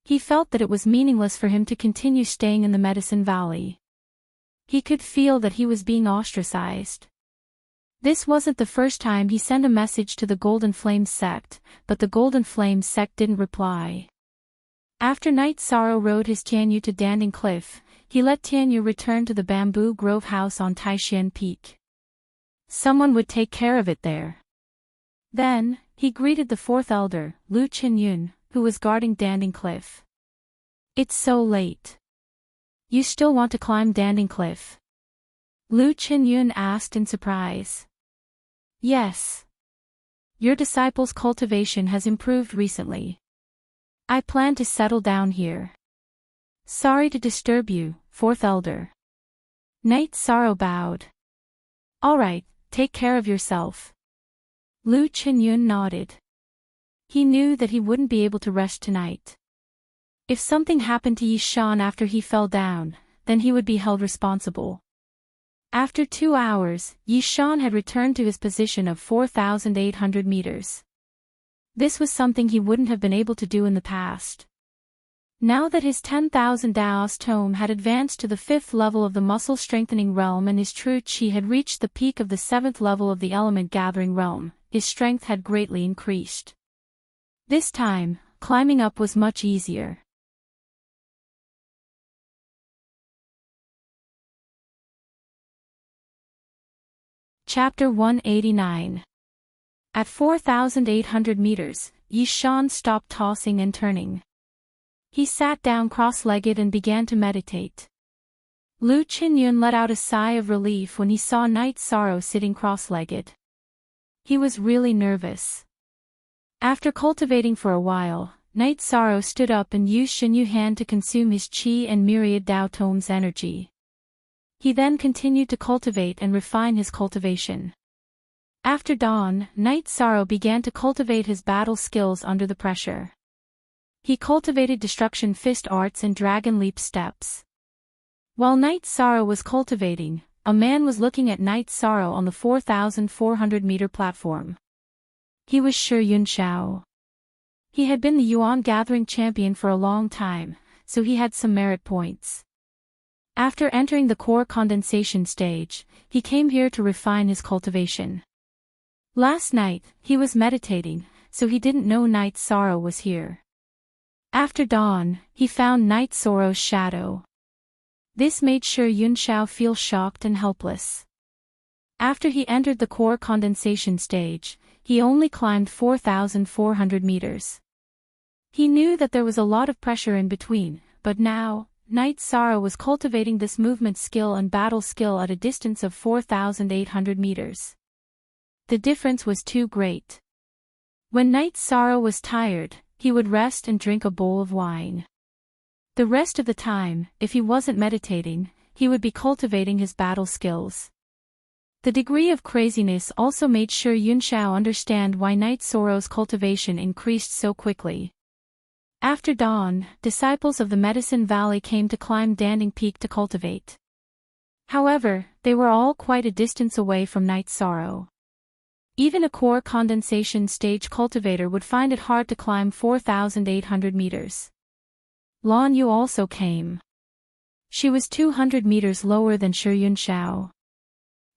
He felt that it was meaningless for him to continue staying in the Medicine Valley. He could feel that he was being ostracized. This wasn't the first time he sent a message to the Golden Flame sect, but the Golden Flame sect didn't reply. After Night Sorrow rode his Tianyu to Danding Cliff, he let Tianyu return to the Bamboo Grove house on Taishan Peak. Someone would take care of it there. Then, he greeted the fourth elder, Lu Qinyun, who was guarding Danding Cliff. It's so late. You still want to climb Danding Cliff? Lu Qinyun asked in surprise. Yes. Your disciple's cultivation has improved recently. I plan to settle down here. Sorry to disturb you, fourth elder. Night Sorrow bowed. All right, take care of yourself. Lu Qinyun nodded. He knew that he wouldn't be able to rest tonight. If something happened to Yishan after he fell down, then he would be held responsible. After 2 hours, Yishan had returned to his position of 4,800 meters. This was something he wouldn't have been able to do in the past. Now that his 10,000 Daos tome had advanced to the 5th level of the muscle-strengthening realm and his true qi had reached the peak of the 7th level of the element-gathering realm, his strength had greatly increased. This time, climbing up was much easier. Chapter 189. At 4,800 meters, Yishan stopped tossing and turning. He sat down cross-legged and began to meditate. Lu Qinyun let out a sigh of relief when he saw Night Sorrow sitting cross-legged. He was really nervous. After cultivating for a while, Night Sorrow stood up and used Shinyu hand to consume his qi and myriad Dao tomes energy. He then continued to cultivate and refine his cultivation. After dawn, Night Sorrow began to cultivate his battle skills under the pressure. He cultivated destruction fist arts and dragon leap steps. While Night Sorrow was cultivating, a man was looking at Night Sorrow on the 4,400-meter platform. He was Shi Yunxiao. He had been the Yuan gathering champion for a long time, so he had some merit points. After entering the core condensation stage, he came here to refine his cultivation. Last night, he was meditating, so he didn't know Night Sorrow was here. After dawn, he found Night Sorrow's shadow. This made Shi Yunxiao feel shocked and helpless. After he entered the core condensation stage, he only climbed 4,400 meters. He knew that there was a lot of pressure in between, but now, Night Sorrow was cultivating this movement skill and battle skill at a distance of 4,800 meters. The difference was too great. When Night Sorrow was tired, he would rest and drink a bowl of wine. The rest of the time, if he wasn't meditating, he would be cultivating his battle skills. The degree of craziness also made Shi Yunxiao understand why Night Sorrow's cultivation increased so quickly. After dawn, disciples of the Medicine Valley came to climb Danding Peak to cultivate. However, they were all quite a distance away from Night Sorrow. Even a core condensation stage cultivator would find it hard to climb 4,800 meters. Lan Yu also came. She was 200 meters lower than Shi Yunxiao.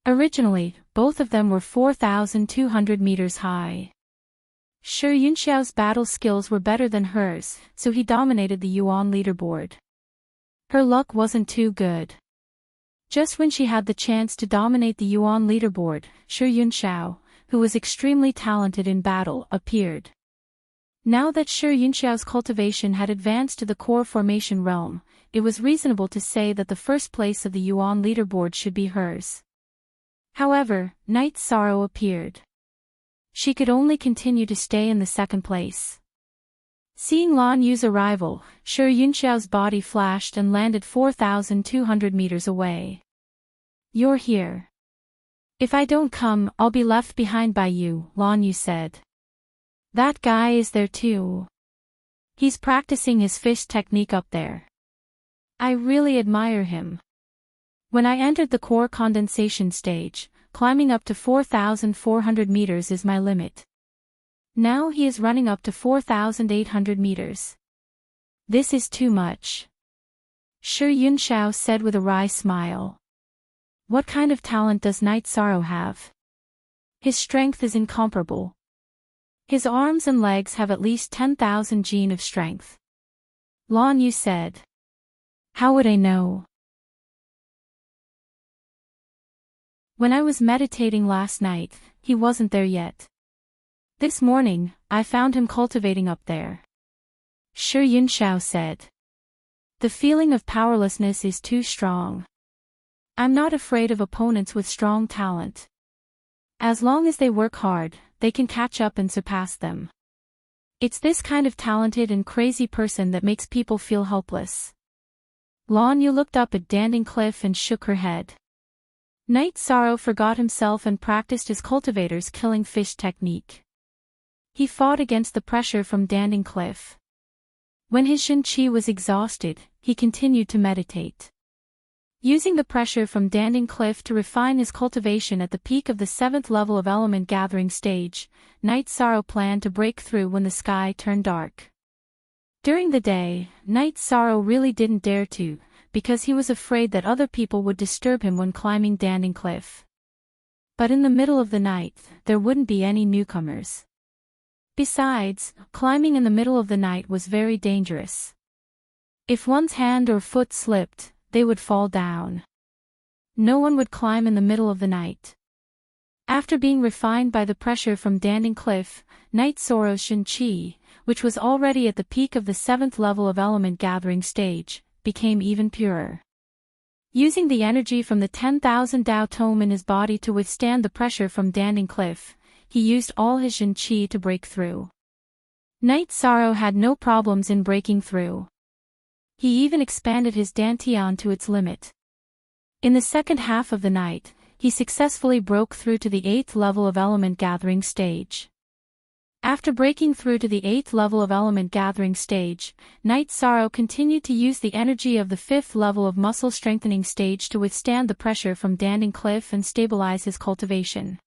Originally, both of them were 4,200 meters high. Shi Yunxiao's battle skills were better than hers, so he dominated the Yuan leaderboard. Her luck wasn't too good. Just when she had the chance to dominate the Yuan leaderboard, Shi Yunxiao, who was extremely talented in battle, appeared. Now that Shi Yunxiao's cultivation had advanced to the core formation realm, it was reasonable to say that the first place of the Yuan leaderboard should be hers. However, Night Sorrow appeared. She could only continue to stay in the second place. Seeing Lan Yu's arrival, Shi Yunxiao's body flashed and landed 4,200 meters away. "You're here. If I don't come, I'll be left behind by you," Lan Yu said. "That guy is there too. He's practicing his fist technique up there. I really admire him. When I entered the core condensation stage, climbing up to 4,400 meters is my limit. Now he is running up to 4,800 meters. This is too much," Shi Yunxiao said with a wry smile. "What kind of talent does Night Sorrow have? His strength is incomparable. His arms and legs have at least 10,000 gene of strength." Lan Yu said. "How would I know? When I was meditating last night, he wasn't there yet. This morning, I found him cultivating up there," Shi Yunxiao said. "The feeling of powerlessness is too strong. I'm not afraid of opponents with strong talent. As long as they work hard, they can catch up and surpass them. It's this kind of talented and crazy person that makes people feel helpless." Lan Yu looked up at Danding Cliff and shook her head. Night Sorrow forgot himself and practiced his cultivator's killing fish technique. He fought against the pressure from Danding Cliff. When his Shen Qi was exhausted, he continued to meditate. Using the pressure from Danding Cliff to refine his cultivation at the peak of the 7th level of element gathering stage, Night Sorrow planned to break through when the sky turned dark. During the day, Night Sorrow really didn't dare to, because he was afraid that other people would disturb him when climbing Danding Cliff. But in the middle of the night, there wouldn't be any newcomers. Besides, climbing in the middle of the night was very dangerous. If one's hand or foot slipped, they would fall down. No one would climb in the middle of the night. After being refined by the pressure from Danding Cliff, Night Sorrow's Shen Qi, which was already at the peak of the 7th level of element gathering stage, became even purer. Using the energy from the 10,000 Dao Tome in his body to withstand the pressure from Danding Cliff, he used all his Shen Qi to break through. Night Sorrow had no problems in breaking through. He even expanded his Dantian to its limit. In the second half of the night, he successfully broke through to the 8th level of element gathering stage. After breaking through to the 8th level of element gathering stage, Night Sorrow continued to use the energy of the 5th level of muscle strengthening stage to withstand the pressure from Danding Cliff and stabilize his cultivation.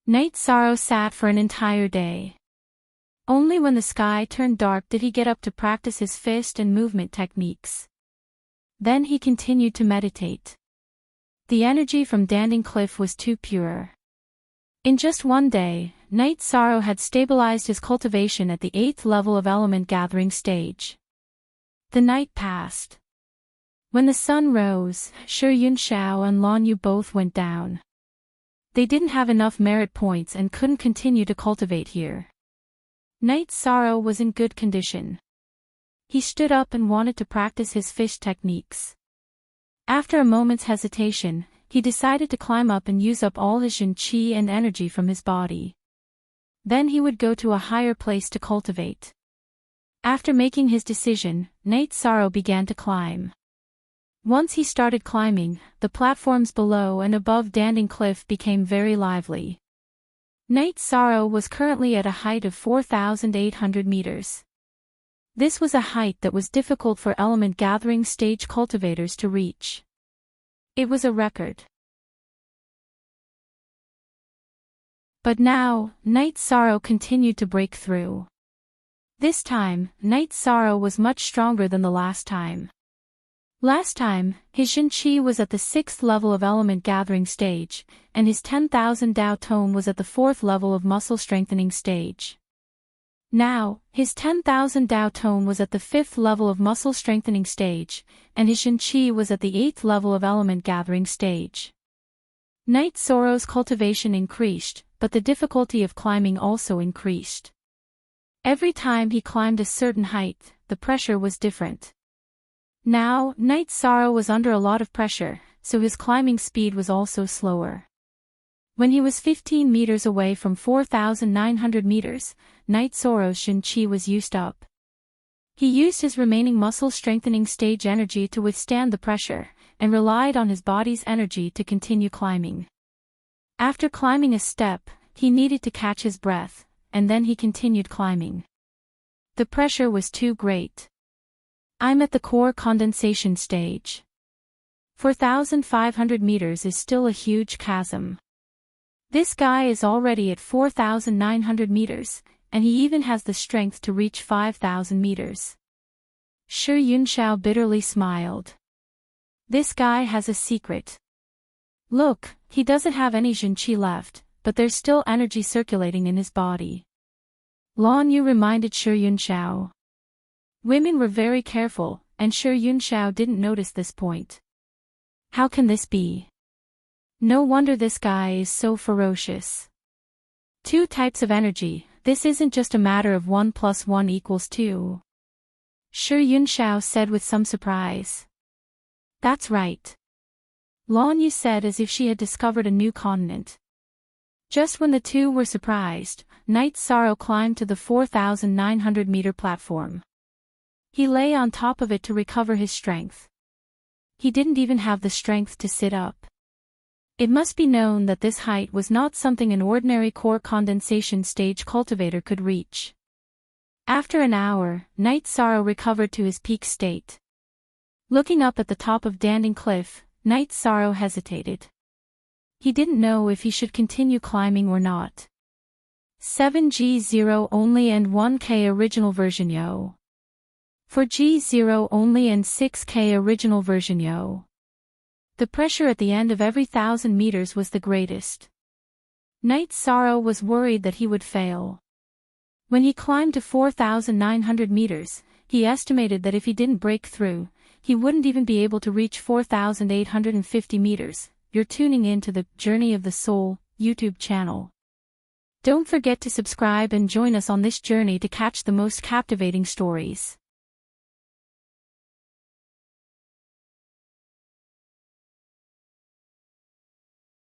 Night Sorrow sat for an entire day. Only when the sky turned dark did he get up to practice his fist and movement techniques. Then he continued to meditate. The energy from Danding Cliff was too pure. In just one day, Night Sorrow had stabilized his cultivation at the 8th level of element gathering stage. The night passed. When the sun rose, Shi Yunxiao and Lan Yu both went down. They didn't have enough merit points and couldn't continue to cultivate here. Night Sorrow was in good condition. He stood up and wanted to practice his fish techniques. After a moment's hesitation, he decided to climb up and use up all his Jin Qi and energy from his body. Then he would go to a higher place to cultivate. After making his decision, Night Sorrow began to climb. Once he started climbing, the platforms below and above Danding Cliff became very lively. Night Sorrow was currently at a height of 4,800 meters. This was a height that was difficult for element gathering stage cultivators to reach. It was a record. But now, Night Sorrow continued to break through. This time, Night Sorrow was much stronger than the last time. Last time, his Jin Qi was at the 6th level of element gathering stage, and his 10,000 Dao tone was at the 4th level of muscle strengthening stage. Now, his 10,000 Dao tone was at the 5th level of muscle strengthening stage, and his Jin Qi was at the 8th level of element gathering stage. Night Sorrow's cultivation increased, but the difficulty of climbing also increased. Every time he climbed a certain height, the pressure was different. Now, Night Sorrow was under a lot of pressure, so his climbing speed was also slower. When he was 15 meters away from 4,900 meters, Night Sorrow's Jin Qi was used up. He used his remaining muscle strengthening stage energy to withstand the pressure, and relied on his body's energy to continue climbing. After climbing a step, he needed to catch his breath, and then he continued climbing. The pressure was too great. I'm at the core condensation stage. 4,500 meters is still a huge chasm. This guy is already at 4,900 meters, and he even has the strength to reach 5,000 meters. Shi Yunxiao bitterly smiled. This guy has a secret. Look, he doesn't have any Jin Qi left, but there's still energy circulating in his body. Lan Yu reminded Shi Yunxiao. Women were very careful, and Shi Yunxiao didn't notice this point. How can this be? No wonder this guy is so ferocious. Two types of energy, this isn't just a matter of 1 + 1 = 2. Shi Yunxiao said with some surprise. That's right. Lan Yu said as if she had discovered a new continent. Just when the two were surprised, Night Sorrow climbed to the 4,900-meter platform. He lay on top of it to recover his strength. He didn't even have the strength to sit up. It must be known that this height was not something an ordinary core condensation stage cultivator could reach. After an hour, Night Sorrow recovered to his peak state. Looking up at the top of Danding Cliff, Night Sorrow hesitated. He didn't know if he should continue climbing or not. 7G0 only and 1K original version yo. For G0 only and 6K original version yo. The pressure at the end of every 1,000 meters was the greatest. Night Sorrow was worried that he would fail. When he climbed to 4,900 meters, he estimated that if he didn't break through, he wouldn't even be able to reach 4,850 meters. You're tuning in to the Journey of the Soul YouTube channel. Don't forget to subscribe and join us on this journey to catch the most captivating stories.